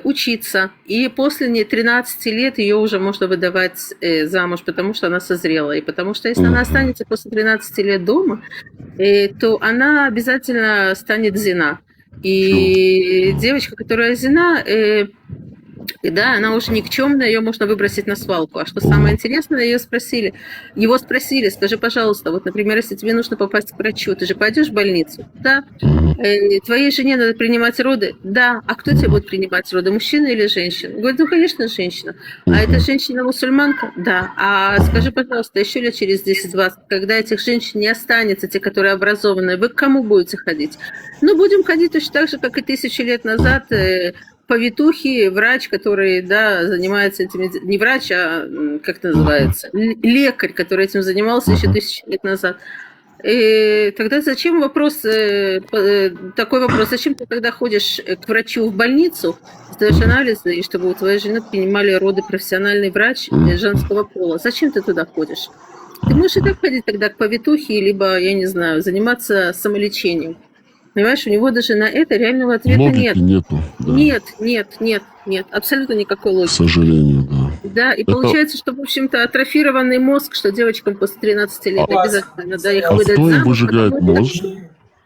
учиться. И после 13 лет ее уже можно выдавать замуж, потому что она созрела. И потому что если она останется после 13 лет дома, то она обязательно станет зина. И девочка, которая зина, да, она уже никчемная, ее можно выбросить на свалку. А что самое интересное, его спросили, скажи, пожалуйста, вот, например, если тебе нужно попасть к врачу, ты же пойдешь в больницу? Да. Твоей жене надо принимать роды? Да. А кто тебе будет принимать роды, мужчина или женщина? Говорит, ну, конечно, женщина. А эта женщина мусульманка? Да. А скажи, пожалуйста, еще лет через 10-20, когда этих женщин не останется, те, которые образованные, вы к кому будете ходить? Ну, будем ходить точно так же, как и 1000 лет назад, повитухи, врач, который, да, занимается этими... Не врач, а как это называется? Лекарь, который этим занимался еще 1000 лет назад. И тогда зачем такой вопрос, зачем ты тогда ходишь к врачу в больницу, сдаешь анализы, и чтобы у твоей жены принимали роды профессиональный врач женского пола? Зачем ты туда ходишь? Ты можешь и так ходить тогда к повитухе, либо, я не знаю, заниматься самолечением. Понимаешь, у него даже на это реального ответа нет. Нету. Да. Нет, абсолютно никакой логики. К сожалению, да. Да, и получается, что, в общем-то, атрофированный мозг, что девочкам после 13 лет обязательно надо их выдать кто им замуж. выжигает мозг?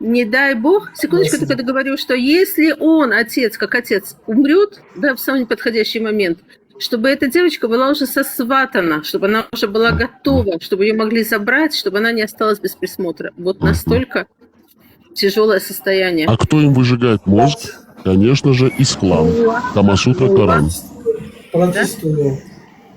Не дай бог, секундочку, я только договорю, что если он, отец, как отец, умрет, да, в самый неподходящий момент, чтобы эта девочка была уже сосватана, чтобы она уже была готова, чтобы ее могли забрать, чтобы она не осталась без присмотра. Вот настолько тяжелое состояние. А кто им выжигает мозг? Конечно же, ислам. Камасутра, Коран.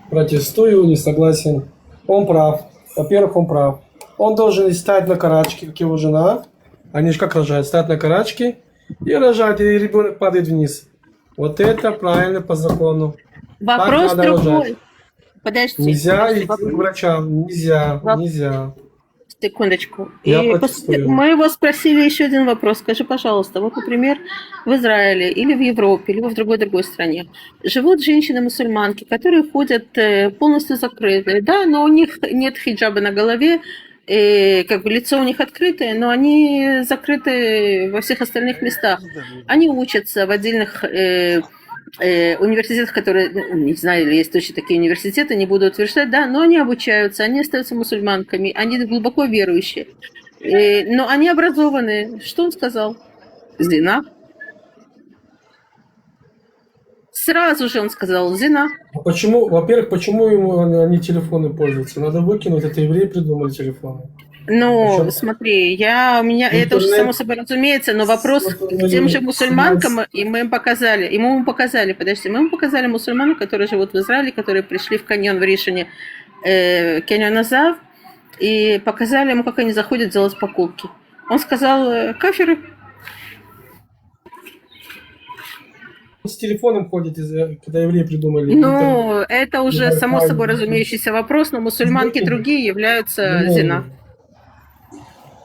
Протестую, не согласен. Он прав. Во-первых, он прав. Он должен стать на карачке, как его жена. Они же как рожают? Стать на карачке и рожать, и ребенок падает вниз. Вот это правильно по закону. Вопрос другой. Подожди. Нельзя идти к врачам, нельзя. Секундочку. Я И протестую. мы его спросили еще один вопрос. Скажи, пожалуйста, вот, например, в Израиле или в Европе, или в другой стране живут женщины-мусульманки, которые ходят полностью закрытые, да, но у них нет хиджаба на голове, и как бы лицо у них открытое, но они закрыты во всех остальных местах. Они учатся в отдельных университетах, которые, не знаю, есть точно такие университеты, не буду утверждать, да, но они обучаются, они остаются мусульманками, они глубоко верующие, но они образованные. Что он сказал? Зина. Сразу же он сказал зина. Почему, во-первых, почему ему они телефоны пользуются? Надо выкинуть, это евреи придумали телефоны. Ну, смотри, это уже само собой разумеется, но вопрос к тем же мусульманкам, и мы ему показали мусульманам, которые живут в Израиле, которые пришли в каньон в Ришоне, каньон Азав, и показали ему, как они заходят делать покупки. Он сказал, кафиры. С телефоном ходят, когда евреи придумали. Ну, это уже само собой разумеющийся вопрос, но мусульманки другие являются зина.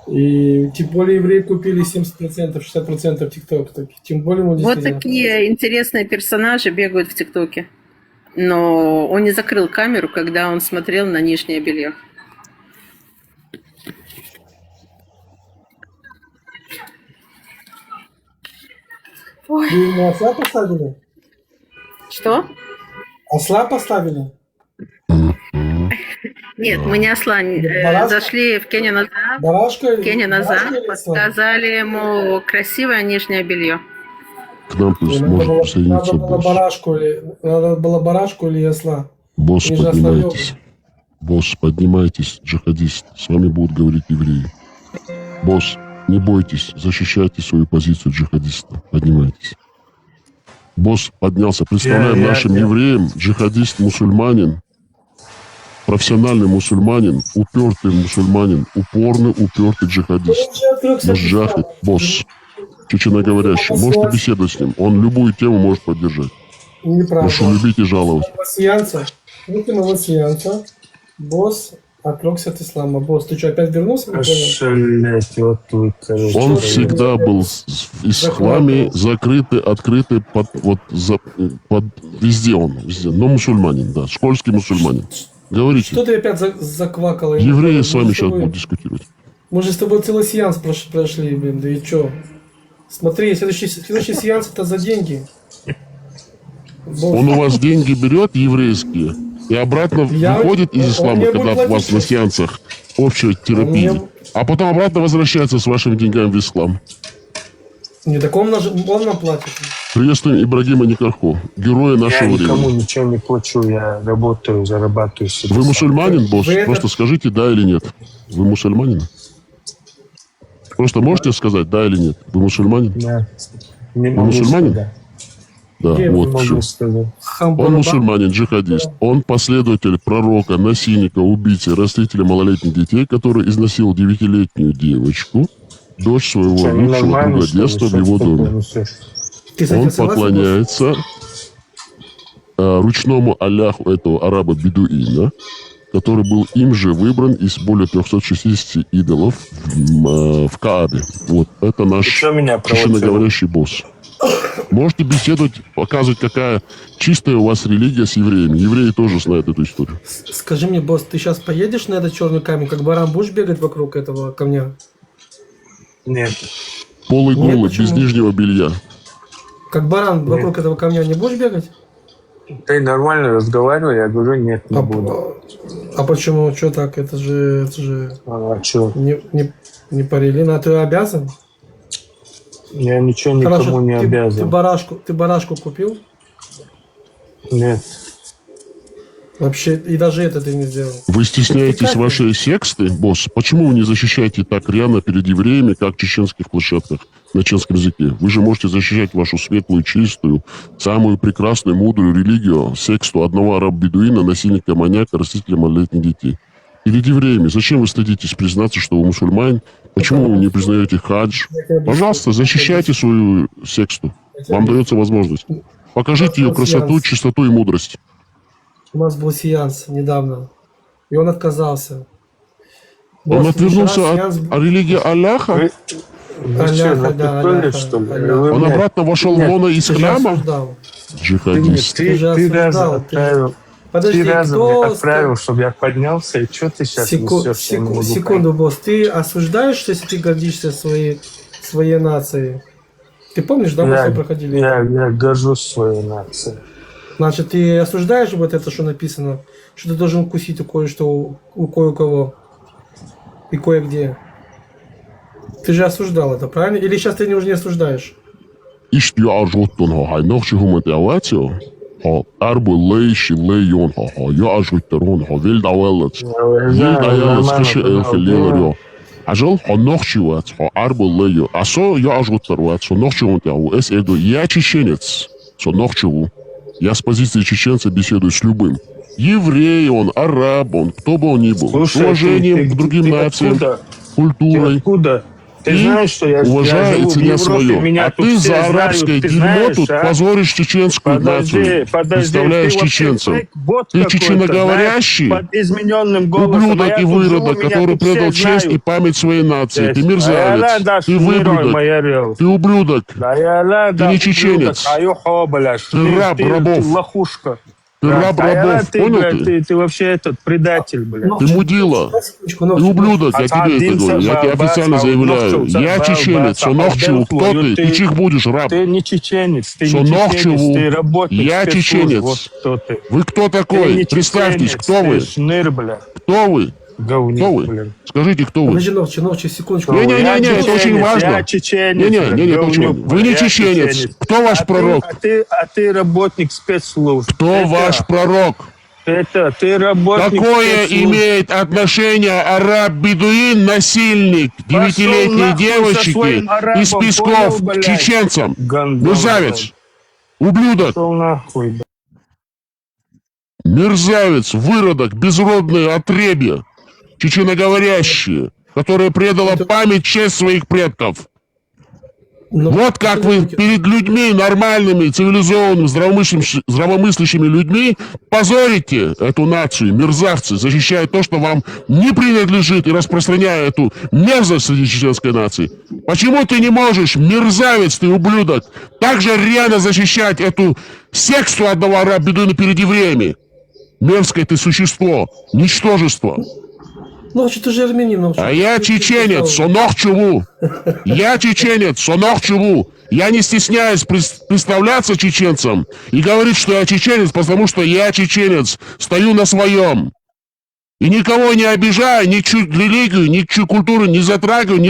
И тем более евреи купили 70%, 60% ТикТок. Тем более вот такие интересные персонажи бегают в ТикТоке. Но он не закрыл камеру, когда он смотрел на нижнее белье. Вы ему осла поставили? Что? Осла поставили? Нет, мы не осла. Зашли в Кенни назад, показали ему красивое нижнее белье. К нам пусть может присоединиться Надо было барашку или осла? Босс, поднимайтесь. Босс, поднимайтесь, джихадист. С вами будут говорить евреи. Босс, не бойтесь, защищайте свою позицию джихадиста. Поднимайтесь. Босс поднялся. Представляем нашим евреям, джихадист, мусульманин, профессиональный мусульманин, упертый мусульманин, упорный, упертый джихадист. Муджахид, босс, чеченоговорящий. Можете беседовать с ним. Он любую тему может поддержать. Прошу любить и жаловать. Босс отрекся от ислама. Босс, ты что, опять вернулся? Он всегда был в исламе закрытый, открытый, везде он, везде. Но мусульманин, да, школьский мусульманин. Говорите. Что ты опять заквакал? Евреи с вами сейчас будут дискутировать. Мы же с тобой целый сеанс прошли, блин, да и чё? Смотри, следующий сеанс это за деньги. Он у вас деньги берет, еврейские, и обратно выходит из ислама, когда у вас на сеансах общая терапия, а потом обратно возвращается с вашими деньгами в ислам. Не, так он нам платит. Приветствуем Ибрагима Никархо, героя нашего времени. Я никому ничего не плачу, я работаю, зарабатываю себе. Вы мусульманин, босс? Просто скажите да или нет. Вы мусульманин? Просто можете сказать да или нет? Вы мусульманин? Да. Не Вы мусульманин? сказать. Да, Я вот могу что. сказать. Он мусульманин, джихадист. Он последователь пророка, насильника, убийцы, растлителя малолетних детей, который изнасиловал 9-летнюю девочку, дочь своего лучшего друга детства в его доме. Он поклоняется ручному Аллаху этого араба-бедуина, который был им же выбран из более 360 идолов в Каабе. Вот это наш чеченоговорящий босс. Можете беседовать, показывать, какая чистая у вас религия с евреями. Евреи тоже знают эту историю. Скажи мне, босс, ты сейчас поедешь на этот черный камень, как баран будешь бегать вокруг этого камня? Нет. Полый голый, без нижнего белья. Как баран вокруг этого камня не будешь бегать? Ты нормально разговаривай, я говорю, нет, не буду. А почему? Что так? Это же что? Не парилин, а ты обязан? Я ничего никому не обязан. Ты барашку купил? Нет. Вообще, и даже это ты не сделал. Вы стесняетесь вашей сексты, босс? Почему вы не защищаете так рьяно перед евреями, как в чеченских площадках на чеченском языке? Вы же можете защищать вашу светлую, чистую, самую прекрасную, мудрую религию, секту одного араба-бедуина, насильника, маньяка, растителя малолетних детей. Перед евреями. Зачем вы стыдитесь признаться, что вы мусульманин? Почему вы не признаете хадж? Пожалуйста, защищайте свою секту. Вам дается возможность. Покажите ее красоту, чистоту и мудрость. У нас был сеанс недавно, и он отказался. Он отвернулся сеанс от религии Аллаха? Вы что, напекли, что ли? Он обратно вошел в лоно исляма? Джихадист. Ты разом отправил. Подожди, ты разом кто... мне отправил, чтобы я поднялся, и что ты сейчас несешь? Секунду, босс. Ты осуждаешь, если ты гордишься своей нацией? Ты помнишь, да, мы с тобой проходили? Я горжусь своей нацией. Значит, ты осуждаешь вот это, что написано? Что ты должен укусить у кое-что, у кое-кого и кое-где? Ты же осуждал это, правильно? Или сейчас ты уже не осуждаешь? Ишт я ажготтон ха нохчи хумат яватио. Ха арбу лейши лейон ха я ажготтерон ха вил давеллат. Вил давеллат скиши элфилио. Ажал ха нохчи ват ха арбу лейо. Асо я ажготтерват со нохчи он тяу. Эс эду я чеченец. Со нохчиву. Я с позиции чеченца беседую с любым. Еврей он, араб он, кто бы он ни был. Слушай, с уважением к другим нациям, культурой. Ты откуда? Ты знаешь, что я уважаю и ценя свое. Меня а ты за арабское дерьмо тут позоришь чеченскую нацию. Представляешь чеченцев. Ты чеченоговорящий, ублюдок и выродок, который предал честь и память своей нации. Ты мерзавец, ты выблюдок, ты ублюдок, ты не чеченец. Ты раб рабов. Лохушка. Ты раб рабов, понял ты? Ты вообще этот предатель, блядь. Ты мудила, ты ублюдок, я тебе это говорю, я тебе официально заявляю. Я чеченец, Сонохчеву, кто ты? Ты чих будешь, раб? Ты не чеченец, ты не чеченец, ты работник. Я чеченец. Вот кто ты. Вы кто такой? Представьтесь, кто вы? Шныр, блядь. Кто вы? Говник, кто вы? Блин. Скажите, кто вы? Подожди, Новчи, секундочку. Не-не-не, это очень важно. Я чеченец. Не-не, почему? Вы не чеченец. Кто ваш пророк? А ты работник спецслужб. Кто ваш пророк? Ты работник Какое спецслужб. имеет отношение араб-бедуин, насильник, 9-летней девочки из Песков к чеченцам? Мерзавец, ублюдок. Мерзавец, выродок, безродное отребье. Чеченоговорящие, которая предала память, честь своих предков. Вот как вы перед людьми, нормальными, цивилизованными, здравомыслящими людьми позорите эту нацию, мерзавцы, защищая то, что вам не принадлежит, и распространяя эту мерзость среди чеченской нации. Почему ты не можешь, мерзавец ты, ублюдок, так же рьяно защищать эту секту одного араб-бедуина перед евреями? Мерзкое ты существо, ничтожество. Нохчи, ты же армянин. А я чеченец, Сонохчеву. Я чеченец, Сонохчеву. Я не стесняюсь представляться чеченцем и говорить, что я чеченец, потому что я чеченец. Стою на своем. И никого не обижаю, ничью религию, ничью культуру не затрагиваю,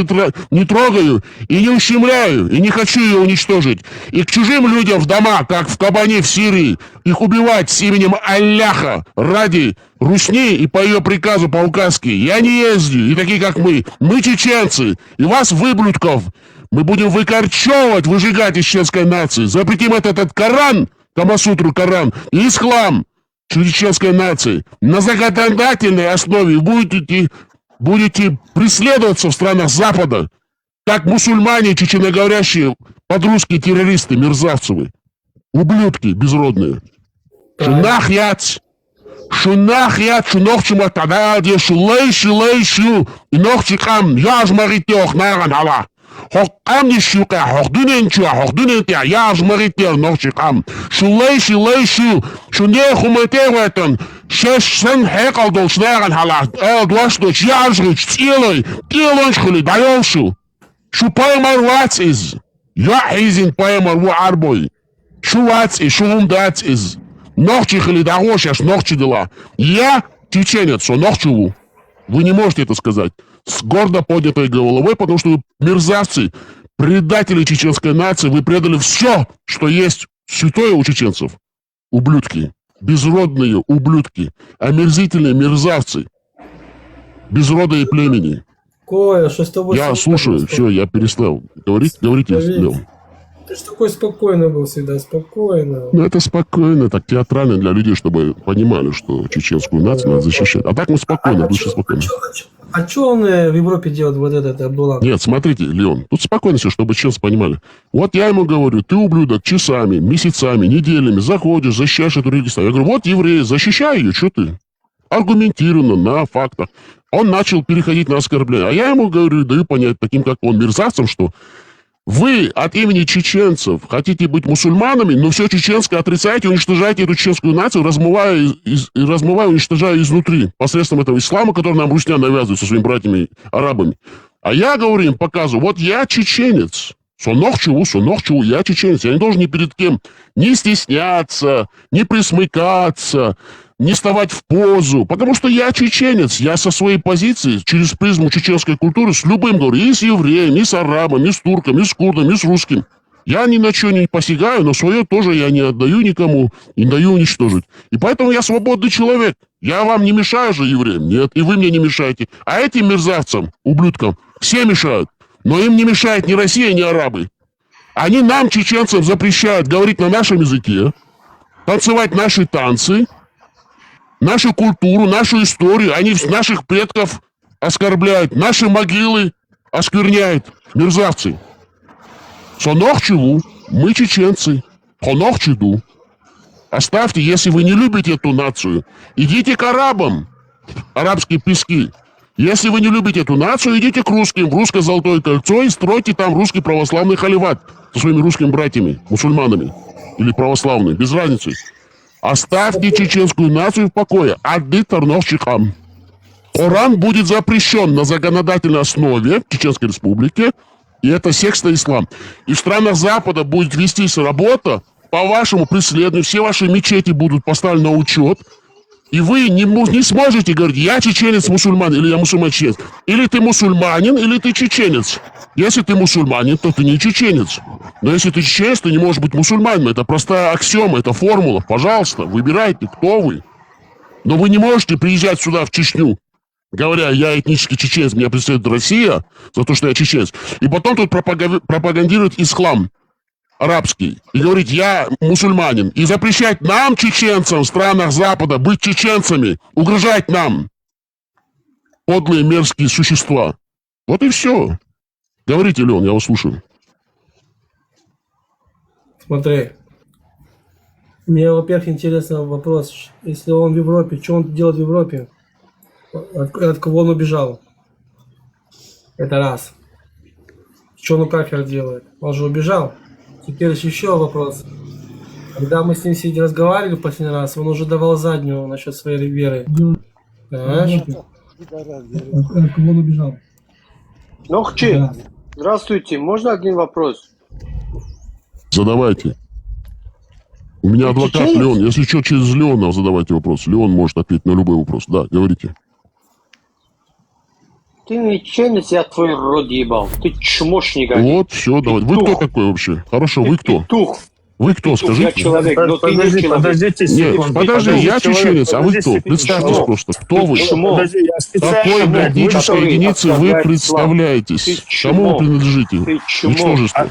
не трогаю и не ущемляю, и не хочу ее уничтожить. И к чужим людям в дома, как в Кабане в Сирии, их убивать с именем Алляха ради русни и по ее приказу, по указке. Я не езжу, и такие как мы чеченцы, и вас, выблюдков, мы будем выкорчевывать, выжигать из чеченской нации. Запретим этот Коран, Камасутру Коран, и ислам чеченской нации. На законодательной основе будете преследоваться в странах Запада, как мусульмане, чеченоговорящие, подрусские террористы, мерзавцы вы. Ублюдки безродные. Шунахьяц. Шунахьяц, шунохчима тадади, шулей, и нохчикам, яжмаритех, наран хала. Хокам не щука, хохдунентя, яжмаритех, нохчикам. Шулей, шуне хуматеватан, шешсен хекалдол, шнаран хала. Дуашноч, яжрич, тилоншхули, даёлшу. Шупаймар вац из. Я изин паймар ву арбой. Шувац и шумдац из. Нохчихали дорожаш, нохчи дела. Я чеченец, нохчеву. Вы не можете это сказать с гордо поднятой головой, потому что вы мерзавцы, предатели чеченской нации, вы предали все, что есть святое у чеченцев. Ублюдки, безродные ублюдки, омерзительные мерзавцы, без рода и племени. Коя, что с тобой? Я слушаю, все, я перестал говорить, говорите, Леон. Ты ж такой спокойный был всегда, спокойно. Ну, это спокойно, так театрально для людей, чтобы понимали, что чеченскую нацию надо защищать. А так мы спокойно, больше спокойно. А что он в Европе делает, вот этот Абдулла? Нет, смотрите, Леон, тут спокойно все, чтобы честно понимали. Вот я ему говорю, ты, ублюдок, часами, месяцами, неделями заходишь, защищаешь эту религию. Я говорю, вот евреи, защищай ее, что ты? Аргументированно, на фактах. Он начал переходить на оскорбление. А я ему говорю, даю понять таким, как он, мерзавцам, что вы от имени чеченцев хотите быть мусульманами, но все чеченское отрицаете, уничтожаете эту чеченскую нацию, размывая, уничтожая изнутри, посредством этого ислама, который нам русня навязывает со своими братьями-арабами. А я говорю им, показываю, вот я чеченец. Сонохчу, я чеченец. Я не должен ни перед кем не стесняться, не присмыкаться, не вставать в позу, потому что я чеченец. Я со своей позиции, через призму чеченской культуры, с любым говорю, и с евреем, и с арабом, и с турком, и с курдом, и с русским. Я ни на что не посягаю, но свое тоже я не отдаю никому, не даю уничтожить. И поэтому я свободный человек. Я вам не мешаю же, евреям? Нет, и вы мне не мешаете. А этим мерзавцам, ублюдкам, все мешают. Но им не мешает ни Россия, ни арабы. Они нам, чеченцам, запрещают говорить на нашем языке, танцевать наши танцы, нашу культуру, нашу историю. Они наших предков оскорбляют, наши могилы оскверняют. Мерзавцы. Сонохчеву, мы чеченцы. Хонохчеду. Оставьте, если вы не любите эту нацию, идите к арабам, арабские пески. Если вы не любите эту нацию, идите к русским, в русское Золотое кольцо и стройте там русский православный халифат со своими русскими братьями, мусульманами или православными, без разницы. Оставьте чеченскую нацию в покое. Адды Тарнов-Чихам. Коран будет запрещен на законодательной основе в Чеченской Республике, и это секта ислам. И в странах Запада будет вестись работа по вашему преследованию, все ваши мечети будут поставлены на учет, и вы не сможете говорить, я чеченец-мусульман, или я мусульман-чеченец. Или ты мусульманин, или ты чеченец. Если ты мусульманин, то ты не чеченец. Но если ты чеченец, ты не можешь быть мусульманином. Это простая аксиома, это формула. Пожалуйста, выбирайте, кто вы. Но вы не можете приезжать сюда, в Чечню, говоря, я этнический чеченец, меня преследует Россия за то, что я чеченец. И потом тут пропагандирует ислам арабский. И говорить, я мусульманин. И запрещать нам, чеченцам, в странах Запада, быть чеченцами. Угрожать нам. Подлые мерзкие существа. Вот и все. Говорите, Леон, я вас слушаю. Смотри. Мне, во-первых, интересный вопрос. Если он в Европе, что он делает в Европе? От кого он убежал? Это раз. Что он у кафира делает? Он же убежал. Теперь еще вопрос. Когда мы с ним сидели, разговаривали в последний раз, он уже давал заднюю насчет своей веры. Понимаешь? От кого он убежал? Нохчи, да. Здравствуйте. Можно один вопрос? Задавайте. У меня адвокат Леон. Если что, через Леона задавайте вопрос. Леон может ответить на любой вопрос. Да, говорите. Ты не чеченец, я твой рот ебал. Ты чмошник. Вот, все, давай. Вы кто такой вообще? Хорошо, вы кто? Петух. Вы кто, скажите? Я человек, но ты не человек. Подождите секунду. Нет, подожди, я чеченец, а вы кто? Представьтесь просто. Кто вы? Какой, блядь, этнической единицы вы представляетесь? Кому вы принадлежите? Ничтожество.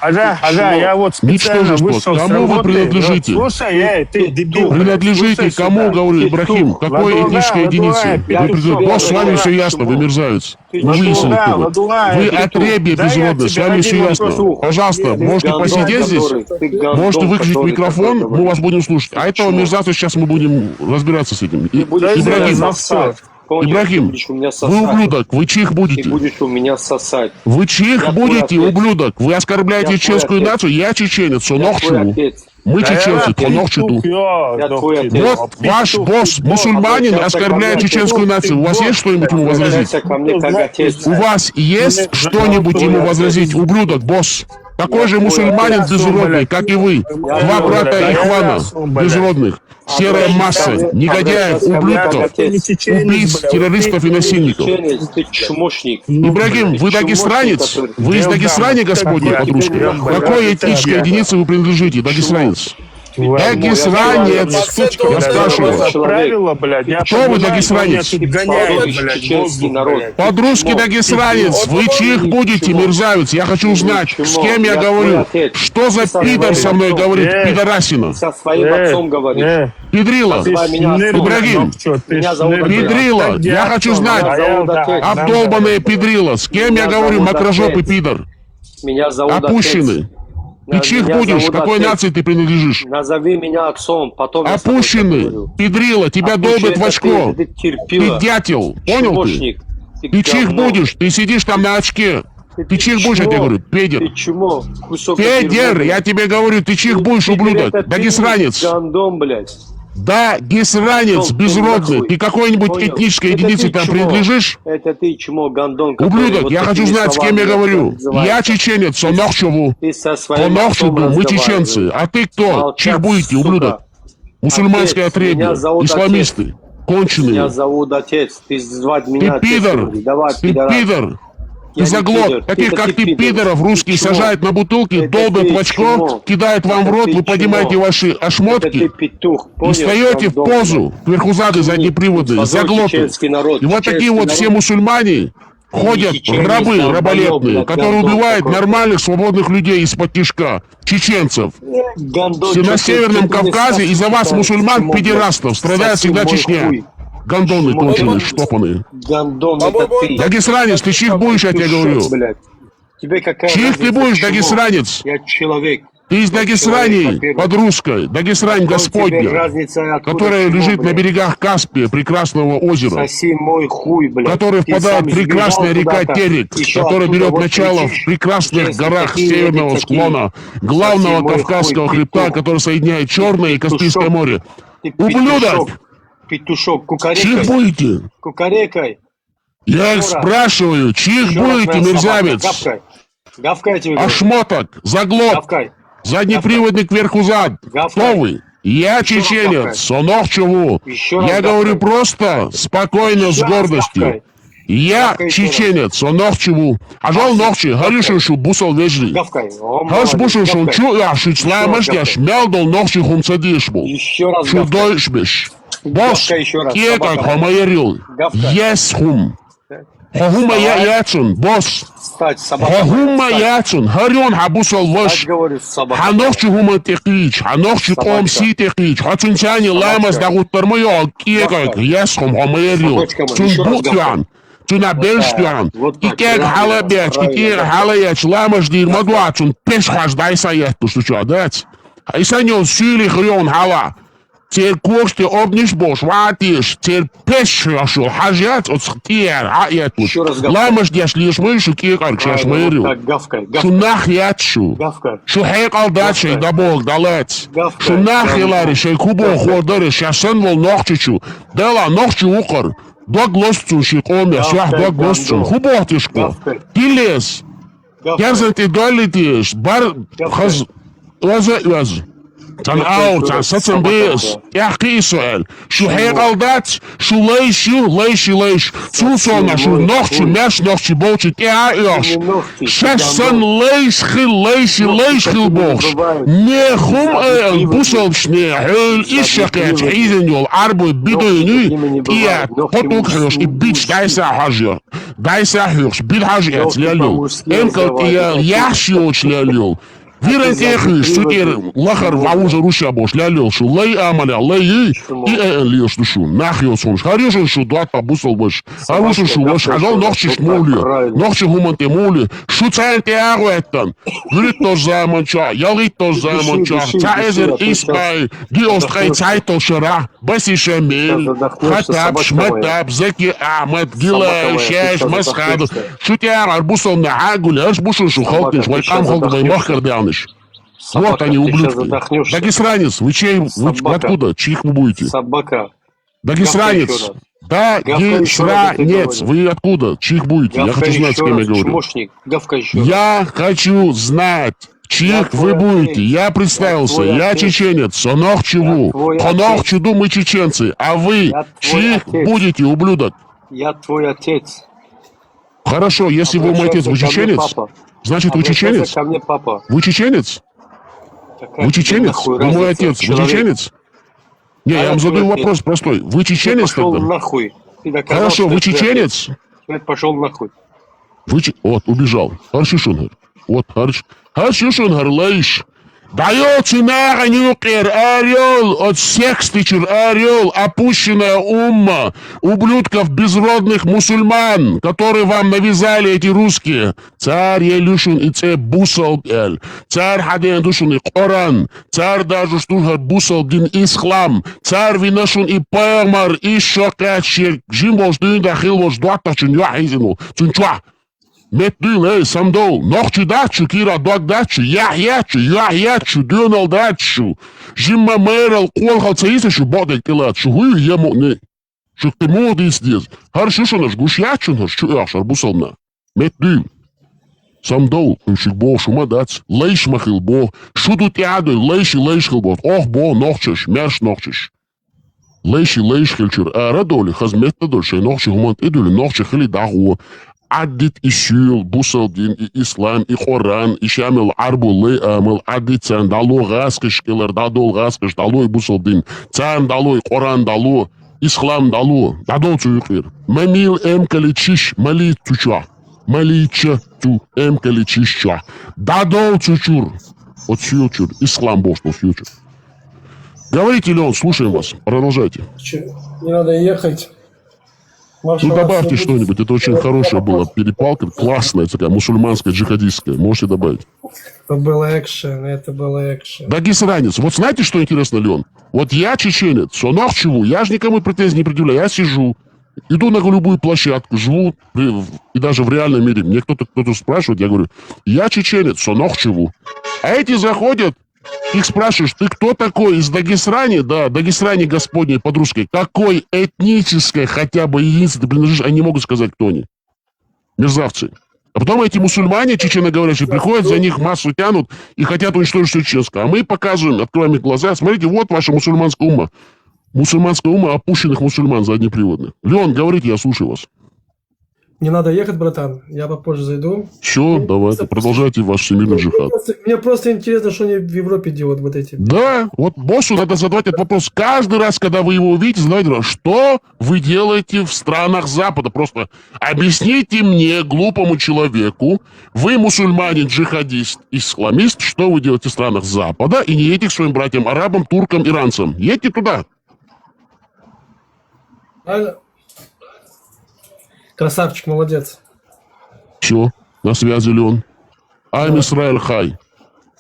Ага, я вот специально вышел с работы. Кому вы принадлежите? Слушай, ты дебил. Принадлежите кому, говорю, Ибрахим? Какой этнической единице? Вот с вами все ясно, вы мерзавец. Вы выяснили, кто вы. Вы отребье безродное, с вами все ясно. Пожалуйста, можете посидеть здесь, можете выключить микрофон, мы вас будем слушать. А этого мерзавца сейчас мы будем разбираться с этим. Ибрахим, вы ублюдок, вы чих будете. Ты будешь у меня сосать. Вы чих будете, ублюдок. Вы оскорбляете чеченскую нацию, я чеченец, сонохчу. Мы чеченцы, сонохчу. Вот ваш босс, мусульманин, оскорбляет чеченскую нацию. У вас есть что-нибудь ему возразить? У вас есть что-нибудь ему возразить, ублюдок, босс? Такой же мусульманин безродный, как и вы. Два брата Ихвана безродных. Серая масса негодяев, ублюдков, убийц, террористов и насильников. Ибрагим, вы дагестанец? Вы из Дагестана, Господня подружка? Какой этнической единице вы принадлежите, дагестанец? Дагестанец. Я спрашиваю. Правила, блядь, я Кто вы, дагестанец? Чеченский народ. Под-русски дагестанец. Вы чих будете, мерзавец? Я хочу узнать, с кем я говорю. Что за пидор со мной говорит, пидорасина? Со своим отцом говоришь. Педрила, Ибрагим, Педрила, я хочу знать, обдолбанная Педрила, с кем я говорю, мокрожопый пидор? Меня зовут Опущенный. Ты чих будешь? Какой нации ты принадлежишь? Назови меня отцом, потом я Опущенный, Педрила, тебя долбят в очко. Ты дятел, понял ты? Ты чих будешь, ты сидишь там на очке. Ты чих будешь, я тебе говорю, педер. Педер, я тебе говорю, ты чих будешь, ублюдок, дагестанец. Гандон, блядь. Да, гесранец, безродный. Ты какой-нибудь этнической единице там принадлежишь? Это ты чмо, гандон. Ублюдок, я хочу знать, с кем я говорю. Я чеченец, Сонохчеву. Сонохчеву, мы чеченцы. А ты кто? Чих будете, ублюдок? Мусульманское отребье, исламисты, конченые. Меня зовут отец, ты звать меня Ты пидор, ты пидор. Ты заглот. Таких, как ты, пидоров, русские сажают на бутылки, долбят в очко, кидают вам в рот, вы поднимаете ваши ошмотки и встаете в позу, кверху зады, задние приводы, заглоты. И вот такие вот все мусульмане ходят, рабы раболепные, которые убивают нормальных свободных людей из-под тишка, чеченцев. На Северном Кавказе из-за вас, мусульман, педерастов, страдает всегда Чечня. Гандоны конченые, штопанные. Гандон, это ты. Дагестанец, ты чих будешь, я тебе говорю. Чих ты будешь, дагестанец. Я человек. Ты из Дагестани, под русской, Дагестань Господня, которая лежит на берегах Каспия, прекрасного озера, который впадает в прекрасная река Терек, которая берет начало в прекрасных горах северного склона, главного Кавказского хребта, который соединяет Черное и Каспийское море. Ублюдок! Петушок, Чих будете? Кукарекай. Я их спрашиваю, чих будете, мерзавец? Гавкай тебе. Ошмоток, заглот, заднеприводный кверху зад. Кто вы? Я чеченец, Сонохчеву. Я говорю просто, спокойно, с гордостью. Я чеченец, Сонохчеву. Ажал нохчи, харишушу бусал вежли. Хаш бушушу чу яши чламаш яш мялдал нохчи хумцадишбу. Шу дойшбиш. Бос, кекак хамаерил. Ес хум. Хохума яцун, бос. Хохума яцун, харyon хабусал ваш. Ханохчи хума текич, ханохчи комси текич. Хацунчани ламас дагуттармайо, кекак, ес хум хамаерил. Чун бутян. Чуна бельштян. Икек халабяч, икек халаяч, ламаш дир мадуачун, пеш хаждайса ехту, что что, дать? Айсаньон сюли хрyon хала. Теперь кошки обниш бош, ватиш, теперь пешшо, хажат, от схтер, а я тут. Ламаш дяш лишь мышу, кикар, чаш мырю. Шунах ячу. Шухейкал дачей, да бог, далец. Шунах елари, шей кубо ходары, шашен вол нохчичу. Дела нохчу укр. До глосцу шикоме, шах до глосцу. Хуботишко. Тилес. Ярзан ты долетишь, бар хаз... Лаза. Tan oud, tan satsen bees. Ja, Israël. Shu hegaldat, shu leish. Susona, shu nochtje, mes nochtje, bootje, ja, jas. Sessan leish gil box. Nee, gom boesel sneer, heel isjaket, izenjol, arbo, bidoynu. Ja, potokros, i bitch, daisa hajja. Daisa hurs, bil hajjet, leljo. Enkel, jasjoch, leljo. Вирен техниш, сутер лахар ваужа руша бош, лялел шу, лей амаля, лей и леш душу, нахил сунш, харюшен шу, дуат побусал бош, харюшен шу, бош, хажал нохчиш моли, нохчи хуманте моли, шу цайн те агуэттан, вирит тош заманча, ялит тош заманча, цаэзер испай, гиос трей цайтол шара, баси шамель, хатаб, шматаб, зеки амет, гила, шеш, масхад, шу те арбусал на агуль, аш бушен шу холтиш, вайкам холтвай махкар дяниш. Вот они, ублюдки. Дагестанец, вы чей, вы откуда? Чьих вы будете? Собака. Дагестанец. Дагестанец. Вы откуда? Чьих будете? Я хочу знать, с кем я говорю. Я хочу знать, чьих вы будете. Я представился. Я чеченец. Сонохчеву. Сонохчеду мы чеченцы. А вы чьих будете, ублюдок? Я твой отец. Хорошо, если вы мой отец, вы чеченец? Значит, вы чеченец? Ко мне, папа. Вы чеченец? Вы чеченец? Вы мой отец. Вы чеченец? Не, я вам задаю вопрос простой. Вы чеченец тогда? Нахуй. Хорошо, вы чеченец? Пошел нахуй. Вот, убежал. Хорошо, Шунгар. Вот, хорошо, Шунгар, лайш. Дается нахуй, орел, от всех стычер, орел, опущенная умма, ублюдков безродных мусульман, которые вам навязали эти русские. Царь Елюшин и царь Бусал, царь Хаден Душин и Коран, царь даже Штургар Бусал дин Ислам, царь Винашун и Пэмар, и Шокачер, Жимбош Дюнда Хилвош Дуатачин Яхизину, Цунчуа. Метдюл, самдол, нохчу дачу, кира дачу, яхячу, дюнал дачу, жимма мэрал, колхал цаисашу, бодай килачу, гую ему не. Шук ты моды здесь. Хорошо, что наш гушячу наш, чуяш, арбусална. Метдюл. Самдол, кушик бо, шума дац, лейш махил бо, шуду тядой, лейш хилбот, ох бо, нохчеш, мерш нохчеш. Лейш хилчер, радоли, хазметта дольше, нохче гумант идули, нохче хили даху. عدت الشيل بوصل دين الإسلام إخوران إشامل عربو لي أمل عدت تان دالو غاسكش كيلر دادو غاسكش دالو بوصل دين تان دالو قرآن دالو إسلام دالو دادو تيخير مميل أم كاليتشيش مالي تشوا مالي تشا تو أم كاليتشيش تشوا دادو تشور от фьючер إسلام бошно фьючер. Говорите, Леон, слушаем вас, продолжайте. Не надо ехать. Ну, добавьте что-нибудь, это очень хорошая была перепалка, классная такая, мусульманская, джихадистская, можете добавить. Это было экшен. Дагестанец, вот знаете, что интересно, Леон? Вот я чеченец, сонах чего, я же никому претензий не предъявляю, я сижу, иду на любую площадку, живу, и даже в реальном мире, мне кто-то спрашивает, я говорю, я чеченец, сонах чего. А эти заходят, их спрашиваешь, ты кто такой из Дагестана? Да, Дагестане Господней под русской. Какой этнической хотя бы единицы ты принадлежишь? Они могут сказать, кто они. Мерзавцы. А потом эти мусульмане, чеченоговорящие, приходят, за них массу тянут и хотят уничтожить все чеченское. А мы показываем, открываем их глаза. Смотрите, вот ваша мусульманская умма. Мусульманская умма опущенных мусульман заднеприводных. Леон, говорите, я слушаю вас. Не надо ехать, братан. Я попозже зайду. Все, давайте, продолжайте ваш всемирный джихад. Мне просто интересно, что они в Европе делают, вот эти. Да, вот боссу надо задавать этот вопрос каждый раз, когда вы его увидите, задавайте вопрос, что вы делаете в странах Запада? Просто объясните мне, глупому человеку, вы мусульманин, джихадист, исламист, что вы делаете в странах Запада, и не едете к своим братьям арабам, туркам, иранцам. Едьте туда. Красавчик, молодец. Все, на связи, Леон. I'm Israel Хай.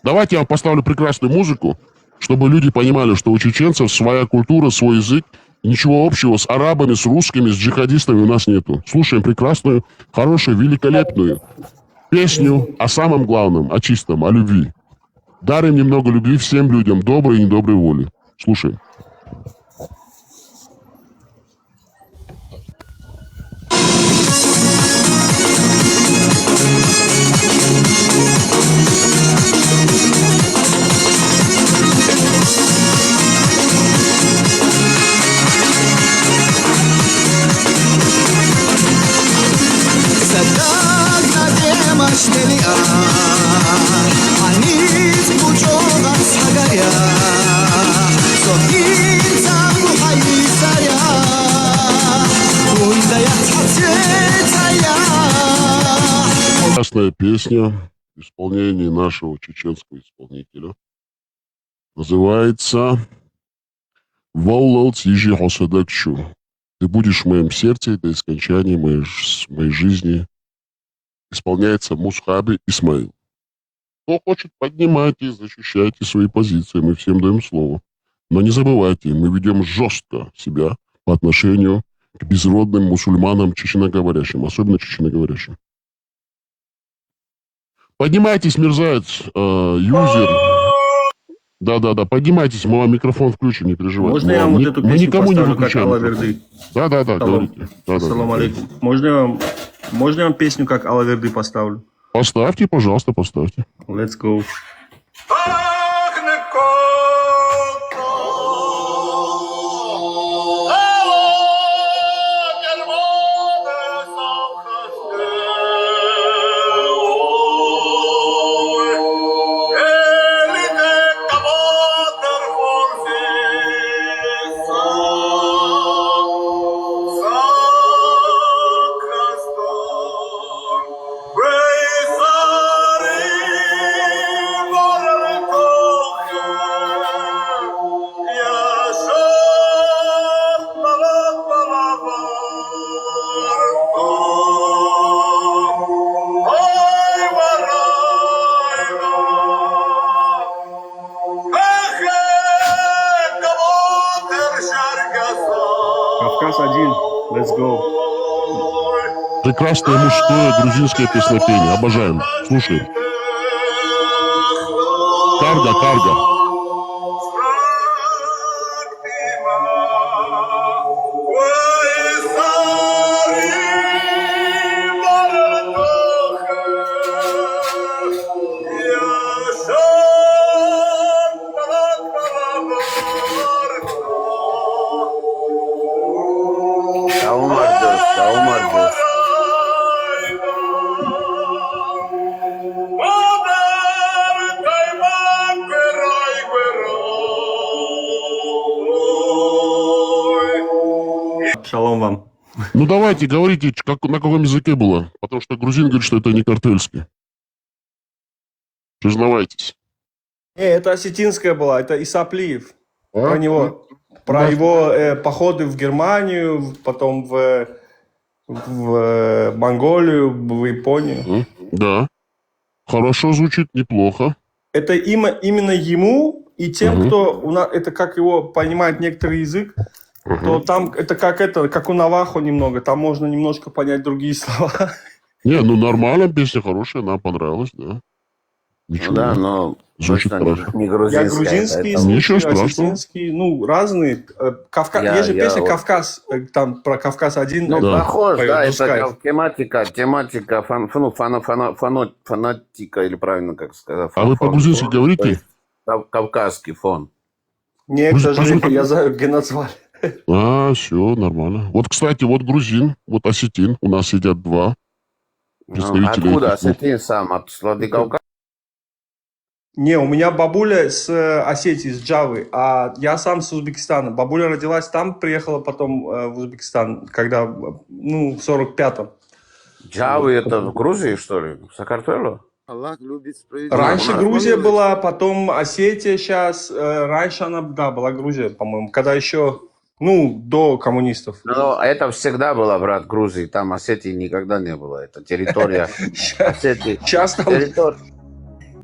Давайте я вам поставлю прекрасную музыку, чтобы люди понимали, что у чеченцев своя культура, свой язык. Ничего общего с арабами, с русскими, с джихадистами у нас нету. Слушаем прекрасную, хорошую, великолепную песню о самом главном, о чистом, о любви. Дарим немного любви всем людям, доброй и недоброй воли. Слушаем. Прекрасная песня в исполнении нашего чеченского исполнителя. Называется «Ваулал тижи хосадакчу». Ты будешь в моем сердце до скончания моей жизни. Исполняется Мусхаби Исмаил. Кто хочет, поднимайте, защищайте свои позиции. Мы всем даем слово. Но не забывайте, мы ведем жестко себя по отношению к безродным мусульманам чеченоговорящим, особенно чеченоговорящим. Поднимайтесь, мерзавец, юзер. Да, поднимайтесь, мы вам микрофон включим, не переживайте. Можно я вам вот эту песню поставлю, как Алла Верды? Да, говорите. Ассаламу алейкум. Можно я вам песню, как Алла Верды поставлю? Поставьте, пожалуйста, поставьте. Let's go. Кавказ-1. Let's go. Прекрасное мужское грузинское песнопение. Обожаем. Слушаем. Карга, карга. Шалом вам. Ну давайте, говорите, на каком языке было. Потому что грузин говорит, что это не картельский. Признавайтесь. Это осетинская была, это Исаплиев. Про него. Про его походы в Германию, потом в Монголию, в Японию. Да. Хорошо звучит, неплохо. Это именно ему и тем, кто у нас, это как его понимает некоторый язык, то там это как у Навахо немного, там можно немножко понять другие слова. Не, ну нормально, песня хорошая, нам понравилась, да. Ничего. Ну да, но звучит хорошо. не грузинская. Я грузинский, Ничего страшного. осетинский, ну, разные. Есть же песня «Кавказ», там про «Кавказ-1». Ну, Да. похож, да, это Дускаев. тематика, фанатика, или правильно как сказать. А вы по-грузински говорите? Кавказский фон. Не, к сожалению, я знаю, где назвали. А, все, нормально. Вот, кстати, вот грузин, вот осетин, у нас сидят два представителя. Откуда этих двух. осетин сам? От Владикавказа? Не, у меня бабуля с Осетии, с Джавы, а я сам с Узбекистана. Бабуля родилась там, приехала потом в Узбекистан, когда, ну, в 45-м. Джавы это в Грузии, что ли? Саакартвело? Раньше Грузия была, потом Осетия сейчас. Раньше она, да, была Грузия, по-моему, когда еще, ну, до коммунистов. Но это всегда была, брат, Грузии. Там Осетии никогда не было. Это территория Осетии. Сейчас там...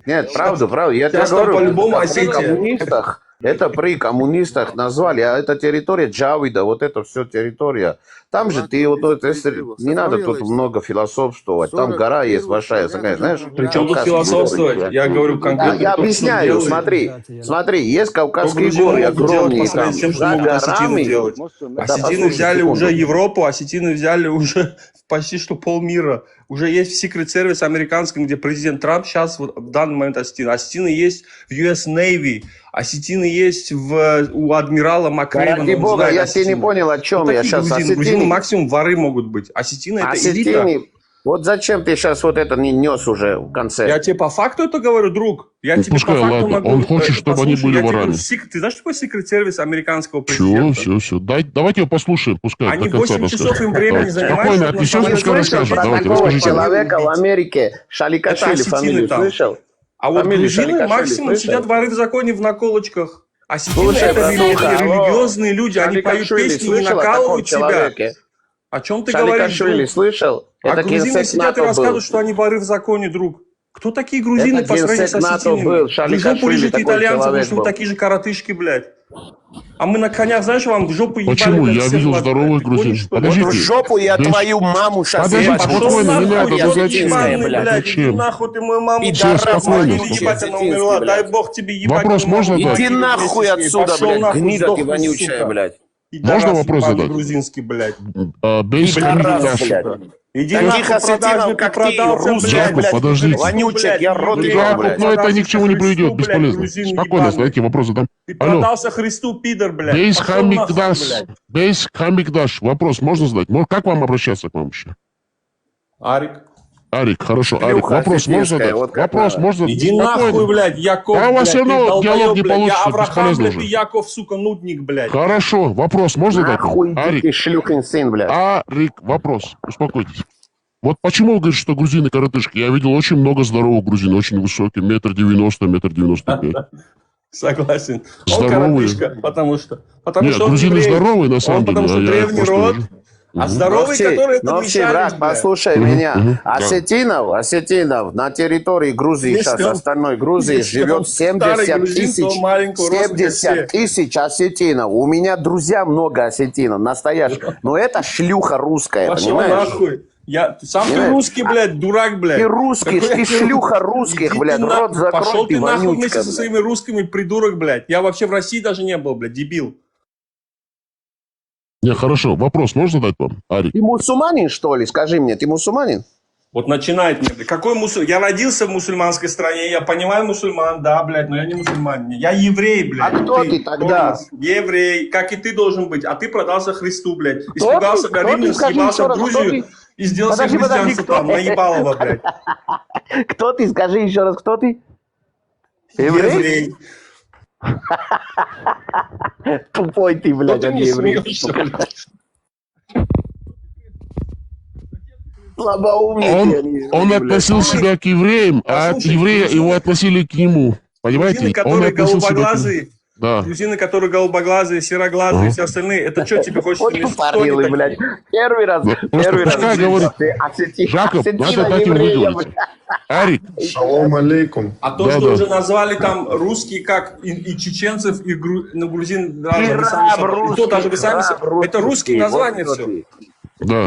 Нет, правда. Я тебе Сейчас там говорю, по-любому это при Осетия. коммунистах. Это при коммунистах назвали, а это территория Джавида, вот это все территория. Там же ты, вот, не надо тут много философствовать, там гора есть большая, знаешь? Причем тут философствовать? Я говорю конкретно. Я объясняю, смотри, есть Кавказские горы огромные, там, Тем, что за могут осетины горами. делать. Осетины взяли уже Европу, осетины взяли уже почти что полмира. Уже есть в Secret Service американском, где президент Трамп сейчас, вот, в данный момент осетины. Осетины есть в US Navy, осетины есть у адмирала Макрейна. Ради бога, я тебе не понял, о чем я сейчас. Грузины максимум воры могут быть. Осетины это элита. Вот зачем ты сейчас вот это не нес уже в конце? Я тебе по факту это говорю, друг. Я тебе Пускай, по факту ладно. могу... Он хочет, чтобы они были ворами. Ты знаешь, что такое Secret Service американского президента? Все. Давайте его послушаем, пускай Они до конца 8 часов расскажет. им времени занимают. Спокойно, отнесем, пускай расскажет. Давайте, Такого расскажите. человека в Америке, Шаликашвили, фамилию слышал? А вот Фамилию грузины Шаликашвили максимум слышал? сидят воры в законе в наколочках. Осетины Слушай, это братуха, религиозные люди, они поют Шаликашвили песни и слышал о накалывают таком тебя. человеке? О чем ты говоришь, Шаликашвили друг? слышал? А Это грузины генсек сидят и НАТО был. рассказывают, что они воры в законе, друг. Кто такие грузины Это по сравнению с генсек НАТО осетинами? был, Вы Шаликашвили жопу лежите такой итальянцам, потому человек что вы был. такие же коротышки, блядь. А мы на конях, знаешь, вам в жопу ебали. Почему? блядь, Я всех видел вас, здоровых блядь. Ты грузин. гонишь, что ли? Подождите. В жопу я Да твою маму сейчас Подождите, ебать. спокойно, не надо, я ну зачем? осетинская, блядь, Зачем? иди нахуй ты мою маму. Пидорас, спокойно, Или ебать, она осетинский, умерла. блядь. Дай бог тебе ебать. Вопрос твою можно маму. задать? Иди нахуй отсюда, Пошел блядь, нахуй, гнида ты сдохни, вонючая, сука. блядь. Пидорас Можно вопрос ебаный задать? грузинский, блядь. Без Пидорас, комментариев. блядь. Иди Таких нахуй, осетинов, продажный, как ты, продался, русских, блядь. блядь, подождите. Вонючек, я рот ебал, Яков, блядь. но это ни к чему не приведет, Блядь, бесполезно. грузин Спокойно, ебаный. задайте вопрос задам. Ты Алло, продался Христу, пидор, блядь. Бейс Пошел нахуй, Хамикдаш, блядь. Бейс Хамикдаш, вопрос можно задать? Как вам обращаться к вам еще? Арик. Арик, хорошо, Шлюха Арик, вопрос можно осетинская, задать? вот как Вопрос надо. можно задать? Иди нахуй, блядь, Яков, А у вас блядь, всё ты равно долбоёб, диалог не блядь. получится, Я Авраам, бесполезно блядь, уже. ты Яков, сука, нудник, блядь. Хорошо, вопрос можно задать? Нахуй иди Арик, ты, шлюхин сын, блядь. Арик, вопрос, успокойтесь. Вот почему вы говорите, что грузины коротышки? Я видел очень много здоровых грузин, очень высоких, 1,90 м, 1,95 м. Согласен. Он Здоровые. коротышка, потому что Нет, он грузины еврей. здоровые, на самом Он потому деле, что а я их древний просто род, вижу. А здоровые, которые подмешались, брат, блядь. послушай меня. Осетинов на территории Грузии, сейчас остальной Грузии живет 70 тысяч осетинов. У меня друзья много осетинов, настоящих. Но это шлюха русская, Пошел понимаешь? нахуй. Сам ты русский, блядь, дурак, блядь. Ты русский, ты шлюха русских, блядь, рот закрой, Пошел ты нахуй вонючка, вместе со своими русскими, придурок, блядь. Я вообще в России даже не был, блядь, дебил. Не, хорошо. Вопрос можно задать вам, Арик? Ты мусульманин, что ли? Скажи мне, ты мусульманин? Вот начинает мне, блядь. Какой мусульман? Я родился в мусульманской стране, я понимаю мусульман, да, блядь, но я не мусульманин. Я еврей, блядь. А кто ты тогда? Еврей, как и ты должен быть. А ты продался Христу, блядь. Испугался Римлян, съебался в Грузию и сделал себе христианство там, наебалово, блядь. Кто ты? Скажи еще раз, кто ты? Еврей. Тупой ты, блядь, а не еврей. Слабоумный. Он относил себя к евреям, а от еврея его относили к нему. Понимаете? Грузины, которые голубоглазые, да. грузины, которые голубоглазые, сероглазые, и все остальные, это что тебе хочется? Тупорылый, блядь. Первый раз. Пускай говорит. Жаков, надо так и выговорить. Арик. Шалом алейкум. А то, что уже назвали там русские, как и чеченцев, и грузин, даже вы сами, это русские названия все. Да.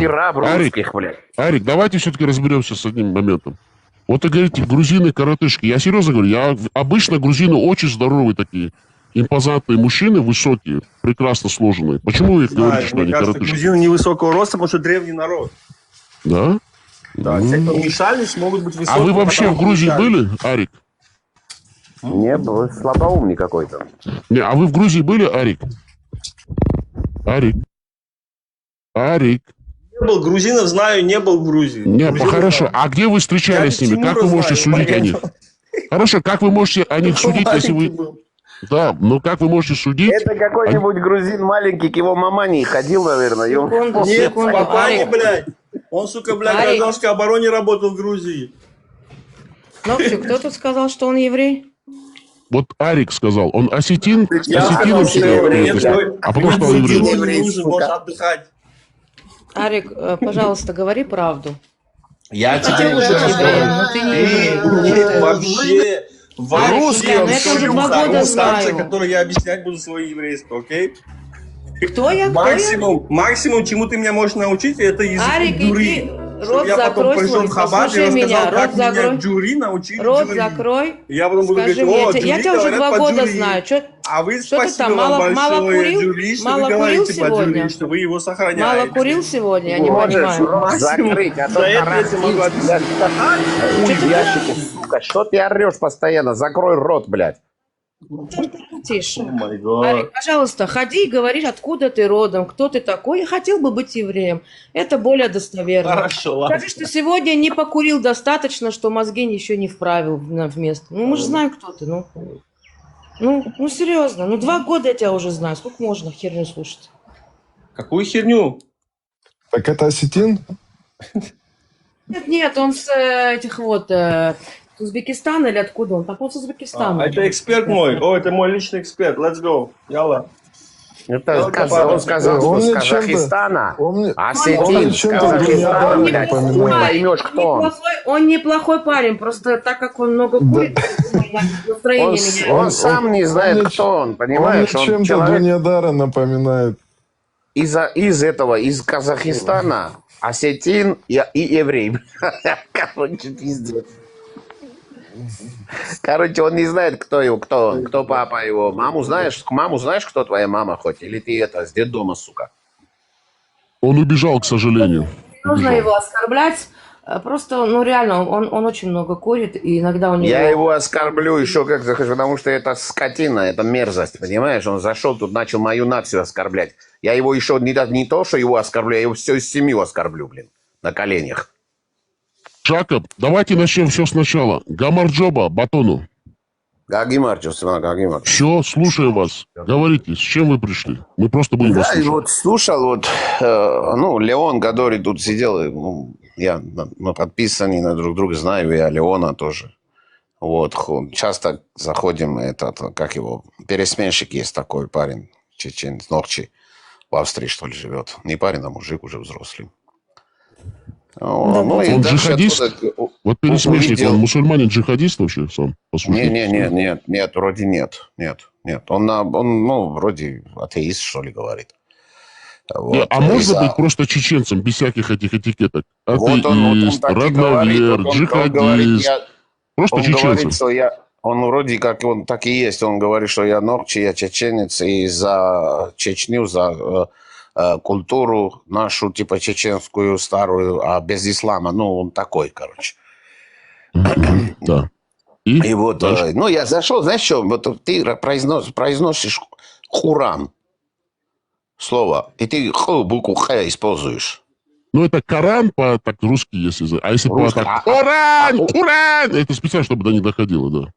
Арик, давайте все-таки разберемся с одним моментом. Вот вы говорите, грузины коротышки. Я серьезно говорю, обычно грузины очень здоровые такие. Импозантные мужчины, высокие, прекрасно сложенные. Почему вы их говорите, что они коротышки? Грузины невысокого роста, потому что древний народ. Да? Да, те, кто вмешались, могут быть высокие. А вы вообще в Грузии были, Арик? Не, был слабоумный какой-то. Не, а вы в Грузии были, Арик? Арик? Не был грузинов, знаю, не был в Грузии. Не, хорошо. А где вы встречались с ними? Как вы можете судить о них? Хорошо, как вы можете о них судить, если вы... Да, но как вы можете судить? Это какой-нибудь грузин маленький, к его мамане ходил, наверное. Нет, папа, блядь. Он, сука, блядь, в гражданской обороне работал в Грузии. Ногчик, кто тут сказал, что он еврей? Вот Арик сказал, он осетин, осетином себя, а потом стал евреем. Можешь отдыхать. Арик, пожалуйста, говори правду. Я тебе уже евреем, но ты не еврей. Вообще, это уже 2 года знаю. Которые я объяснять буду свое еврейство, окей? Кто я? Максимум, чему ты меня можешь научить, это язык джури. Рот закрой свой, послушай меня, рот закрой. Джури научили Рот джури. закрой. Я потом буду Скажи говорить, мне, я тебя уже 2 года знаю. А вы что ты спасибо там, вам большое, Джули, что вы говорите по сегодня? Джули, что вы его сохраняете. Мало курил сегодня, я не понимаю. Закрыть, а то За это я тебе могу отвечать. в ящике, сука. Что ты орешь постоянно? Закрой рот, блядь. Тише. Арик, пожалуйста, ходи и говори, откуда ты родом, кто ты такой. Я хотел бы быть евреем. Это более достоверно. Хорошо, ладно. Скажи, что сегодня не покурил достаточно, что мозги еще не вправил в место. Ну, мы же знаем, кто ты. Ну, серьезно. 2 года я тебя уже знаю. Сколько можно херню слушать? Какую херню? Так это осетин? Нет, он с этих вот... Узбекистана или откуда он? Попал с Узбекистана. Это эксперт мой. О, это мой личный эксперт. Let's go. Ялла. Это он сказал, что с Казахстана. Осетин, с Казахстана, блядь. Хуй поймешь, кто он. Он неплохой парень, просто так как он много курит, настроение меняется. Он сам не знает, кто он, понимаешь? Он чем-то Дуньядара напоминает. Из Казахстана, осетин и еврей. Короче, пиздец. Короче, он не знает, кто он, кто папа его. Маму знаешь, кто твоя мама хоть? Или ты с детдома, сука? Он убежал, к сожалению. Не нужно его оскорблять. Просто, реально, он очень много курит, и иногда у него... Я его оскорблю еще как захочу, потому что это скотина, это мерзость, понимаешь? Он зашел тут, начал мою нацию оскорблять. Я его еще не то, что его оскорблю, я его всю семью оскорблю, блин, на коленях. Жакоб, давайте начнем все сначала. Гамарджоба, Батону. Все, слушаю вас. Говорите, с чем вы пришли? Мы просто будем вас слушать. Вот слушал, Леон Гадори тут сидел, мы подписаны на друг друга, знаю я Леона тоже. Вот, часто заходим, как его, пересменщик есть такой парень, чеченец, Норчи. в Австрии, что ли, живет. Не парень, а мужик уже взрослый. Да, Ну, и Он дальше джихадист? оттуда Вот пересмешник, он увидел... мусульманин джихадист вообще сам? Послушай. Нет, вроде нет. Он, ну, вроде атеист, что ли, говорит. Вот. А можно быть просто чеченцем, без всяких этих этикеток? Вот он Атеист, так и говорит. родноверец, Вот он говорит, джихадист. Просто он чеченцем. говорит, что он вроде как, он так и есть. Он говорит, что я нокчи, я чеченец, и за Чечню, за культуру нашу, типа чеченскую, старую, а без ислама. Ну, он такой, короче. Да. И вот, ну, я зашел, знаешь что, вот ты произносишь Хуран, слово, и ты букву Х используешь. Ну, это Коран, так русский, если... А если по так... Коран! Это специально, чтобы до не доходило, да.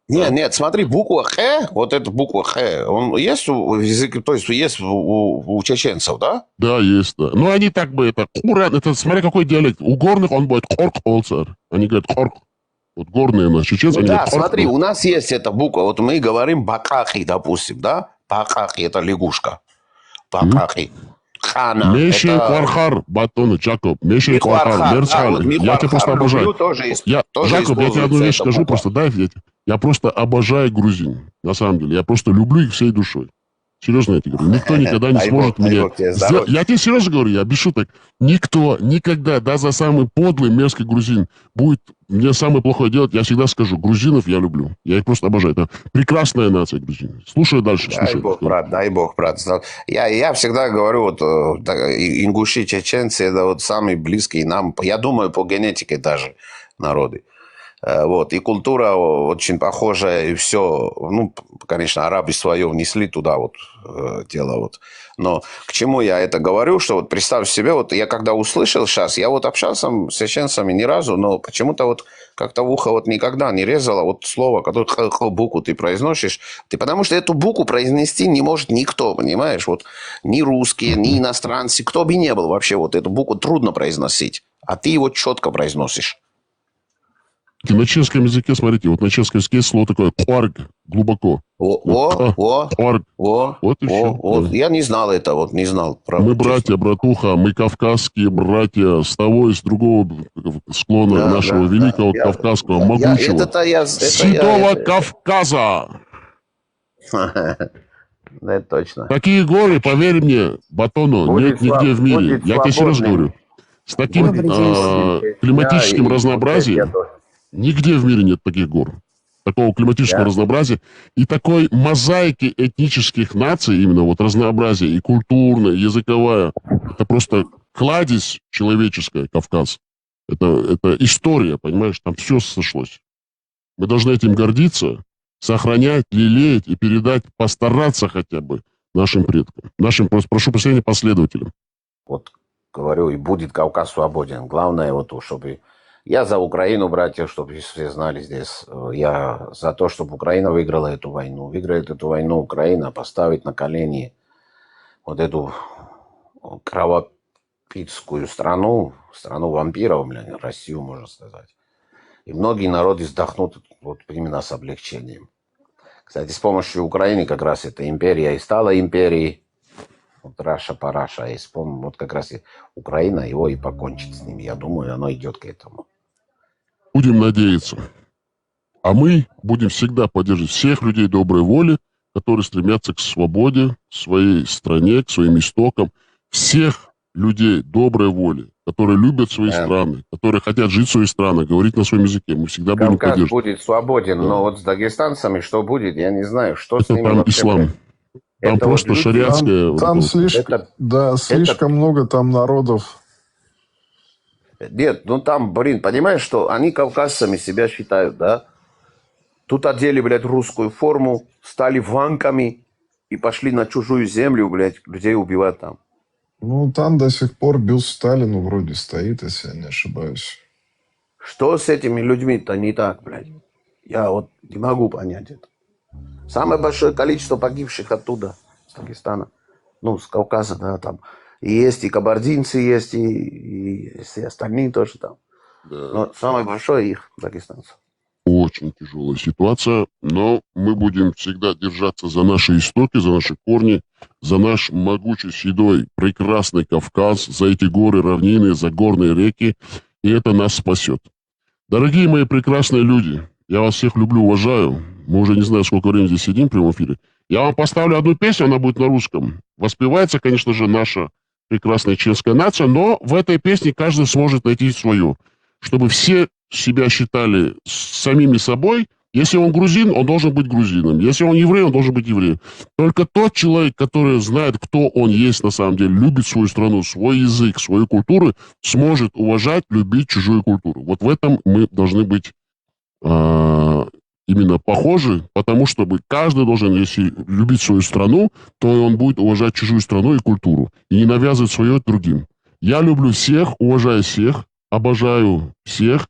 Нет, смотри, буква Х, вот эта буква Х, он есть в языке, то есть есть у чеченцев, да? Да, есть, да. Но они так бы, это Куран, это смотри, какой диалект. У горных он будет Корк Олцер. Они говорят Корк. Вот горные у нас чеченцы, Ну, они да, говорят Корк. смотри, у нас есть эта буква, вот мы говорим Бакахи, допустим, да? Бакахи – это лягушка. Бакахи. Хана – Меши это... Квархар, Батон, Джакоб. Меши Квархар, Мерцхал. Я тебя просто обожаю. Джакоб, я тебе одну вещь скажу, просто дай ответить. Я просто обожаю грузин, на самом деле. Я просто люблю их всей душой. Серьезно я тебе говорю. Никто никогда не сможет меня... Я тебе серьезно говорю, я без шуток. Никто никогда, даже самый подлый, мерзкий грузин, будет мне самое плохое делать, я всегда скажу, грузинов я люблю. Я их просто обожаю. Это прекрасная нация грузин. Слушай дальше. Дай бог, брат. Я всегда говорю, вот ингуши, чеченцы, это вот самые близкие нам, я думаю, по генетике даже народы. Вот. И культура очень похожая, и все. Ну, конечно, арабы свое внесли туда вот дело. Вот. Но к чему я это говорю, что вот представь себе, вот я когда услышал сейчас, я вот общался с чеченцами ни разу, но почему-то вот как-то в ухо вот никогда не резало вот слово, которое букву ты произносишь, потому что эту букву произнести не может никто, понимаешь? Вот ни русские, ни иностранцы, кто бы ни был вообще, вот эту букву трудно произносить, а ты его четко произносишь. На чешском языке, смотрите, вот на чешском языке слово такое «кварг», глубоко. Кварг. Вот и все. Я не знал это, вот не знал. Правда, мы братья, братуха, мы кавказские братья с того и с другого склона нашего великого кавказского, могучего, седого Кавказа. Да, это точно. Такие горы, поверь мне, Батону, нет нигде в мире. Я тебе серьезно говорю. С таким климатическим разнообразием нигде в мире нет таких гор. Такого климатического разнообразия и такой мозаики этнических наций, именно вот разнообразия и культурная, и языковая. Это просто кладезь человеческая, Кавказ. Это история, понимаешь, там все сошлось. Мы должны этим гордиться, сохранять, лелеять и передать, постараться хотя бы нашим предкам, нашим, прошу прощения, последователям. Вот говорю, и будет Кавказ свободен. Главное вот то, чтобы... Я за Украину, братья, чтобы все знали здесь. Я за то, чтобы Украина выиграла эту войну. Выиграет эту войну Украина, поставить на колени вот эту кровопийскую страну вампиров, Россию, можно сказать. И многие народы вздохнут вот именно с облегчением. Кстати, с помощью Украины как раз эта империя и стала империей. Вот Раша-параша. И вспомним, вот как раз и Украина его и покончит с ними. Я думаю, оно идет к этому. Будем надеяться. А мы будем всегда поддерживать всех людей доброй воли, которые стремятся к свободе, к своей стране, к своим истокам. Всех людей доброй воли, которые любят свои страны, которые хотят жить в своей стране, говорить на своем языке. Мы всегда будем поддерживать. Кавказ будет свободен, но вот с дагестанцами что будет, я не знаю. Что с ними там вообще ислам. Там это просто вот шариатская... Там слишком много там народов. Нет, ну там, понимаешь, что они кавказцами себя считают, да? Тут одели, блядь, русскую форму, стали ванками и пошли на чужую землю, блядь, людей убивать там. Ну, там до сих пор бюст Сталину вроде стоит, если я не ошибаюсь. Что с этими людьми-то не так, блядь? Я вот не могу понять это. Самое большое количество погибших оттуда, с Дагестана. Ну, с Кавказа, да, там. И есть и кабардинцы, есть и остальные тоже там. Да. Но самое большое их, дагестанцев. очень тяжелая ситуация, но мы будем всегда держаться за наши истоки, за наши корни, за наш могучий, седой, прекрасный Кавказ, за эти горы, равнины, за горные реки, и это нас спасет. Дорогие мои прекрасные люди, я вас всех люблю, уважаю. Мы уже не знаю, сколько времени здесь сидим в прямом эфире. Я вам поставлю одну песню, она будет на русском. Воспевается, конечно же, наша прекрасная чеченская нация, но в этой песне каждый сможет найти свою, чтобы все себя считали самими собой. Если он грузин, он должен быть грузином. Если он еврей, он должен быть евреем. Только тот человек, который знает, кто он есть на самом деле, любит свою страну, свой язык, свою культуру, сможет уважать, любить чужую культуру. Вот в этом мы должны быть именно похожи, потому что каждый должен, если любить свою страну, то он будет уважать чужую страну и культуру, и не навязывать свое другим. Я люблю всех, уважаю всех, обожаю всех,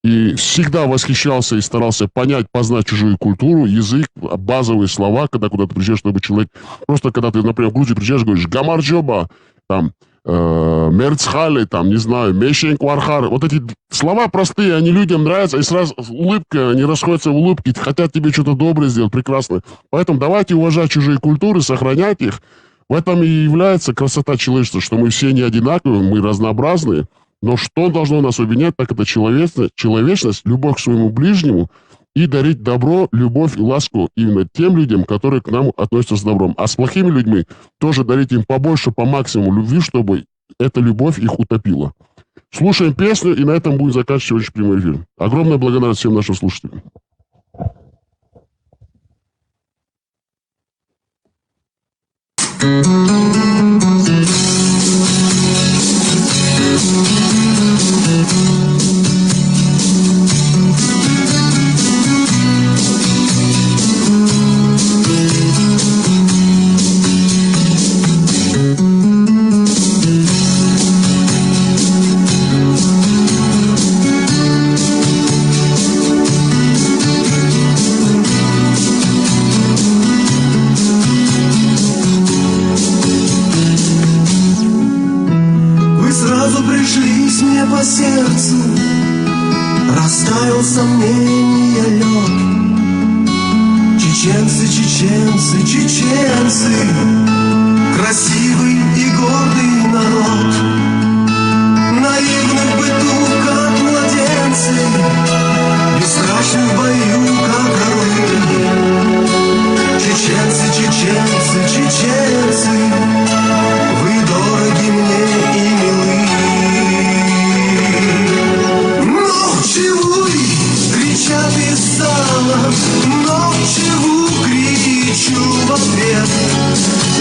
и всегда восхищался и старался понять, познать чужую культуру, язык, базовые слова, когда куда-то приезжаешь, чтобы человек... Просто когда ты, например, в Грузию приезжаешь, говоришь «гамарджоба», там, «мерцхали», там, не знаю, «мешенквархар». Вот эти слова простые, они людям нравятся, и сразу улыбка, они расходятся в улыбке, хотят тебе что-то доброе сделать, прекрасное. Поэтому давайте уважать чужие культуры, сохранять их. В этом и является красота человечества, что мы все не одинаковые, мы разнообразные. Но что должно нас объединять, так это человечность, любовь к своему ближнему и дарить добро, любовь и ласку именно тем людям, которые к нам относятся с добром. А с плохими людьми тоже дарить им побольше, по максимуму любви, чтобы эта любовь их утопила. Слушаем песню, и на этом будем заканчивать сегодняшний прямой эфир. Огромная благодарность всем нашим слушателям. По сердцу растаял сомнения лед. Чеченцы, чеченцы, чеченцы, красивый и гордый народ. Наивны в быту, как младенцы, бесстрашны в бою, как орлы. Чеченцы, чеченцы, чеченцы, вы дороги мне и милы. Ночевуй, кричат из зала, ночеву кричу в ответ.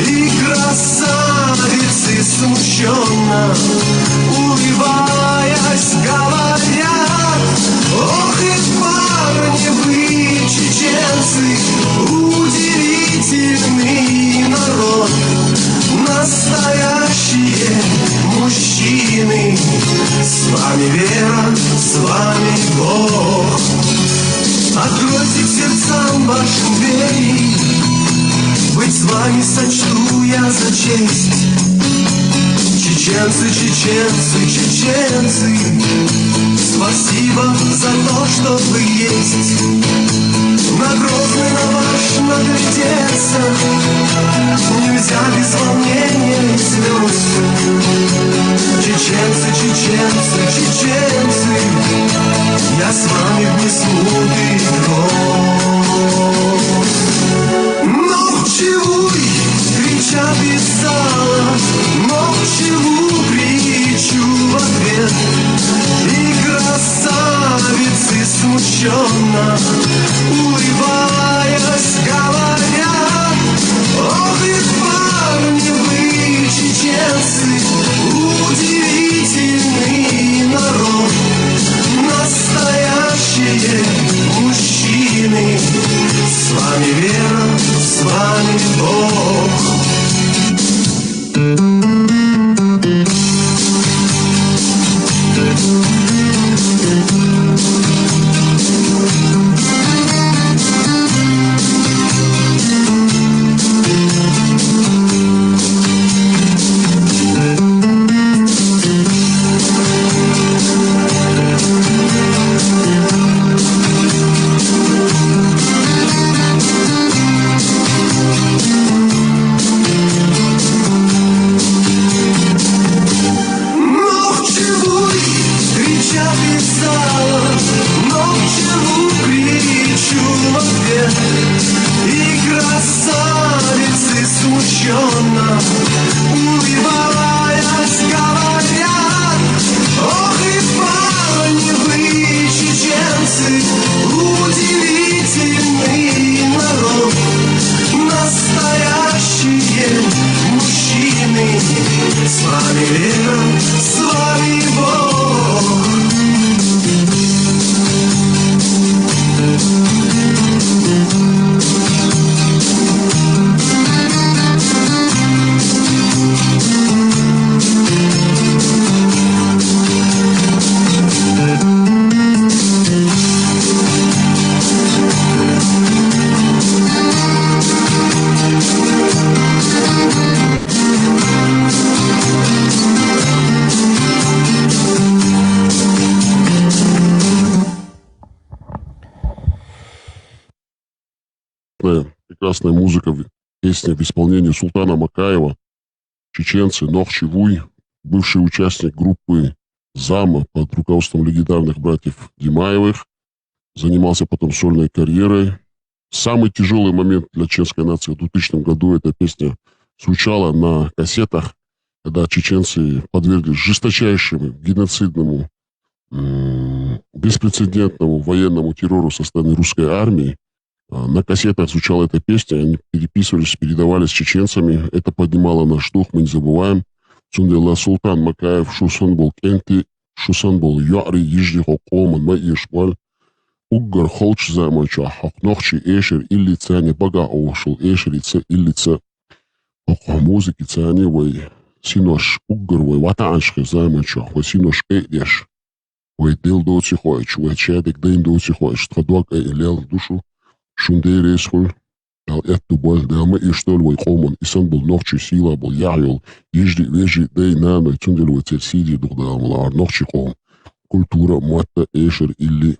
И красавицы смущенно, улыбаясь, говорят: ох, и парни вы, чеченцы, удивительный народ. Настоящие мужчины, с вами вера, с вами Бог. Откройте к сердцам вашим двери, быть с вами сочту я за честь. Чеченцы, чеченцы, чеченцы, спасибо за то, что вы есть. На Грозный, на ваш наглядеться нельзя без волнения и слез. Чеченцы, чеченцы, чеченцы, я с вами в несмутый гроз. Ночевуй, кричат из зала, ночеву кричу в ответ. И красавицы смущенно, улыбаясь, говорят: ох, и парни вы, чеченцы, удивительный народ. Настоящие мужчины, с вами вера, с вами Бог. прекрасная музыка, песня в исполнении Султана Макаева. Чеченцы, Нохчевуй, бывший участник группы «Зама» под руководством легендарных братьев Димаевых. Занимался потом сольной карьерой. Самый тяжелый момент для чеченской нации в 2000 году эта песня звучала на кассетах, когда чеченцы подверглись жесточайшему геноцидному, беспрецедентному военному террору со стороны русской армии. На кассетах звучала эта песня, они переписывались, передавались с чеченцами. Это поднимало наш дух, мы не забываем. Сундела Султан Макаев, Шусон был Кенти, Шусон был Яри, Ежди Хокоман, Майешваль, Уггар Холч Замача, Хокнохчи Эшер, Иллица, не бага ошел, Эшерица, Иллица, Хокомузыки, Цани, Вай, Синош, Уггар, Вай, Ватаншки Замача, Вай, Синош Эдеш, Вай, Дел Доцихоич, Вай, Чадик, Дейн Доцихоич, Тхадуак, Эйлел, Душу, Шундей Рейсхуль, Эту боль, да мы и что ли Холман, и сон был ночью сила, был яйол, ежди вежи, дей нано, цундел сиди, духда, млар, ночью холм, культура, матта, эшер или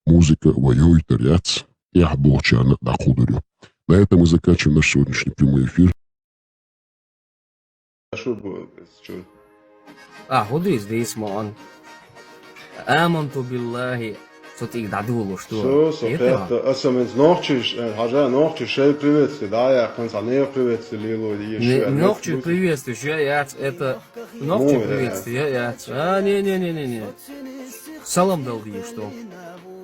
музыка, воюй, таряц, я блочана, да худорю. На этом мы заканчиваем наш сегодняшний прямой эфир. Who is this man? Amantu billahi. Что-то дадуло, что? Все, это СМС ночью, хажа ночью, шей приветствие, да, я концанею приветствие, лило, еще. Ночью приветствие, я это ночью приветствие, я. Не. Салам дал ей, что?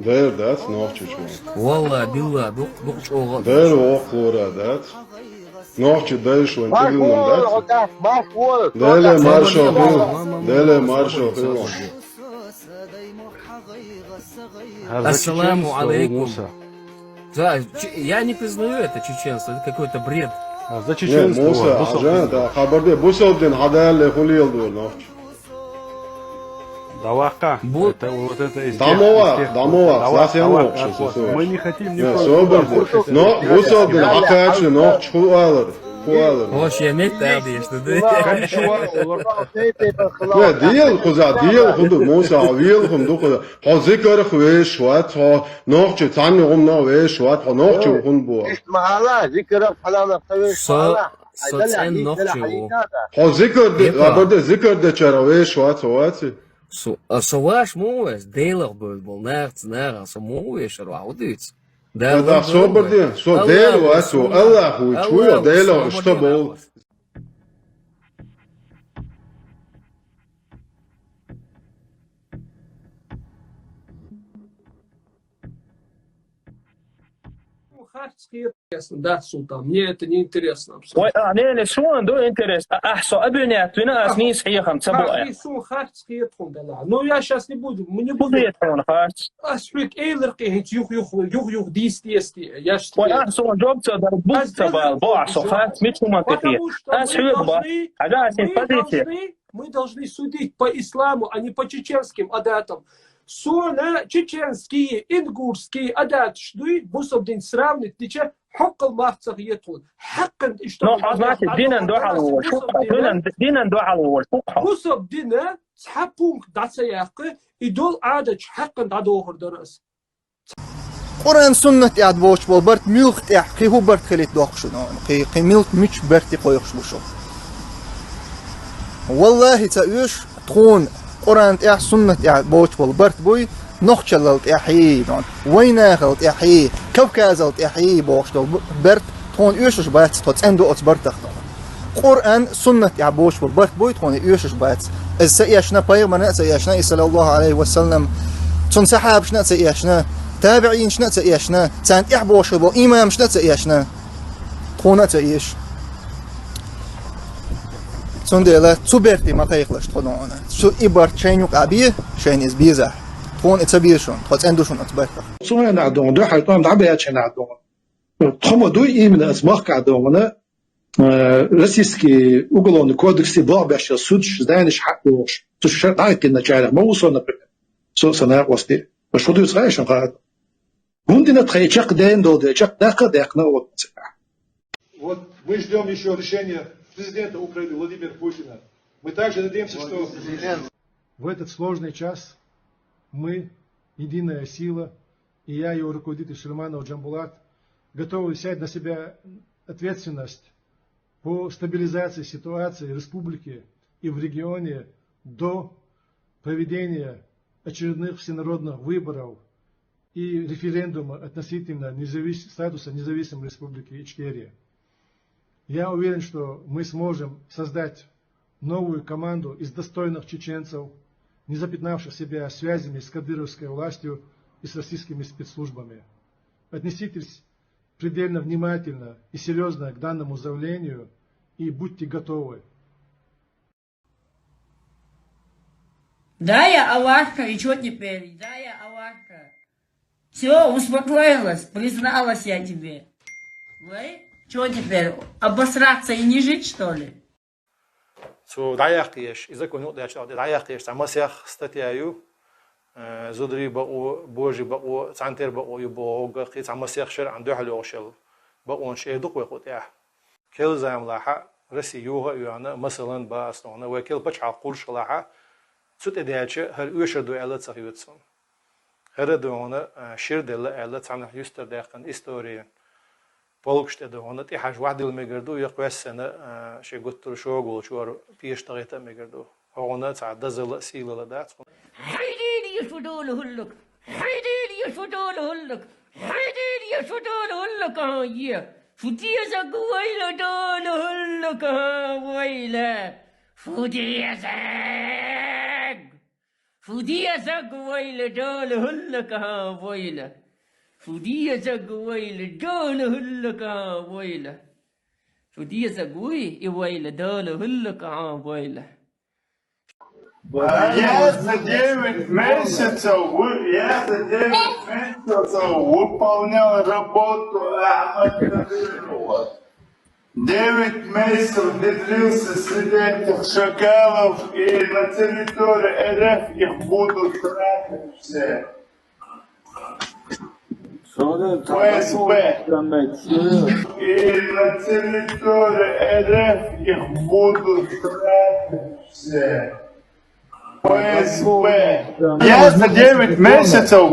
Да, это ночью, чего? Валла, билла, дух чего? Да, охлора, да. Ночью дальше, он тигрун, да. Далее маршал, далее маршал, Ассаламу алейкум. Да, я не признаю это чеченство, это какой-то бред. За чеченство. Муса, да, хабарде, бусобден, хадале, хулил, ночью. Давака. Это вот это из Дамова, мы не хотим никого. Но бусобден, акачи, ночью, хулалар. Hoş yemek derdi işte. Değil kudu Musa, değil kudu. Ha zikr khwesh wat, ha noqch tani umna wesh wat, ha noqch hun bu. Mahala zikr falan khwesh. Sen noqch. Ha zikr de chara wesh wat sawati. Savaş moes, deelig bul, nerds, so moes er audits. Да, соборди, со дело, а со Аллаху, чуя дело, что было. Да, Султан, мне это не интересно. أنا شو عنده интерес? أحسن أبناء تنا أسمي صحيحهم تبوء. Ну я сейчас не буду, мы не будем. Асфик эйлерки юх дистести. Я что? وأحسن جوب تقدر بوس تبال بعصو خات مش منطقية. أسفك با. هذا أسمي فديتي. Мы должны судить по исламу, а не по чеченским адатам. Сона чеченские, ингурские адат шдуй, бусобдин сравнить, тича حق المعتصر يدخل حقا اشتغل نوع دينا ندوح على الوال دينا ندوح على الوال بوسب دينا تحبون دعسياقه يدول عادة حقا دعوه درس قرآن سنة يعد بوش بالبرت ملك يحقي هو برت خليت دوخشو قي ملك مش برتي قويخش بوشو والله تأيوش تخون قرآن يعد سنة يعد بوش بالبرت بوي نخشلت يحيي ويناخلت يحيي كوكازلت يحيي بوشتو برت تون يوشش بات توت اندو اوت برتخ قرآن سنة يعبوش برت بوي تون يوشش بات السياشنا بايغمنا سياشنا صلى الله عليه وسلم تون سحاب شنا سياشنا تابعين شنا سياشنا تان يعبوش بو امام شنا سياشنا تون تيش تون ديلا تبرتي ما خيخلش تخدونا شو ابر شينوك ابي شين از بيزا تون اتبيشون تخد اندوشون اتبرتخ سوين نعدون دو حيطان دعبيات نعدون تخم دو إيمن أزمخ عدونا روسийский уголовный кодекс блабящий суд знаешь حقوش تشرط عايك النجارة ما وصلنا سنة وسطي بس خدوا يصغير قاعد هندنا تخيشق دين دود شق دقة دقنا Вот мы ждем еще решения президента Украины Владимира Путина. Мы также надеемся, что в этот сложный час мы, единая сила, и я, его руководитель Шерманов Джамбулат, готовы взять на себя ответственность по стабилизации ситуации в республике и в регионе до проведения очередных всенародных выборов и референдума относительно статуса независимой республики Ичкерия. Я уверен, что мы сможем создать новую команду из достойных чеченцев, не запятнавших себя связями с кадыровской властью и с российскими спецслужбами. Отнеситесь предельно внимательно и серьезно к данному заявлению и будьте готовы. Да, я Авашка, и что теперь? Да, я Авашка. Все, успокоилась, призналась я тебе. Вы? Что теперь, обосраться и не жить, что ли? دعيقيش إذا كنت دعيقيش مسيح استتيايو زودري بقو بوجي بقو تعنتر بقو يبوغ قيت مسيح شر عنده حلو شل بقو شيدق وقتها كل زام لاحا رسيوها يانا مثلا باستونا وكل بچ عقول شلاحا سوت ادياچ هر يوشر دو الا تصيوتسون هر دونا شير دل الا تعنح يستر دقن استوري полукште да он ти хаж вадил мегерду я квесена ше готтур шогул чуар пиштагета мегерду она цада зала силала да حيدي يفدول هلك حيدي يفدول هلك حيدي يفدول هلك هي فدي زغويل دول هلك ويلا فدي زغويل دول هلك ويلا فودية زغويل دول هلك ويله فودية زغوي ويله دول هلك ويله Я за 9 месяцев выполнял работу Ахмада Кадырова. 9 месяцев внедрился среди этих шакалов, и на территории РФ их будут тратить все. ФСБ. И на территории РФ их будут тратить все. ФСБ. Я за 9 месяцев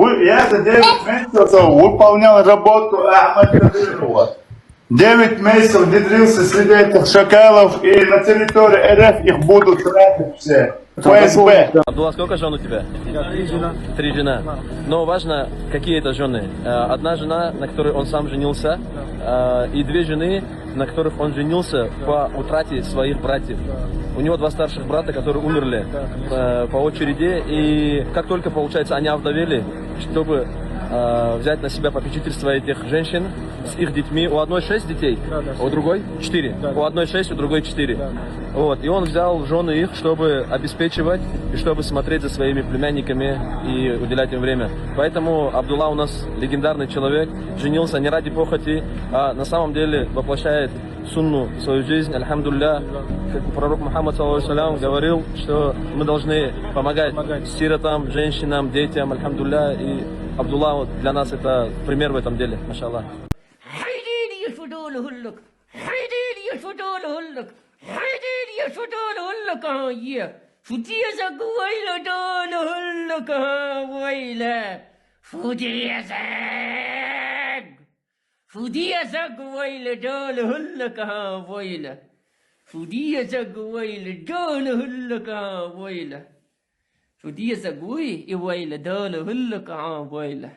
выполнял работу Ахмада Кадырова. 9 месяцев внедрился среди этих шакалов, и на территории РФ их будут тратить все. ФСБ. Абдулла, сколько жен у тебя? 3 жена. 3 жена. Но важно, какие это жены. Одна жена, на которой он сам женился, и 2 жены, на которых он женился по утрате своих братьев. У него 2 старших брата, которые умерли по очереди, и как только, получается, они овдовели, чтобы взять на себя попечительство этих женщин с их детьми. У одной 6 детей, у другой 4. У одной 6, у другой 4. Вот. И он взял в жены их, чтобы обеспечивать и чтобы смотреть за своими племянниками и уделять им время. Поэтому Абдулла у нас легендарный человек, женился не ради похоти, а на самом деле воплощает сунну в свою жизнь. Альхамдулилля, как пророк Мухаммад ﷺ говорил, что мы должны помогать сиротам, женщинам, детям. Альхамдулилля, и Абдулла вот для нас это пример в этом деле, машаллах. فودية زغويل دول هلك ويله فودية زغويل دول هلك ويله فودية زغوي ويل دول هلك ويله